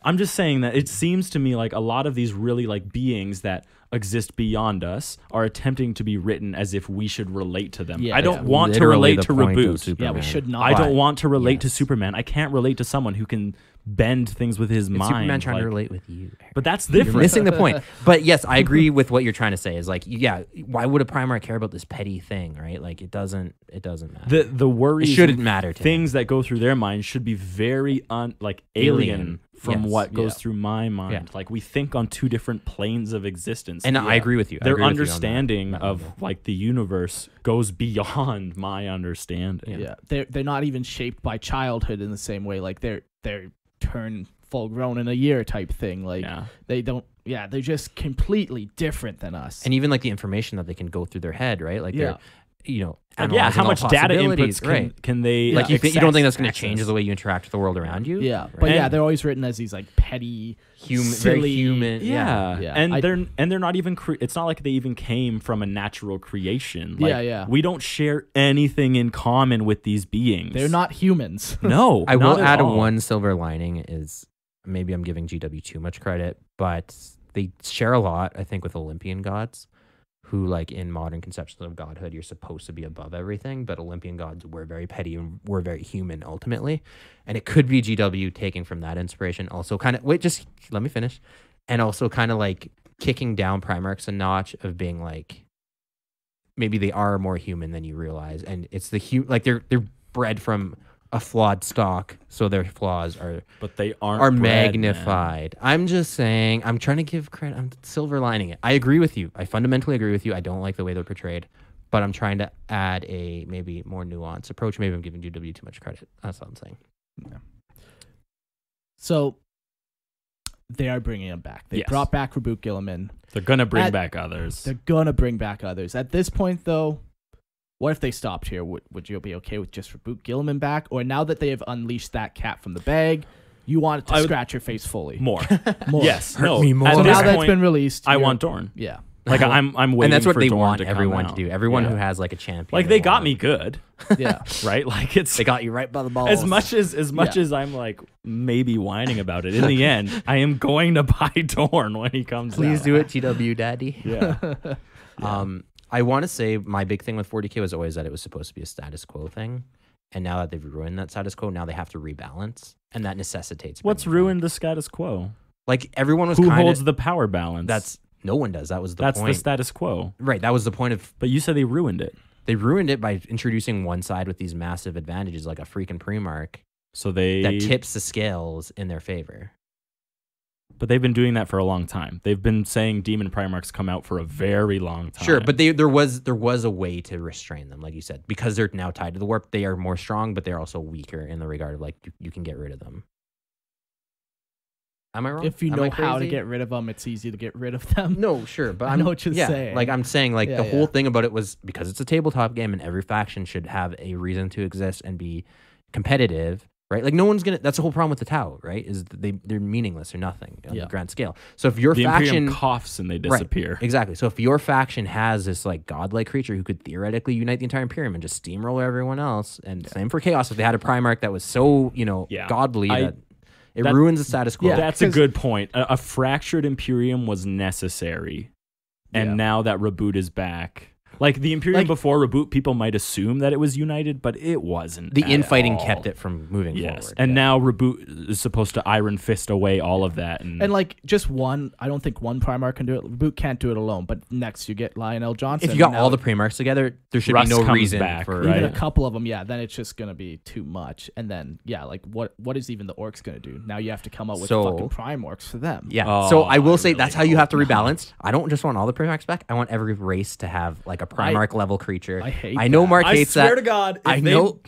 I'm just saying that it seems to me like a lot of these really like beings that exist beyond us are attempting to be written as if we should relate to them. Yeah, I don't yeah. want to Literally relate the to point of Reboot. Superman. Yeah, we should not. I don't want to relate to Yes. Superman. I can't relate to someone who can bend things with his It's mind. Superman trying like- to relate with you. But that's You're different. missing the point. But yes, I agree with what you're trying to say. Is like, yeah, why would a Primarch care about this petty thing, right? Like, it doesn't matter. The worries, It shouldn't matter to him. things that go through their mind should be very alien from Yes. what goes Yeah. through my mind. Yeah. Like we think on two different planes of existence. And I agree with you. I Their agree with you on that- understanding that of level. like the universe goes beyond my understanding. Yeah, they're not even shaped by childhood in the same way. Like they're turn full grown in a year type thing. Like Yeah. they don't. Yeah, they're just completely different than us. and even like the information that they can go through their head, right? Like Yeah. they're, Like, yeah, how analyzing all much data possibilities, inputs can they Like you don't think that's going to access? change the way you interact with the world around you? yeah, Right? but yeah, And- they're always written as these like petty, Human, silly, very human. Yeah. Yeah. And I- they're not even it's not like they even came from a natural creation. Like, Yeah. We don't share anything in common with these beings. They're not humans. No. I not will at add all. one silver lining is maybe I'm giving GW too much credit, but they share a lot, I think, with Olympian gods, who, like, in modern conceptions of godhood, you're supposed to be above everything, but Olympian gods were very petty and were very human ultimately. And it could be GW taking from that inspiration. Also, kind of, wait, just let me finish. And also, kind of like kicking down Primarchs a notch of being like, maybe they are more human than you realize. And it's like they're bred from a flawed stock, so their flaws are But they aren't bred, man. magnified. I'm just saying, I'm trying to give credit. I'm silver lining it. I agree with you. I fundamentally agree with you. I don't like the way they're portrayed, but I'm trying to add a maybe more nuanced approach. Maybe I'm giving GW too much credit. That's all I'm saying. So they are bringing him back. They Yes. brought back Roboute Guilliman. They're gonna bring At- back others. They're gonna bring back others. At this point, though, what if they stopped here? Would you be okay with just Roboute Guilliman back, or now that they have unleashed that cat from the bag, you want it to I would- scratch your face fully? More. More. Yes. Hurt no. me more. At So this now that's point, been released. I you're- want Dorn. Yeah. Like I'm waiting And that's what for they Dorn want to come everyone out. to do. Everyone Yeah. who has like a champion. Like they got me good, Yeah. right? Like it's They got you right by the balls. as much Yeah. as I'm like maybe whining about it. In the end, I am going to buy Dorn when he comes Please out. do it, GW Daddy. Yeah. I want to say my big thing with 40K was always that it was supposed to be a status quo thing. And now that they've ruined that status quo, now they have to rebalance. And that necessitates. What's bringing ruined the status quo? back- Like everyone was Who kind holds of. the power balance? No one does. That was the That's point. the status quo. Right. That was the point of. But you said they ruined it. They ruined it by introducing one side with these massive advantages, like a freaking Primarch So they that tips the scales in their favor. But they've been doing that for a long time. They've been saying demon Primarchs come out for a very long time. Sure, but there was a way to restrain them, like you said, because they're now tied to the warp. They are more strong, but they're also weaker in the regard of like you can get rid of them. Am I wrong? If you Am know I how to crazy? get rid of them, it's easy to get rid of them. No, sure, but I know what you're saying. Like I'm saying, like Yeah, the yeah. whole thing about it was because it's a tabletop game and every faction should have a reason to exist and be competitive, right? Like no one's gonna. That's the whole problem with the Tau, right? Is that they're meaningless or nothing on Yeah. the grand scale. So if your the faction Imperium coughs and they Right, disappear. exactly. So if your faction has this like godlike creature who could theoretically unite the entire Imperium and just steamroll everyone else, and same for Chaos, if they had a Primarch that was so Yeah. godly that it that- ruins the status quo. Yeah. That's a 'cause- good point. A fractured Imperium was necessary. And Yeah. now that Reboot is back. Like the Imperium Like- before Reboot, people might assume that it was united, but it wasn't. The at infighting all. kept it from moving Yes. forward. And now Reboot is supposed to Iron Fist away all of that. And like just one, I don't think one Primarch can do it. Roboute can't do it alone. But next you get Lionel Johnson. if you got Now all the Primarchs together, there should Russ be no comes reason back, for right? even a Yeah. couple of them, yeah, then it's just gonna be too much. And then yeah, like what is even the orcs gonna do? Now you have to come up with So- fucking Primorcs for them. Yeah. Oh, so I will I say really that's how you have to hope rebalance. I don't just want all the Primarchs back. I want every race to have like a Primarch level creature. I hate I know that. Mark I hates swear that. to God, if I they- know.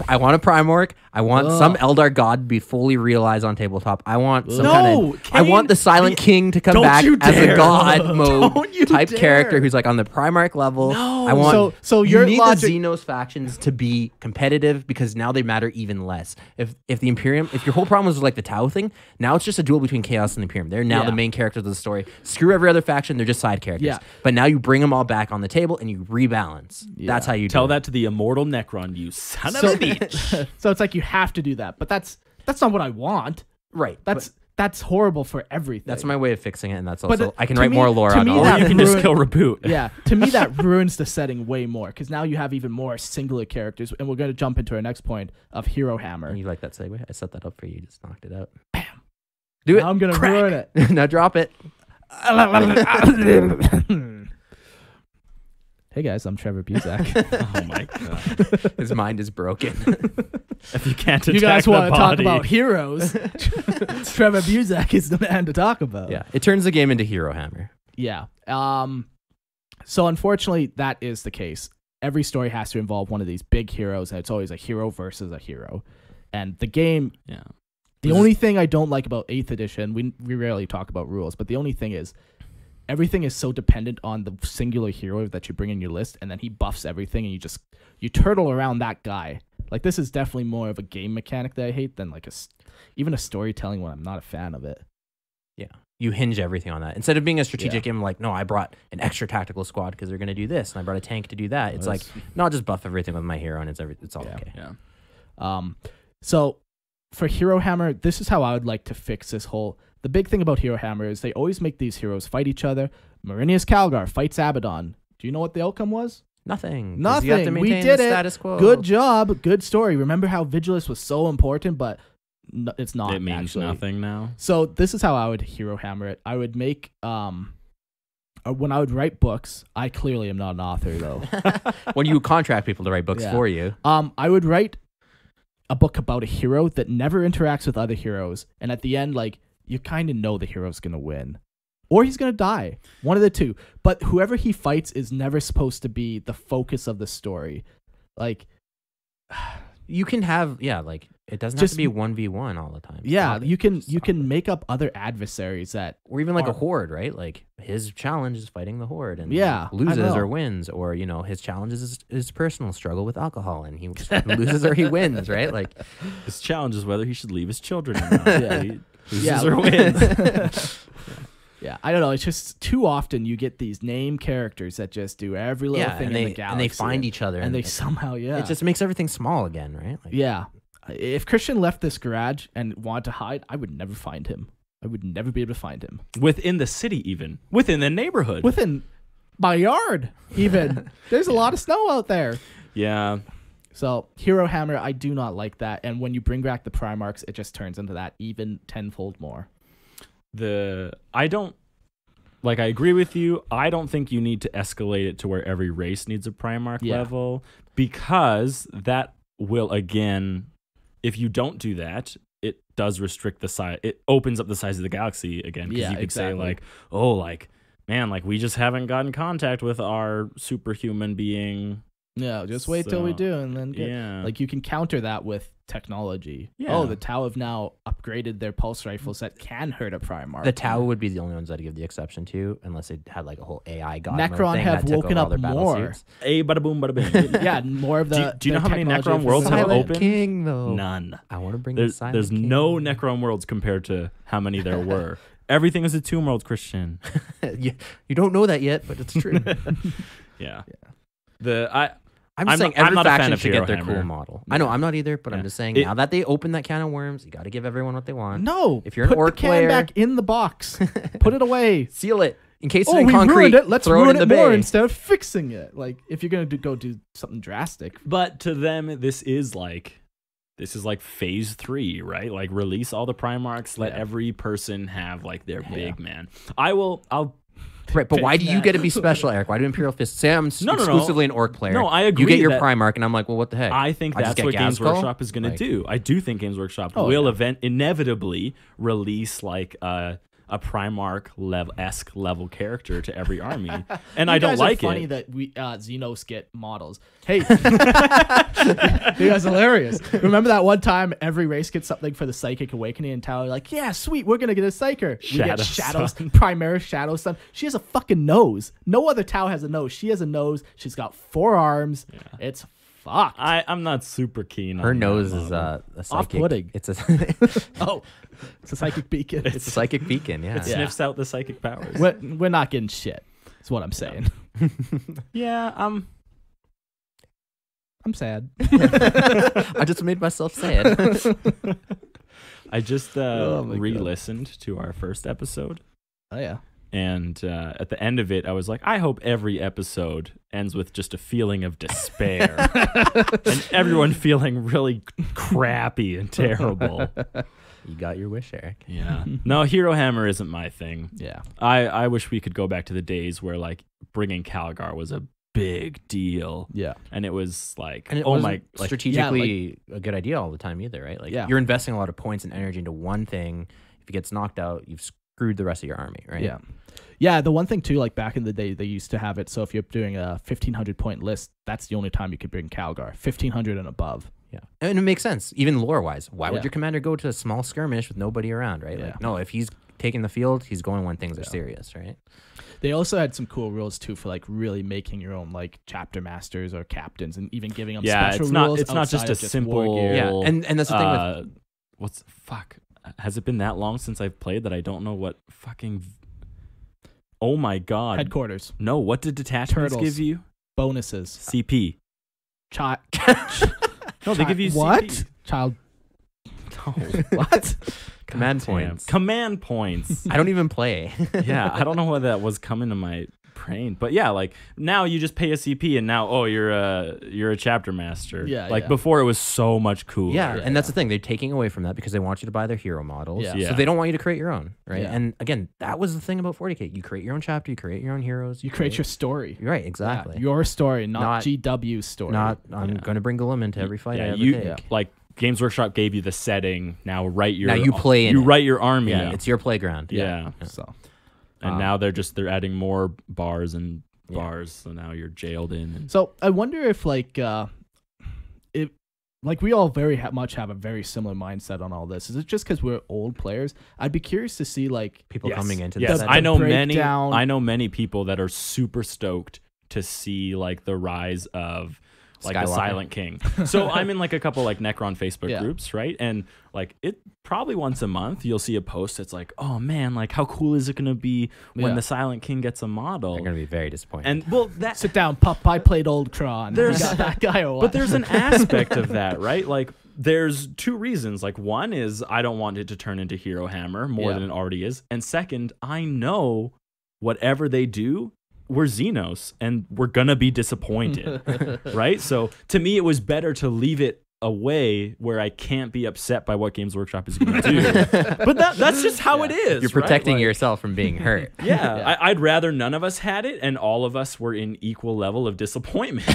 I want a Primarch. I want Ugh. some Eldar god to be fully realized on tabletop. I want some No, kind of. I Kane, want the Silent King to come don't back you as a dare. god mode Don't you type dare. character who's like on the Primarch level. No. I want. So you your need logic- the Xenos factions to be competitive because now they matter even less. If the Imperium, if your whole problem was like the Tau thing, now it's just a duel between Chaos and the Imperium. They're now Yeah. the main characters of the story. Screw every other faction; they're just side characters. Yeah. But now you bring them all back on the table and you rebalance. That's how you Tell do it. that to the immortal Necron, you son So, of a bitch. so it's like you have to do that. But that's That's not what I want. Right. That's horrible for everything. That's my way of fixing it, and that's But also I can to write me- more lore to on me all. Or that you can just ruin- kill Reboot. Yeah, to me that ruins the setting way more because now you have even more singular characters, and we're going to jump into our next point of Hero Hammer. You like that segue? I set that up for you. Just knocked it out. Bam. Do it. Now I'm going to ruin it. Now drop it. Hey guys, I'm Trevor Buzak. Oh my god! His mind is broken. If you can't attack You guys the want to talk body- about heroes? Trevor Buzak is the man to talk about. Yeah, it turns the game into Hero Hammer. Yeah. So unfortunately, that is the case. Every story has to involve one of these big heroes, and it's always a hero versus a hero. And the game, Yeah. the only thing I don't like about 8th edition, we rarely talk about rules, but the only thing is everything is so dependent on the singular hero that you bring in your list, and then he buffs everything, and you turtle around that guy. Like, this is definitely more of a game mechanic that I hate than like even a storytelling one. I'm not a fan of it. Yeah. You hinge everything on that. Instead of being a strategic game, like, no, I brought an extra tactical squad because they're going to do this, and I brought a tank to do that. It's like, no, I'll just buff everything with my hero, and it's all okay. Yeah. So for Hero Hammer, this is how I would like to fix this whole. The big thing about Hero Hammer is they always make these heroes fight each other. Marinius Calgar fights Abaddon. Do you know what the outcome was? Nothing. 'Cause Nothing. You have to We maintain did the it. status quo. Good job. Good story. Remember how Vigilus was so important, but it's not. It means actually. nothing now. So this is how I would Hero Hammer it. I would make when I would write books. I clearly am not an author though. When you contract people to write books Yeah. for you. I would write a book about a hero that never interacts with other heroes, and at the end, like, you kind of know the hero's gonna win, or he's gonna die. One of the two. But whoever he fights is never supposed to be the focus of the story. Like, You can have, like, it doesn't have Just- to be 1v1 all the time. yeah, Stop it. you can Stop it. make up other adversaries that. Or even like a are- horde, right? Like, his challenge is fighting the horde, and Yeah, I loses know. or wins, or his challenge is his personal struggle with alcohol, and he loses or he wins, right? Like, His challenge is whether he should leave his children or not. Yeah. He loses Yeah. or wins. Yeah, I don't know. It's just too often you get these name characters that just do every little thing and in they the galaxy, and they find each other, and they somehow it just makes everything small again, right? Like, yeah. If Christian left this garage and wanted to hide, I would never find him. I would never be able to find him Within the city, even. Within the neighborhood. within my yard. Even there's a lot of snow out there. Yeah. So Hero Hammer, I do not like that. And when you bring back the Primarchs, it just turns into that even tenfold more. I agree with you. I don't think you need to escalate it to where every race needs a Primarch level, because that will, again, if you don't do that, it does restrict the size. It opens up the size of the galaxy again, because Yeah, you could exactly. say man, we just haven't gotten contact with our superhuman being. Yeah, just wait till we So, do, and then Yeah. like you can counter that with technology. Yeah. Oh, the Tau have now upgraded their pulse rifles that can hurt a Primarch. the Tau would be the only ones that I'd give the exception to, unless they had like a whole AI god mode Necron thing have that took woken over all up their battle more. suits. A bada boom, bada bing. Yeah, more of the. Do you know their how many technology Necron of worlds have Silent opened? King, though. None. I want to bring There's Silent King. no Necron worlds compared to how many there were. Everything is a Tomb World, Christian. you don't know that yet, but it's true. Yeah. I'm I'm saying not- I'm every not a fan faction of should Hero get their Hammer. cool model. I know, I'm not either, but I'm Yeah. just saying It- now that they open that can of worms, you got to give everyone what they want. No, If you're an put orc the can player- back in the box. Put it away. Seal it in case it's Oh, in we concrete. ruined it. Let's throw ruin it it in the more bay. instead of fixing it. Like, if you're gonna go do something drastic. But to them, this is like phase 3, right? Like, release all the Primarchs, let Yeah. every person have like their Yeah. big man. I'll Right, but why do you that. get to be special, Eric? Why do Imperial Fist say I'm No, no, no. exclusively an orc player? No, I agree You get your that- Primarch, and I'm like, well, what the heck? I think I just that's get what Games Gazgul? Workshop is going to Like- do. I do think Games Workshop Oh, will yeah. inevitably release like a Primarch esque level character to every army, and I don't like funny it. that we Xenos get models. Hey, you guys are hilarious. Remember that one time every race gets something for the Psychic Awakening, and Tau are like, yeah, sweet, we're gonna get a Psyker. We get Shadow Shadows, Primaris Shadow Sun. She has a fucking nose. No other Tau has a nose. She has a nose. She's got 4 arms. It's fucked. I'm not super keen. Her on nose that is model. a psychic. Off-putting. It's a Oh, it's a Psychic Beacon. it's a psychic beacon. Yeah. It sniffs out the psychic powers. We're not getting shit. That's what I'm saying. Yeah, I'm sad. I just made myself sad. I just Oh my God. re-listened to our first episode, Oh yeah. and at the end of it, I was like, I hope every episode ends with just a feeling of despair and everyone feeling really crappy and terrible. You got your wish, Eric. Yeah. No, Hero Hammer isn't my thing. Yeah. I wish we could go back to the days where like bringing Calgar was a big deal. Yeah. And it was like, And it oh wasn't my, like, strategically a good idea all the time either, right? Like Yeah. you're investing a lot of points and energy into one thing. If it gets knocked out, you've screwed the rest of your army, right? Yeah. Yeah, the one thing too, like back in the day, they used to have it. So if you're doing a 1,500 point list, that's the only time you could bring Calgar. 1,500 and above. Yeah. And it makes sense, even lore wise. Why would Yeah. your commander go to a small skirmish with nobody around, right? Yeah. Like, no, if he's taking the field, he's going when things are serious, right? They also had some cool rules too for like really making your own like chapter masters or captains, and even giving them yeah, special it's not rules. it's not just outside a of simple war gear. Yeah. And that's the thing with what's fuck? Has it been that long since I've played that I don't know what fucking oh my god. Headquarters, No, what did detachments Turtles. give you? bonuses, CP. child. No, they give you what? CP. Child. No. What? command Damn. points. Command points. I don't even play. Yeah, I don't know why that was coming to my brain, but yeah, like now you just pay a CP, and now you're a chapter master. Yeah, like yeah. before it was so much cooler. Yeah, and that's the thing. They're taking away from that because they want you to buy their hero models. Yeah. Yeah. So they don't want you to create your own, right? Yeah. And again, that was the thing about 40K. You create your own chapter, you create your own heroes. You create your story. Right, Yeah, exactly. your story, not Not- GW's story. I'm going to bring Guilliman into every fight I Yeah, ever you take. like Games Workshop gave you the setting. Now write your Now you play in you it. write your army. Yeah, it's your playground. yeah. So And Um, now they're adding more bars and Yeah. bars, so now you're jailed in. And So I wonder if we all very much have a very similar mindset on all this. Is it just because we're old players? I'd be curious to see like People Yes. coming into yes, this. I know breakdown. many. I know many people that are super stoked to see like the rise of like the Skywalker. Silent King. So I'm in like a couple like Necron Facebook Yeah. groups, right? And like it probably once a month you'll see a post that's like, oh man, like how cool is it gonna be when Yeah. the Silent King gets a model? They're going to be very disappointed. And well, that sit down, pup. I played old Kron. You There's- got that guy or what? but there's an aspect of that, right? Like there's two reasons. Like one is I don't want it to turn into Hero Hammer more Yeah. than it already is. And second, I know whatever they do, we're Xenos and we're gonna be disappointed. Right? So to me it was better to leave it away where I can't be upset by what Games Workshop is gonna do. But that's just how it is. You're right? protecting Like, yourself from being hurt. Yeah, Yeah. I'd rather none of us had it and all of us were in equal level of disappointment.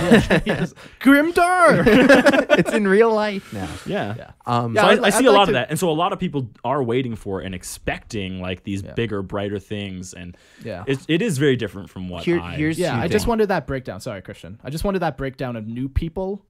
Grimdar. It's in real life now. Yeah. Yeah. Um, So Yeah, I I'd see a like lot to- of that. And so a lot of people are waiting for and expecting like these Yeah. bigger, brighter things. And Yeah. it is very different from what here's Yeah, two I just things. wanted that breakdown. Sorry, Christian. I just wanted that breakdown of new people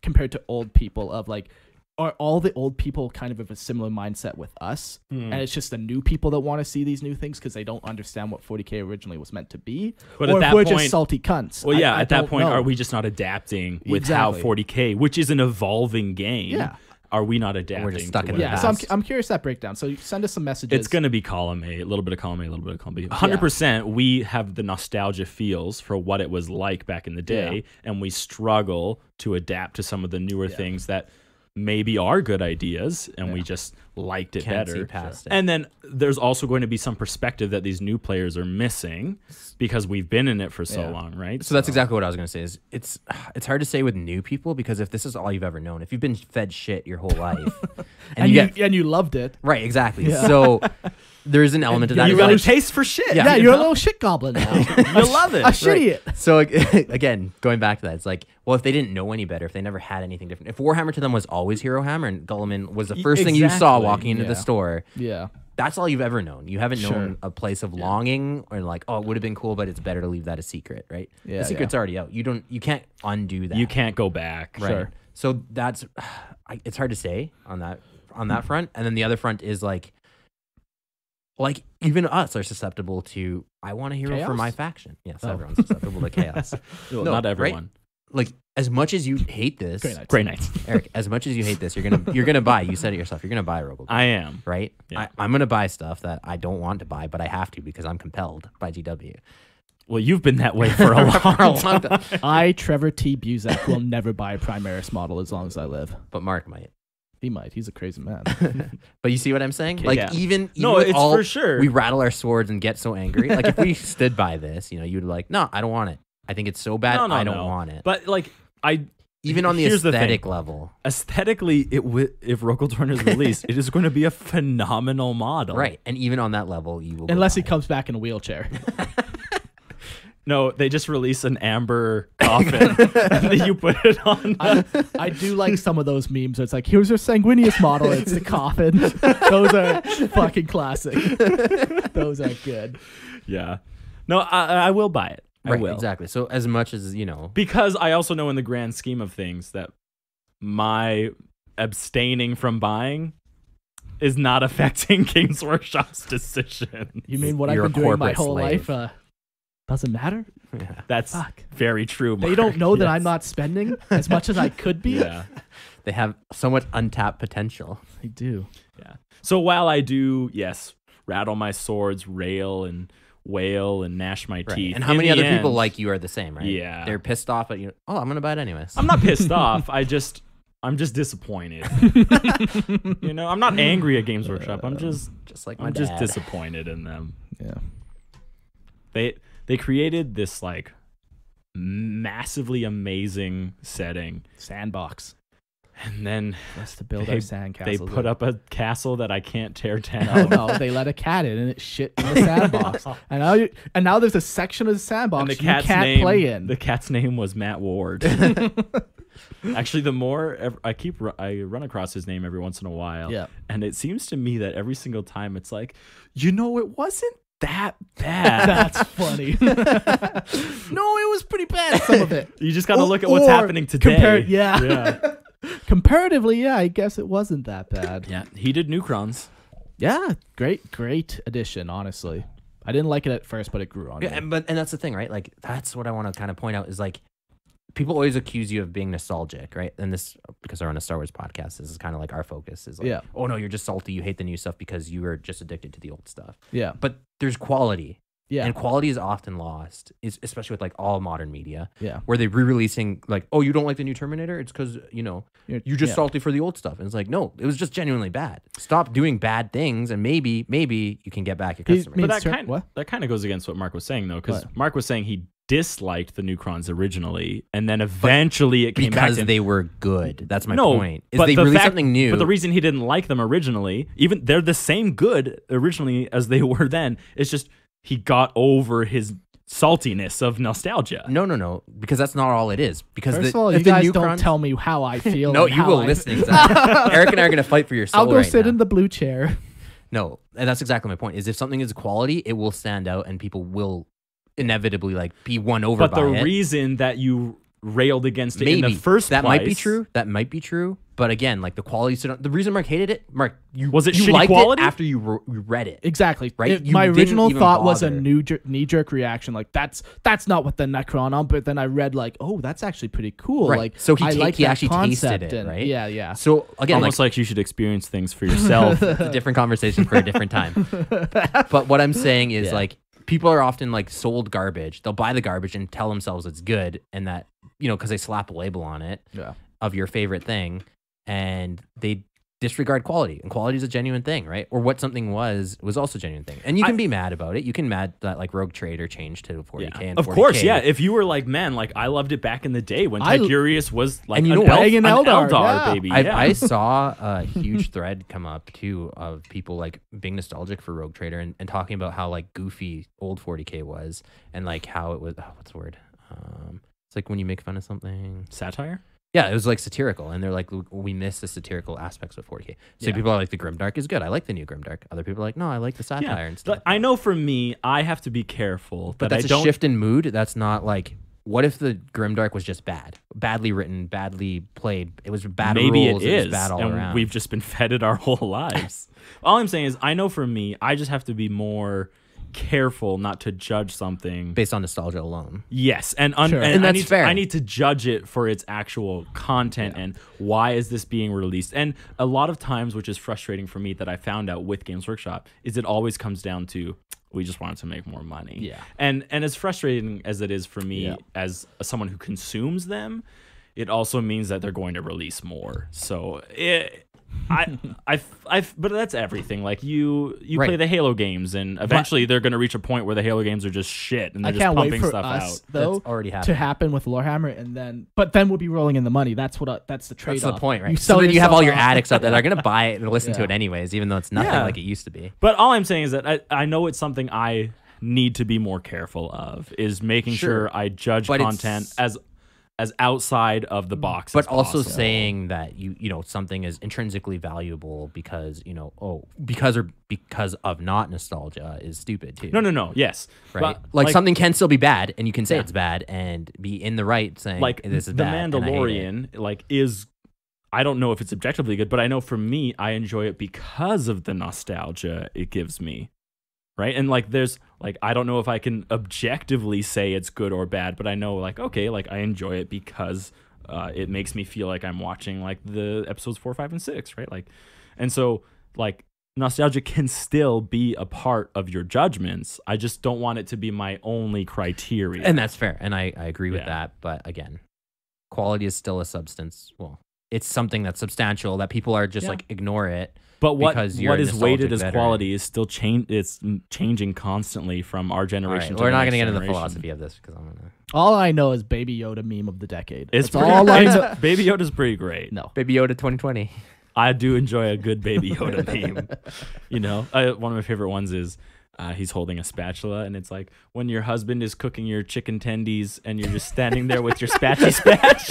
compared to old people. Of like, are all the old people kind of a similar mindset with us? Hmm. And it's just the new people that want to see these new things because they don't understand what 40K originally was meant to be. But or at if that we're point, just salty cunts. well, yeah, I at that don't point, know. are we just not adapting with Exactly. how 40K, which is an evolving game? Yeah. Are we not adapting? just stuck to in what the it Yeah, is? so past. I'm curious that breakdown. So you send us some messages. It's going to be column A, a little bit of column A, a little bit of column B. 100%, we have the nostalgia feels for what it was like back in the day, and we struggle to adapt to some of the newer things that maybe are good ideas, and we just liked it Can't better. see past it. And then there's also going to be some perspective that these new players are missing because we've been in it for so Yeah. long, right? So that's exactly what I was going to say. Is it's hard to say with new people because if this is all you've ever known, if you've been fed shit your whole life, and you loved it. right, exactly. Yeah. So there's an element to that. you It's got a like- taste for shit. Yeah, you you're a know? little shit goblin now. You love it. A shit idiot. So again, going back to that, it's like, well, if they didn't know any better, if they never had anything different, if Warhammer to them was always Hero Hammer and Guilliman was the first thing you saw Exactly. walking into the Yeah. store, Yeah. that's all you've ever known. You haven't Sure. known a place of longing or like, oh, it would have been cool, but it's better to leave that a secret, right? Yeah, The secret's already out. You can't undo that. You can't go back. Right. Sure. So that's it's hard to say on that front. And then the other front is like even us are susceptible to I want a hero for Chaos? my faction. Yes, Oh. everyone's susceptible to chaos. Well, No, not right? everyone. Like as much as you hate this, Great night. Great nights. Eric, as much as you hate this, you're gonna buy. You said it yourself. You're gonna buy Roboute, I am. right? Yeah. I'm gonna buy stuff that I don't want to buy, but I have to because I'm compelled by GW. Well, you've been that way for a long time. I, Trevor T. Buzak, will never buy a Primaris model as long as I live. But Mark might. He might. He's a crazy man. But you see what I'm saying? Okay, Like yeah. even No, with it's all, for sure. we rattle our swords and get so angry. Like if we stood by this, you know, you'd be like, no, I don't want it. I think it's so bad. No, I don't want it. But like Even on the here's the thing. aesthetic level. Aesthetically, if Rokutorn is released, it is going to be a phenomenal model. Right. And even on that level, you will Unless he buy it. comes back in a wheelchair. No, they just release an amber coffin and then you put it on. I do like some of those memes where it's like, here's your sanguineous model. It's the coffin. Those are fucking classic. Those are good. Yeah. No, I will buy it. I Right, will. exactly. So as much as, you know, Because I also know in the grand scheme of things that my abstaining from buying is not affecting Games Workshop's decision. You mean what You're I've a been doing my corporate whole slave. life? Doesn't matter? yeah. That's Fuck. very true. They Mark. don't know that Yes. I'm not spending as much as I could be. Yeah. They have so much untapped potential. I do. Yeah. So while I do, yes, rattle my swords, rail and wail and gnash my Right. teeth. And how in many the other people end, like you are the same, right? Yeah. They're pissed off at you. Oh, I'm going to buy it anyways. I'm not pissed off. I'm just disappointed. You know, I'm not angry at Games Workshop. I'm just just like my just dad. disappointed in them. Yeah. They created this like massively amazing setting, Sandbox. and then That's to build They- our sandcastle. they put up a castle that I can't tear No, down. no, they let a cat in and it shit in the sandbox. And now there's a section of the sandbox And the you cat's can't name, play in. the cat's name was Matt Ward. Actually, the more I run across his name every once in a while, Yeah. and it seems to me that every single time it's like, you know, it wasn't that bad. That's funny. No, it was pretty bad, some of it. You just got to look at what's happening today. Yeah. Comparatively, yeah, I guess it wasn't that bad. Yeah. He did Nukrons. Yeah, great addition, honestly. I didn't like it at first, but it grew on me. Yeah, and that's the thing, right? Like that's what I want to kind of point out is like people always accuse you of being nostalgic, right? And this because we're on a Star Wars podcast, this is kind of like our focus is like, Yeah. oh no, you're just salty, you hate the new stuff because you were just addicted to the old stuff. Yeah. But there's quality. Yeah. And quality is often lost, especially with like all modern media, Yeah. where they re-releasing like, oh, you don't like the new Terminator? It's because, you know, you're just yeah. salty for the old stuff. And it's like, no, it was just genuinely bad. Stop doing bad things and maybe you can get back your He customers. means But what? that kind of goes against what Mark was saying, though, because What? Mark was saying he disliked the Nukrons originally, and then eventually it came back because to him. they were good. That's my No, point. Is but they the released fact- something new. But the reason he didn't like them originally, even they're the same good originally as they were then. It's just he got over his saltiness of nostalgia. No, because that's not all it is. Because First the, of all, if you the guys new don't Kron- tell me how I feel. No, and you how will I- listen. Exactly. Eric and I are gonna fight for your soul I'll go right sit now. in the blue chair. No, and that's exactly my point. Is if something is quality, it will stand out, and people will inevitably like be won over But by the it. reason that you railed against it Maybe in the first that place might be true. That might be true. But again, like the quality. The reason Mark hated it, Mark, you Was it you shitty liked quality? it after you read it. Exactly. Right? You My didn't original even thought was a bother. knee-jerk reaction. Like that's not what the Necron. But then I read like, oh, that's actually pretty cool. Right. Like So he I ta- like he that actually tasted concept it, and- right? Yeah, yeah. So again, almost like you should experience things for yourself. it's a different conversation for a different time. But what I'm saying is Yeah. like people are often like sold garbage. They'll buy the garbage and tell themselves it's good, and that because they slap a label on it Yeah. of your favorite thing, and they disregard quality. And quality is a genuine thing, right? Or what something was also a genuine thing. And you can be mad about it. You can mad that like Rogue Trader changed to 40k. Yeah. And Of 40K. course, yeah. If you were like, man, like I loved it back in the day when I- Tigurius was like And you an, know what? elf, An an Eldar, Eldar, yeah. baby. I, Yeah. I saw a huge thread come up too of people like being nostalgic for Rogue Trader and talking about how like goofy old 40k was and like how it was. What's the word? It's like when you make fun of something. Satire? Yeah, it was like satirical, and they're like, we miss the satirical aspects of 40k. So Yeah. people are like, the Grimdark is good. I like the new Grimdark. Other people are like, no, I like the satire and stuff. But I know for me, I have to be careful But that that's I don't. a shift in mood. That's not like, what if the Grimdark was just bad, badly written, badly played? It was bad Maybe rules. it is, was bad all and around. we've just been fed it our whole lives. All I'm saying is, I know for me, I just have to be more careful not to judge something based on nostalgia alone. Yes, and Sure. And that's fair. I need to judge it for its actual content and why is this being released. And a lot of times, which is frustrating for me that I found out with Games Workshop, is it always comes down to we just wanted to make more money. Yeah. And as frustrating as it is for me Yeah. as someone who consumes them, it also means that they're going to release more. So But that's everything. Like you Right. play the Halo games, and eventually they're gonna reach a point where the Halo games are just shit, and I they're just can't wait pumping for stuff us out. though That's already to happened. happen with Lorehammer, and then we'll be rolling in the money. That's the trade. That's the point, right? You So sell then you have all your yourself off. addicts out there that are going to buy it and listen to Yeah. it anyways, even though it's nothing Yeah. like it used to be. But all I'm saying is that I know it's something I need to be more careful of, is making Sure. sure I judge But content as outside of the box. But as also possible. saying that you know something is intrinsically valuable because because of not nostalgia is stupid too. No. Yes. Right. But, Like something can still be bad, and you can say Yeah. it's bad and be in the right saying like this is the bad. and I hate it. Mandalorian, like is. I don't know if it's objectively good, but I know for me, I enjoy it because of the nostalgia it gives me. Right. And like there's like I don't know if I can objectively say it's good or bad, but I know like okay, like I enjoy it because it makes me feel like I'm watching like the episodes 4, 5, and 6, right? Like, and so like nostalgia can still be a part of your judgments. I just don't want it to be my only criteria. And that's fair, and I agree with Yeah. that. But again, quality is still a substance. Well, it's something that's substantial that people are just Yeah. like ignore it. But what because you're a is weighted nostalgic as veteran. quality is still changing constantly from our All generation right, to we're the not next going to get into the generation. philosophy of this because I'm gonna. All I know is Baby Yoda meme of the decade. It's That's all I know. Baby Yoda's pretty great. No. Baby Yoda 2020. I do enjoy a good Baby Yoda meme. You know, one of my favorite ones is he's holding a spatula, and it's like when your husband is cooking your chicken tendies, and you're just standing there with your spatchy spatch.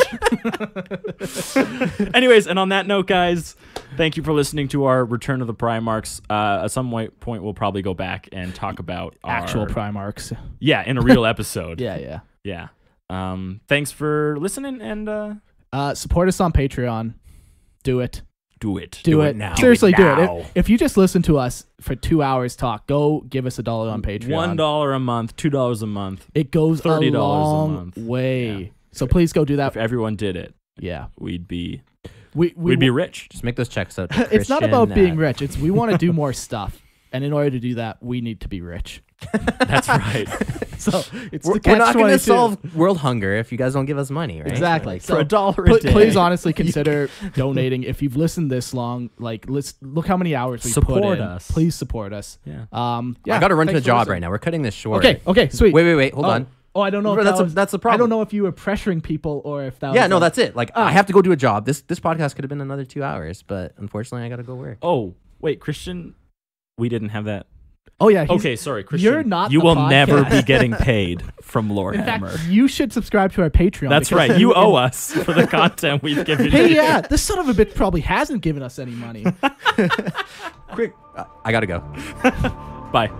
Anyways, and on that note, guys, thank you for listening to our Return of the Primarchs. At some point, we'll probably go back and talk about Actual our, Primarchs. yeah, in a real episode. Yeah. Yeah. Thanks for listening, and Support us on Patreon. Do it. do it. Do it now. Seriously, Do do it it. now. If you just listen to us for 2 hours talk, go give us $1 on Patreon. $1 a month, $2 a month. It goes $30 a a long month. way. Yeah. So please go do that. If everyone did it, Yeah. we'd be We'd be rich. Just make those checks out. to It's not Christian about being at- rich. It's we want to do more stuff. And in order to do that, we need to be rich. That's right. So it's We're, the we're not going to catch-22. solve world hunger if you guys don't give us money, right? Exactly. For So $1 a day. please honestly consider donating. If you've listened this long, like look how many hours we put Support in. us. Please support us. Yeah. I got to run to a thanks for job listening. right now. We're cutting this short. Okay, sweet. Wait. Hold on. Oh, I don't know. If That's the problem. I don't know if you were pressuring people or if that. Yeah, was no, like- that's it. Like I have to go do a job. This podcast could have been another 2 hours, but unfortunately, I got to go work. Oh, wait, Christian, we didn't have that. Oh yeah. he's- Okay, sorry, Christian. You're not. You the will never podcast. be getting paid from In Lorehammer. fact, you should subscribe to our Patreon. That's because- right. You owe us for the content we've given you. Hey, yeah, this son of a bitch probably hasn't given us any money. Quick, I got to go. Bye.